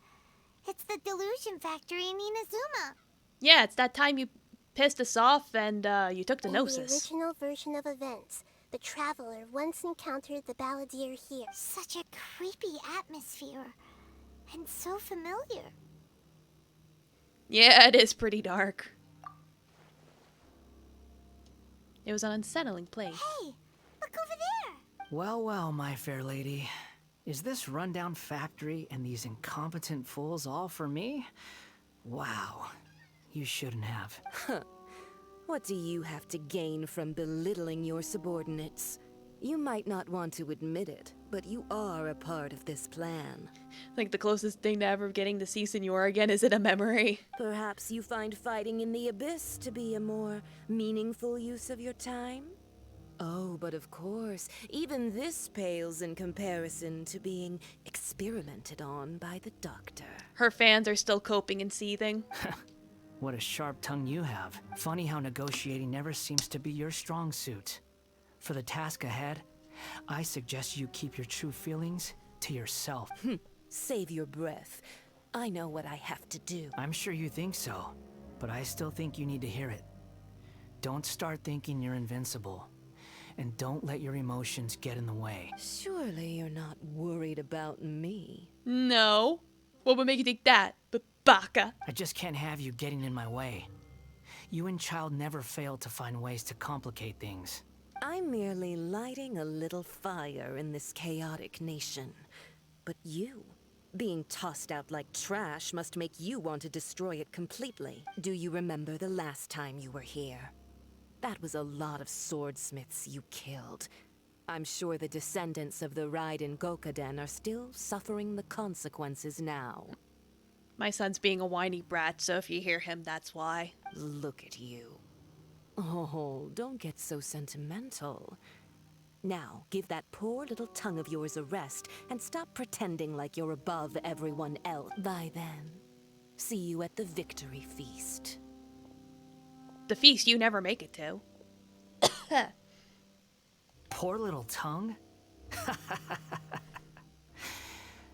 It's the Delusion Factory in Inazuma. Yeah, it's that time you pissed us off and you took the In Gnosis. the original version of events, the Traveler once encountered the balladeer here. Such a creepy atmosphere. And so familiar. Yeah, it is pretty dark. It was an unsettling place. Hey, look over there. Well, well, my fair lady. Is this rundown factory and these incompetent fools all for me? Wow. You shouldn't have. What do you have to gain from belittling your subordinates? You might not want to admit it, but you are a part of this plan. Like the closest thing to ever getting to see Senor again is in a memory. Perhaps you find fighting in the abyss to be a more meaningful use of your time? Oh, but of course, even this pales in comparison to being experimented on by the doctor. Her fans are still coping and seething. What a sharp tongue you have. Funny how negotiating never seems to be your strong suit. For the task ahead, I suggest you keep your true feelings to yourself. Save your breath. I know what I have to do. I'm sure you think so, but I still think you need to hear it. Don't start thinking you're invincible, and don't let your emotions get in the way. Surely you're not worried about me. No. What would make you think that, Baka? I just can't have you getting in my way. You and Child never fail to find ways to complicate things. I'm merely lighting a little fire in this chaotic nation. But you, being tossed out like trash, must make you want to destroy it completely. Do you remember the last time you were here? That was a lot of swordsmiths you killed. I'm sure the descendants of the Raiden Gokaden are still suffering the consequences now. My son's being a whiny brat, so if you hear him, that's why. Look at you. Oh, don't get so sentimental. Now, give that poor little tongue of yours a rest and stop pretending like you're above everyone else. By then, see you at the victory feast. The feast you never make it to. Poor little tongue?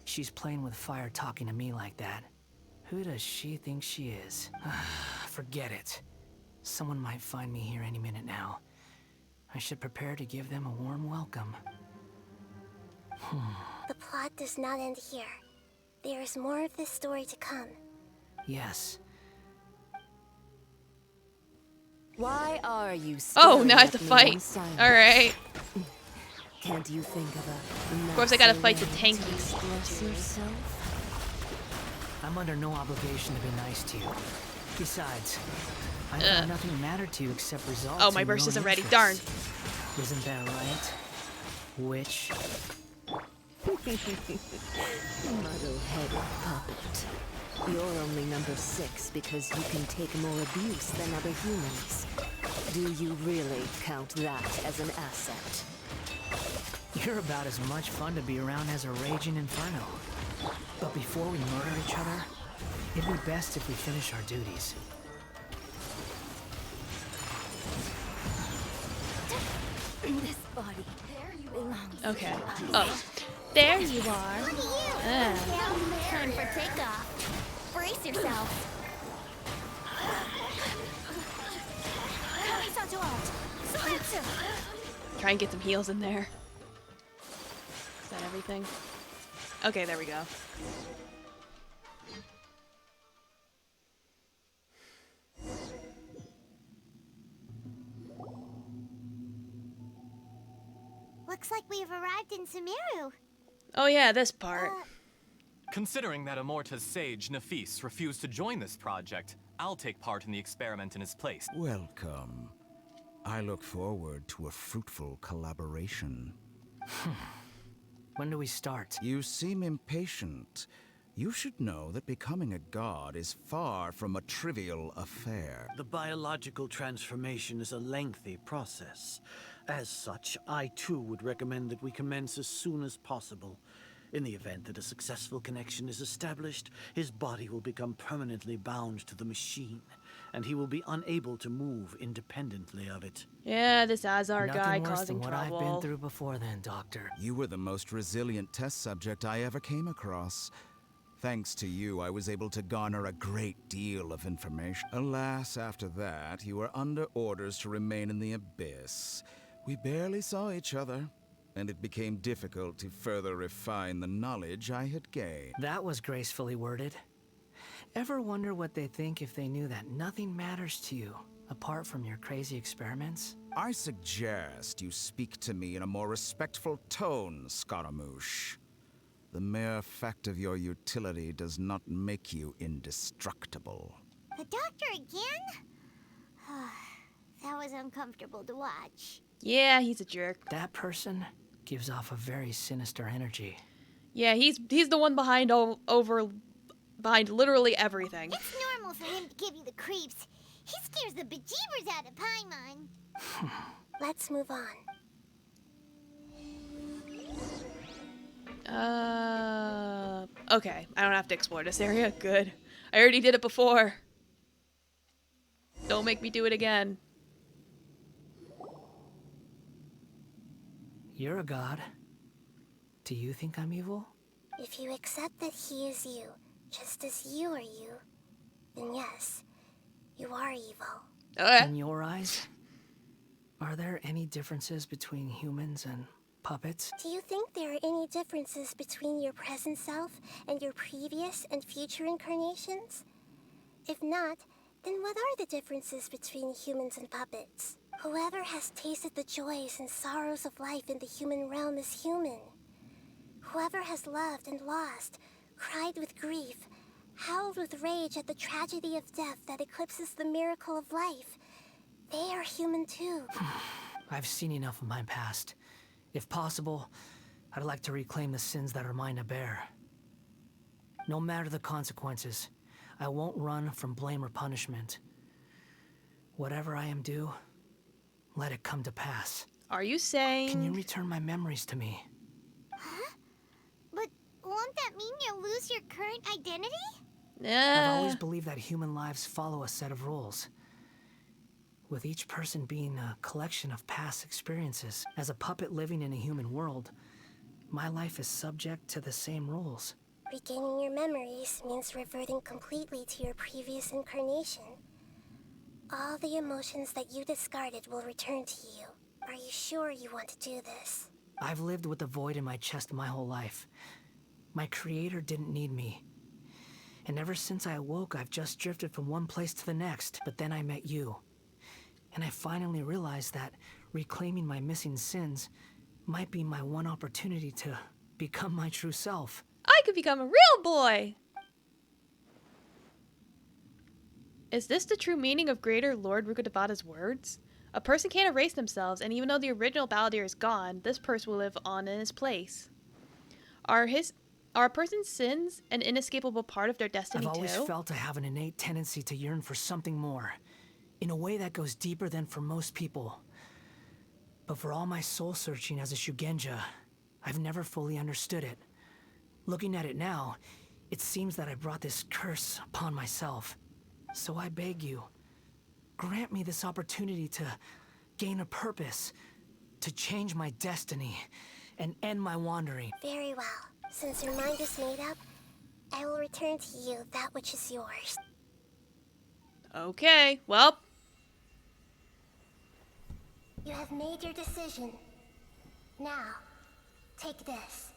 She's playing with fire talking to me like that. Who does she think she is? Forget it. Someone might find me here any minute now. I should prepare to give them a warm welcome. The plot does not end here. There is more of this story to come. Yes. Why are you Oh, now I have to staring at me in fight. silence? Alright. Can't you think of a Of course I gotta nicer fight the way to tankies. express yourself? I'm under no obligation to be nice to you. Besides, I thought nothing mattered to you except results. Oh, my and your burst own isn't ready. interests. Darn. Isn't that right? Witch? Muddle-headed puppet. You're only number 6 because you can take more abuse than other humans. Do you really count that as an asset? You're about as much fun to be around as a raging inferno. But before we murder each other, it'd be best if we finish our duties. This body belongs. Okay. Oh. There you are. Turn for takeoff. Brace yourself. Try and get some heals in there. Is that everything? Okay, there we go. Looks like we've arrived in Sumeru. Oh yeah, this part. Considering that Immorta's sage, Nafis, refused to join this project, I'll take part in the experiment in his place. Welcome. I look forward to a fruitful collaboration. When do we start? You seem impatient. You should know that becoming a god is far from a trivial affair. The biological transformation is a lengthy process. As such, I too would recommend that we commence as soon as possible. In the event that a successful connection is established, his body will become permanently bound to the machine, and he will be unable to move independently of it. Yeah, this Azar guy Nothing worse causing than what trouble. I've been through before then, Doctor. You were the most resilient test subject I ever came across. Thanks to you, I was able to garner a great deal of information. Alas, after that, you were under orders to remain in the abyss. We barely saw each other, and it became difficult to further refine the knowledge I had gained. That was gracefully worded. Ever wonder what they think if they knew that nothing matters to you, apart from your crazy experiments? I suggest you speak to me in a more respectful tone, Scaramouche. The mere fact of your utility does not make you indestructible. The doctor again? That was uncomfortable to watch. Yeah, he's a jerk. That person gives off a very sinister energy. Yeah, he's the one behind behind literally everything. It's normal for him to give you the creeps. He scares the bejeebers out of Paimon. Let's move on. Okay. I don't have to explore this area. Good. I already did it before. Don't make me do it again. You're a god. Do you think I'm evil? If you accept that he is you, just as you are you, then yes, you are evil. In your eyes, are there any differences between humans and puppets? Do you think there are any differences between your present self and your previous and future incarnations? If not, then what are the differences between humans and puppets? Whoever has tasted the joys and sorrows of life in the human realm is human. Whoever has loved and lost, cried with grief, howled with rage at the tragedy of death that eclipses the miracle of life, they are human too. I've seen enough of my past. If possible, I'd like to reclaim the sins that are mine to bear. No matter the consequences, I won't run from blame or punishment. Whatever I am due, let it come to pass. Are you saying... Can you return my memories to me? Huh? But won't that mean you'll lose your current identity? I've always believed that human lives follow a set of rules, with each person being a collection of past experiences. As a puppet living in a human world, my life is subject to the same rules. Regaining your memories means reverting completely to your previous incarnation. All the emotions that you discarded will return to you. Are you sure you want to do this? I've lived with a void in my chest my whole life. My creator didn't need me. And ever since I awoke, I've just drifted from one place to the next. But then I met you. And I finally realized that reclaiming my missing sins might be my one opportunity to become my true self. I could become a real boy! Is this the true meaning of Greater Lord Rukkhadevata's words? A person can't erase themselves, and even though the original balladeer is gone, this person will live on in his place. Are a person's sins an inescapable part of their destiny too? I've always felt I have an innate tendency to yearn for something more, in a way that goes deeper than for most people. But for all my soul-searching as a Shugenja, I've never fully understood it. Looking at it now, it seems that I brought this curse upon myself. So I beg you, grant me this opportunity to gain a purpose, to change my destiny, and end my wandering. Very well. Since your mind is made up, I will return to you that which is yours. Okay, well. You have made your decision. Now, take this.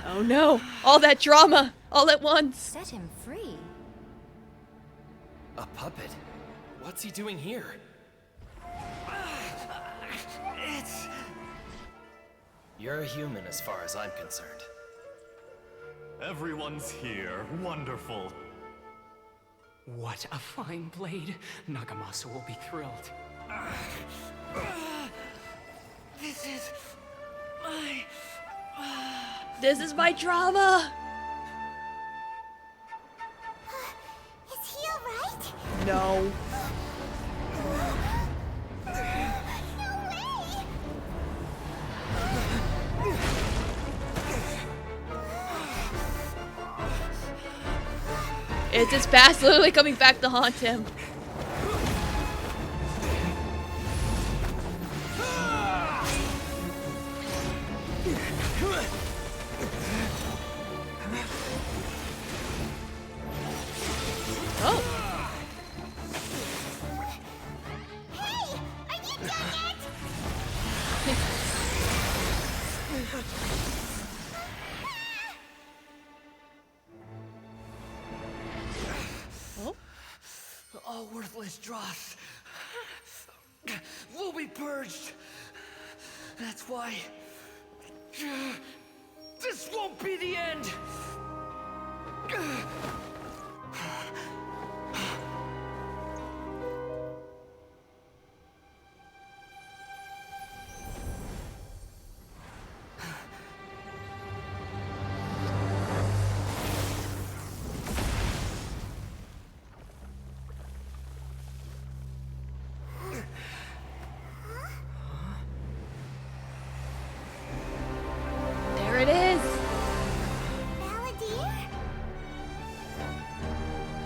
Oh no! All that drama! All at once! Set him free? A puppet? What's he doing here? You're a human as far as I'm concerned. Everyone's here. Wonderful. What a fine blade. Nagamasu will be thrilled. This is my... This is my drama! Is he alright? No. It's his past literally coming back to haunt him. Oh. Hey! Are you done yet? Oh. worthless dross will be purged. That's why this won't be the end. There it is. Balladeer?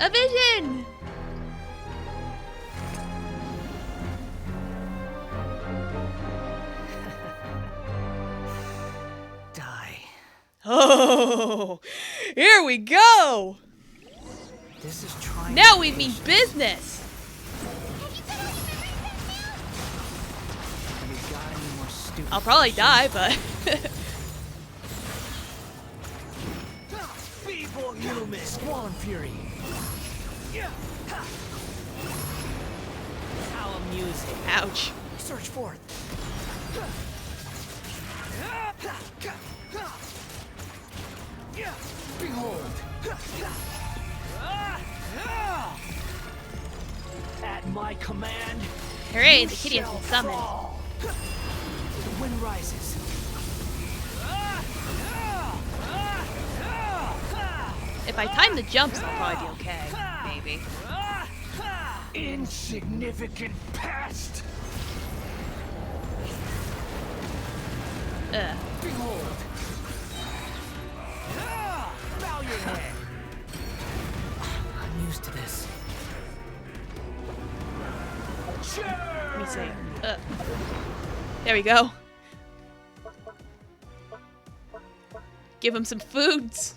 A vision. Die. Oh, here we go. This is trying. Now we mean business. Have you got any more stupid I'll probably die, but Feeble human. Squall and fury. How amusing. ouch. Search forth. Behold. At my command, Hooray, you the kitty has shall been summoned. fall. The wind rises. If I time the jumps, I'll probably be okay. Maybe. Insignificant pest. Behold. Bow your head. I'm used to this. Let me see. There we go. Give him some foods.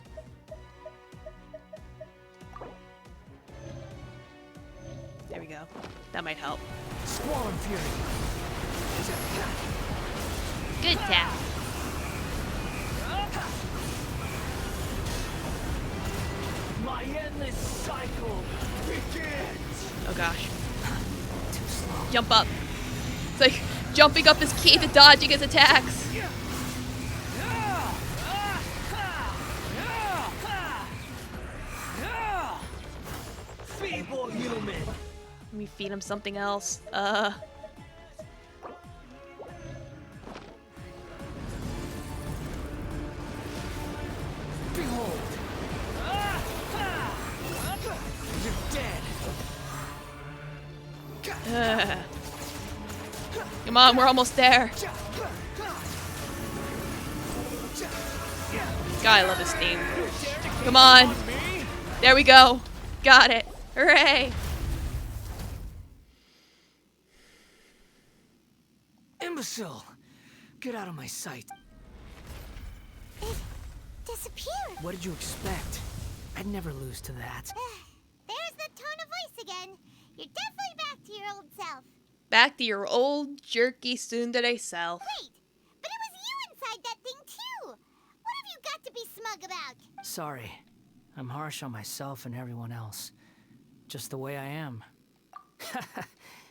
There we go. That might help. Squall and fury. Good tap. My endless cycle begins. Oh gosh. Too slow. Jump up. It's like jumping up is key to dodging his attacks. Feeble human. Let me feed him something else. Behold. You're dead. Come on, we're almost there. God, I love this theme. Come on. There we go. Got it. Hooray. Imbecile! Get out of my sight. It disappeared. What did you expect? I'd never lose to that. There's the tone of voice again. You're definitely back to your old self. Back to your old jerky tsundere self. Wait, but it was you inside that thing too. What have you got to be smug about? Sorry. I'm harsh on myself and everyone else. Just the way I am.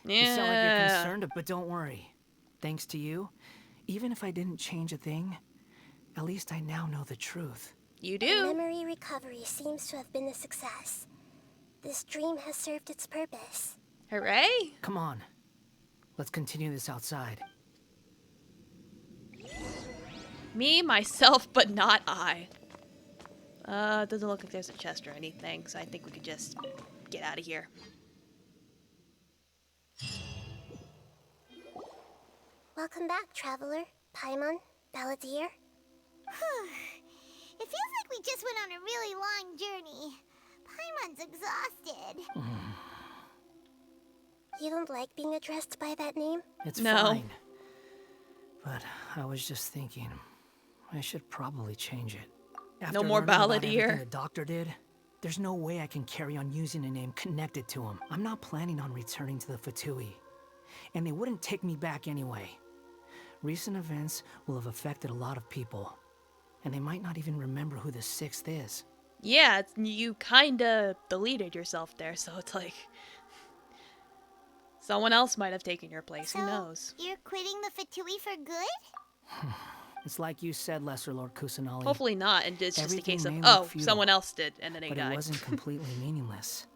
You sound like you're concerned, but don't worry. Thanks to you, even if I didn't change a thing, at least I now know the truth. You do. Memory recovery seems to have been a success. This dream has served its purpose. Hooray. Come on. Let's continue this outside. Me, myself, but not I. Doesn't look like there's a chest or anything, so I think we could just get out of here. Welcome back, traveler. Paimon, Balladeer. It feels like we just went on a really long journey. Paimon's exhausted. You don't like being addressed by that name? It's No. fine. But I was just thinking, I should probably change it. After No more learning about Balladeer. everything the doctor did, there's no way I can carry on using a name connected to him. I'm not planning on returning to the Fatui. And they wouldn't take me back anyway. Recent events will have affected a lot of people. And they might not even remember who the 6th is. Yeah, you kinda deleted yourself there, so it's like... Someone else might have taken your place. Who So, knows? you're quitting the Fatui for good? It's like you said, Lesser Lord Kusanali. Hopefully not, and it's just a Everything case of, may oh, look futile, someone else did, and then they but died. it wasn't completely meaningless.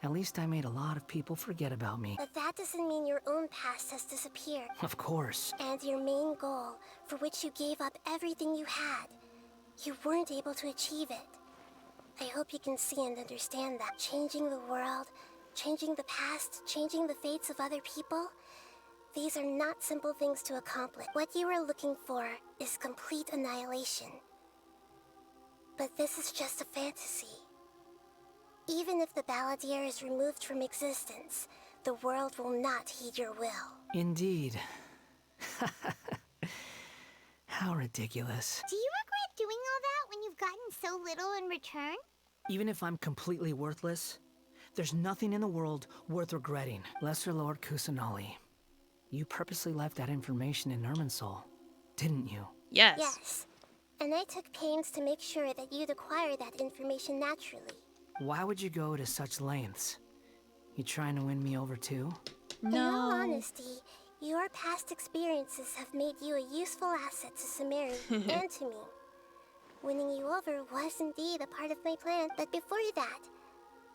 At least I made a lot of people forget about me. But that doesn't mean your own past has disappeared. Of course. And your main goal, for which you gave up everything you had, you weren't able to achieve it. I hope you can see and understand that changing the world, changing the past, changing the fates of other people, these are not simple things to accomplish. What you are looking for is complete annihilation. But this is just a fantasy. Even if the Balladeer is removed from existence, the world will not heed your will. Indeed. How ridiculous. Do you regret doing all that when you've gotten so little in return? Even if I'm completely worthless, there's nothing in the world worth regretting. Lesser Lord Kusanali, you purposely left that information in Irminsul, didn't you? Yes. Yes. And I took pains to make sure that you'd acquire that information naturally. Why would you go to such lengths? You trying to win me over too? In all honesty, your past experiences have made you a useful asset to Sumeru and to me. Winning you over was indeed a part of my plan, but before that,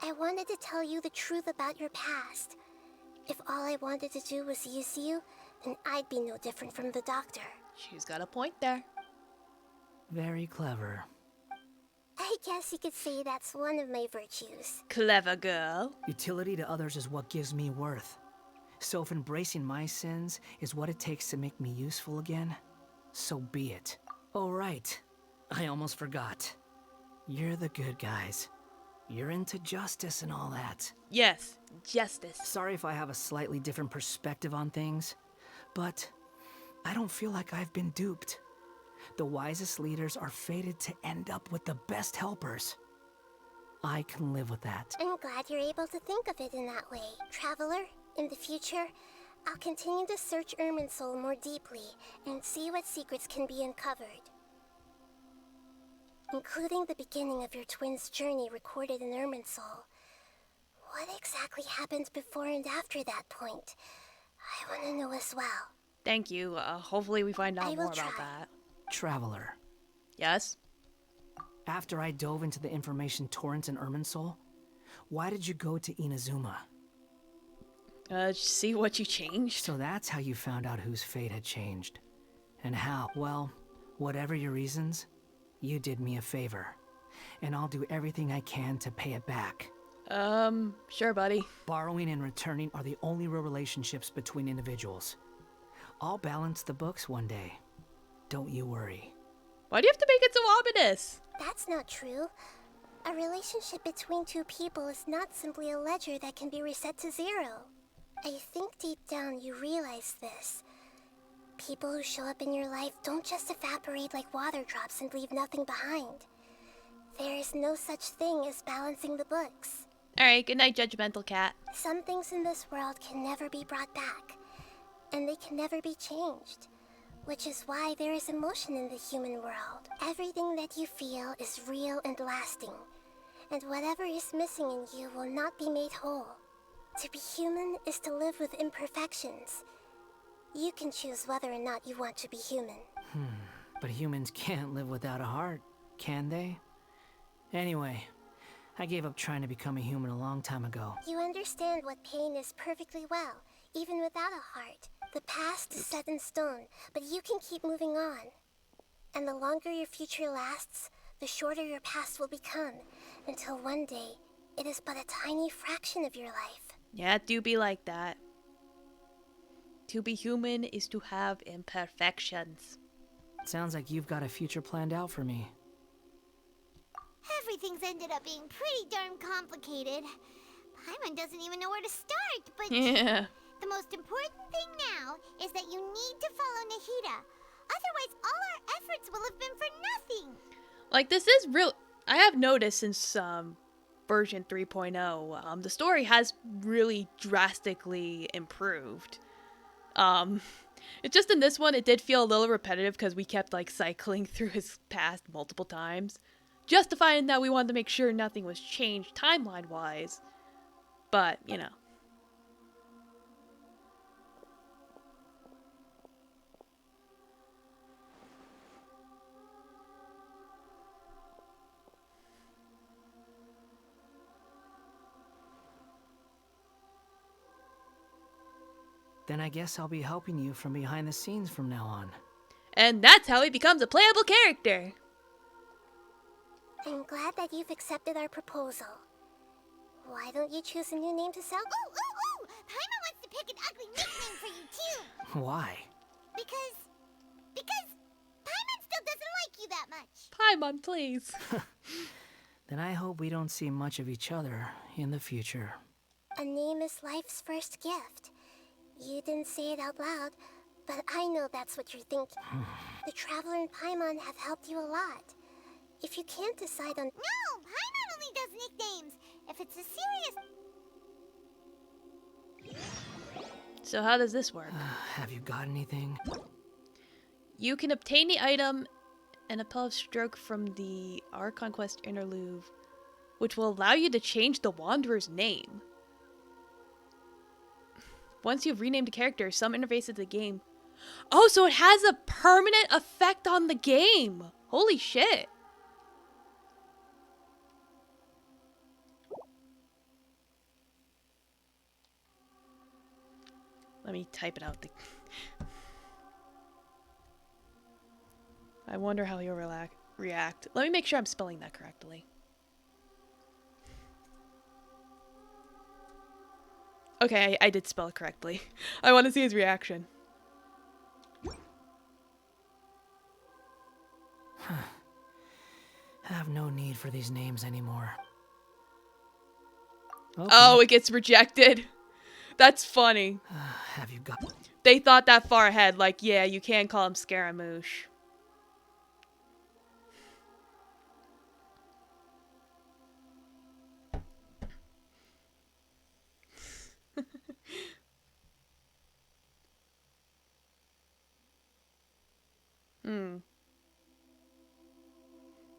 I wanted to tell you the truth about your past. If all I wanted to do was use you, then I'd be no different from the doctor. She's got a point there. Very clever. I guess you could say that's one of my virtues. Clever girl. Utility to others is what gives me worth. So if embracing my sins is what it takes to make me useful again, so be it. Oh right, I almost forgot. You're the good guys. You're into justice and all that. Yes, justice. Sorry if I have a slightly different perspective on things, but I don't feel like I've been duped. The wisest leaders are fated to end up with the best helpers. I can live with that. I'm glad you're able to think of it in that way. Traveler, in the future, I'll continue to search Irminsul more deeply and see what secrets can be uncovered. Including the beginning of your twins' journey recorded in Irminsul. What exactly happened before and after that point? I want to know as well. Thank you. Hopefully we find out I will more about try. that. Traveler. Yes? After I dove into the information torrents in Irminsul, why did you go to Inazuma? See what you changed. So that's how you found out whose fate had changed. And how? Well, whatever your reasons, you did me a favor. And I'll do everything I can to pay it back. Sure, buddy. Borrowing and returning are the only real relationships between individuals. I'll balance the books one day. Don't you worry. Why do you have to make it so ominous? That's not true. A relationship between two people is not simply a ledger that can be reset to zero. I think deep down you realize this. People who show up in your life don't just evaporate like water drops and leave nothing behind. There is no such thing as balancing the books. Alright, good night, judgmental cat. Some things in this world can never be brought back, and they can never be changed. Which is why there is emotion in the human world. Everything that you feel is real and lasting, and whatever is missing in you will not be made whole. To be human is to live with imperfections. You can choose whether or not you want to be human. But humans can't live without a heart, can they? Anyway, I gave up trying to become a human a long time ago. You understand what pain is perfectly well, even without a heart. The past is set in stone, but you can keep moving on. And the longer your future lasts, the shorter your past will become, until one day, it is but a tiny fraction of your life. Yeah, it do be like that. To be human is to have imperfections. Sounds like you've got a future planned out for me. Everything's ended up being pretty darn complicated. Paimon doesn't even know where to start, but... Yeah. The most important thing now is that you need to follow Nahida. Otherwise, all our efforts will have been for nothing. Like, this is real... I have noticed since version 3.0, the story has really drastically improved. It's just in this one, it did feel a little repetitive because we kept, like, cycling through his past multiple times. Justifying that we wanted to make sure nothing was changed timeline-wise. But, you know. Then I guess I'll be helping you from behind the scenes from now on. And that's how he becomes a playable character. I'm glad that you've accepted our proposal. Why don't you choose a new name to sell? Ooh! Paimon wants to pick an ugly nickname for you, too. Why? Because Paimon still doesn't like you that much. Paimon, please. Then I hope we don't see much of each other in the future. A name is life's first gift. You didn't say it out loud, but I know that's what you're thinking. The Traveler and Paimon have helped you a lot. If you can't decide on... No! Paimon only does nicknames. If it's a serious... So how does this work? Have you got anything? You can obtain the item and a pull of stroke from the Archon Quest Interlude, which will allow you to change the Wanderer's name. Once you've renamed a character, some interface of the game... Oh, so it has a permanent effect on the game! Holy shit! Let me type it out. I wonder how he'll react. Let me make sure I'm spelling that correctly. Okay, I did spell it correctly. I want to see his reaction. I have no need for these names anymore. Okay. Oh, it gets rejected. That's funny. Have you got... They thought that far ahead, like, yeah, you can call him Scaramouche.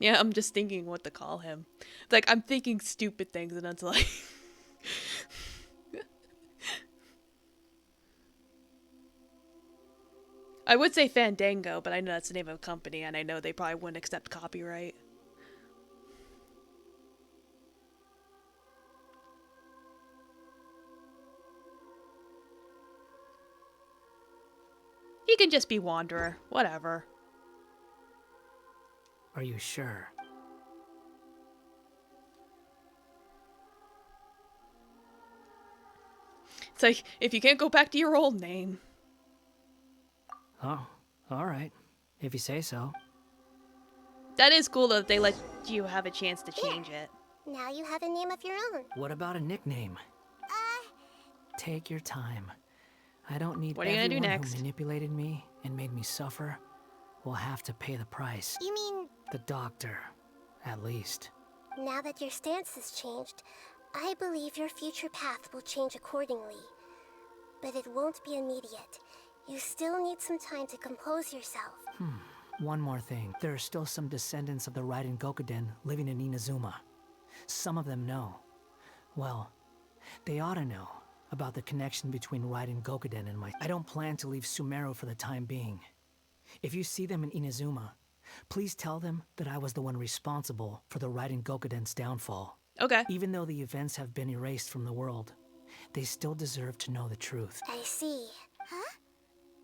Yeah, I'm just thinking what to call him. It's like, I'm thinking stupid things and it's like... I would say Fandango, but I know that's the name of a company and I know they probably wouldn't accept copyright. He can just be Wanderer. Whatever. Are you sure? It's like, if you can't go back to your old name. Oh, alright. If you say so. That is cool though that they let you have a chance to change it. Now you have a name of your own. What about a nickname? Take your time. I don't need What are you gonna do everyone next? who manipulated me and made me suffer will have to pay the price. You mean... The doctor, at least. Now that your stance has changed, I believe your future path will change accordingly. But it won't be immediate. You still need some time to compose yourself. One more thing. There are still some descendants of the Raiden Gokuden living in Inazuma. Some of them know. Well, they ought to know about the connection between Raiden Gokuden and my... I don't plan to leave Sumeru for the time being. If you see them in Inazuma, please tell them that I was the one responsible for the Raiden Gokuden's downfall. Okay. Even though the events have been erased from the world, they still deserve to know the truth. I see. Huh?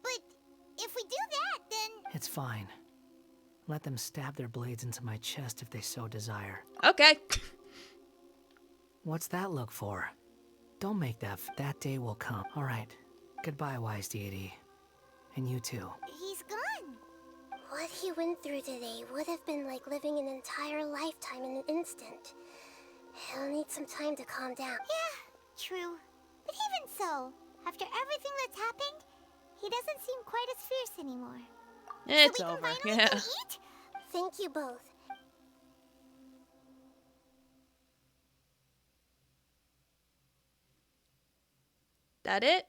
But if we do that, then... It's fine. Let them stab their blades into my chest if they so desire. Okay. What's that look for? Don't make that... That day will come. Alright. Goodbye, wise deity. And you too. He's gone. What he went through today would have been like living an entire lifetime in an instant. He'll need some time to calm down. Yeah, true. But even so, after everything that's happened, he doesn't seem quite as fierce anymore. It's so we over. can finally Yeah. go eat? Thank you both. That it?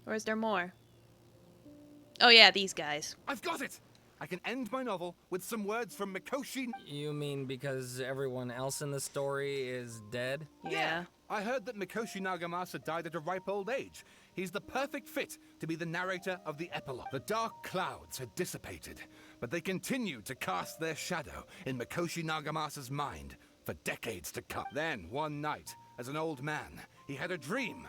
Or is there more? Oh yeah, these guys. I've got it! I can end my novel with some words from Mikoshi... You mean because everyone else in the story is dead? Yeah. I heard that Mikoshi Nagamasa died at a ripe old age. He's the perfect fit to be the narrator of the epilogue. The dark clouds had dissipated, but they continued to cast their shadow in Mikoshi Nagamasa's mind for decades to come. Then, one night, as an old man, he had a dream.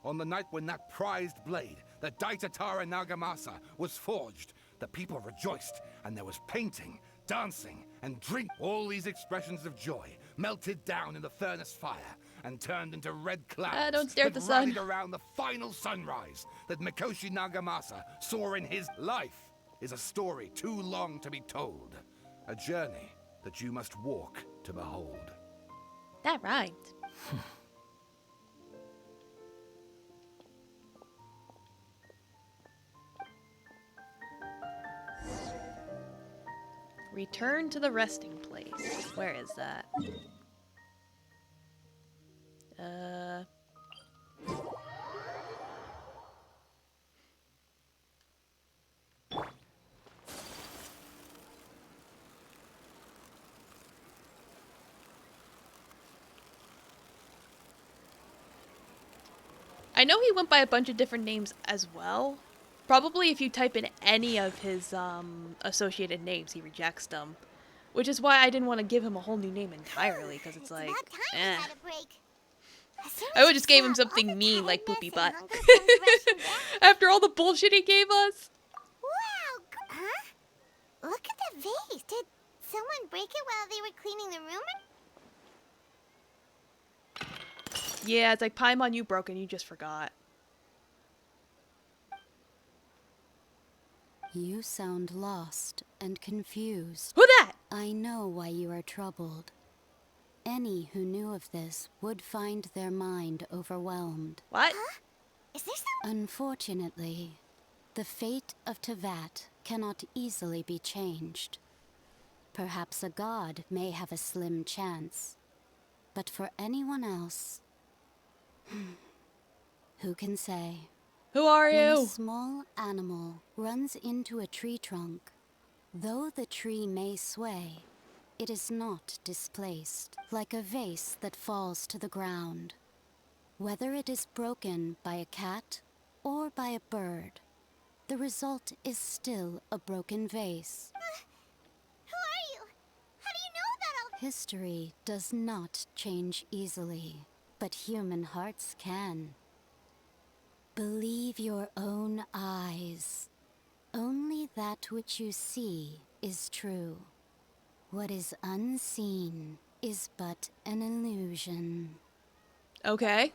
On the night when that prized blade, the Daitatara Nagamasa, was forged, the people rejoiced, and there was painting, dancing, and drink. All these expressions of joy melted down in the furnace fire and turned into red clouds Don't stare at that the sun. rallied around the final sunrise that Mikoshi Nagamasa saw in his life is a story too long to be told. A journey that you must walk to behold. That rhymed. Return to the resting place. Where is that? I know he went by a bunch of different names as well. Probably if you type in any of his associated names, he rejects them. Which is why I didn't want to give him a whole new name entirely, because it's like, eh. I would just gave him something mean like Poopy Butt. After all the bullshit he gave us. Wow, huh? Look at the vase. Did someone break it while they were cleaning the room? Yeah, it's like Paimon, you broke and you just forgot. You sound lost and confused. Who that? I know why you are troubled. Any who knew of this would find their mind overwhelmed. What? Huh? Is there some... Unfortunately, the fate of Tevat cannot easily be changed. Perhaps a god may have a slim chance, but for anyone else, who can say? Who are you? When a small animal runs into a tree trunk, though the tree may sway, it is not displaced, like a vase that falls to the ground. Whether it is broken by a cat or by a bird, the result is still a broken vase. Who are you? How do you know about all... History does not change easily, but human hearts can. Believe your own eyes. Only that which you see is true. What is unseen is but an illusion. Okay.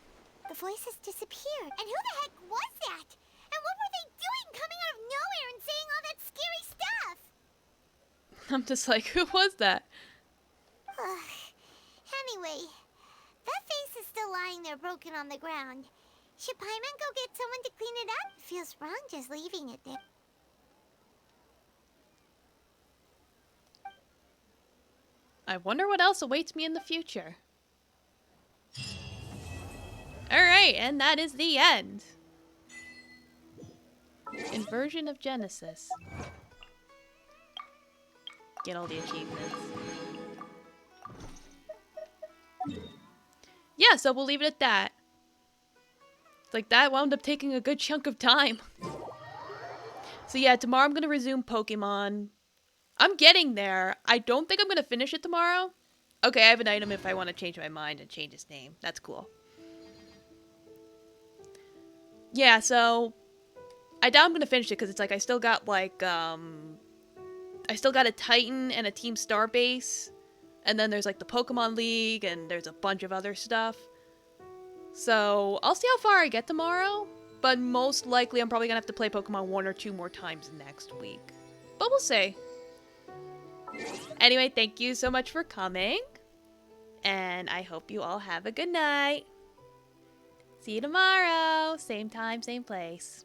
The voices disappeared. And who the heck was that? And what were they doing coming out of nowhere and saying all that scary stuff? I'm just like, who was that? Anyway, that vase is still lying there broken on the ground. Should Paimon go get someone to clean it up? It feels wrong just leaving it there. I wonder what else awaits me in the future. Alright, and that is the end. Inversion of Genesis. Get all the achievements. Yeah, so we'll leave it at that. Like, that wound up taking a good chunk of time. So yeah, tomorrow I'm going to resume Pokemon. I'm getting there. I don't think I'm going to finish it tomorrow. Okay, I have an item if I want to change my mind and change his name. That's cool. Yeah, so I doubt I'm going to finish it because it's like I still got like, I still got a Titan and a Team Starbase. And then there's like the Pokemon League and there's a bunch of other stuff. So I'll see how far I get tomorrow. But most likely I'm probably going to have to play Pokemon 1 or 2 more times next week. But we'll see. Anyway, thank you so much for coming. And I hope you all have a good night. See you tomorrow. Same time, same place.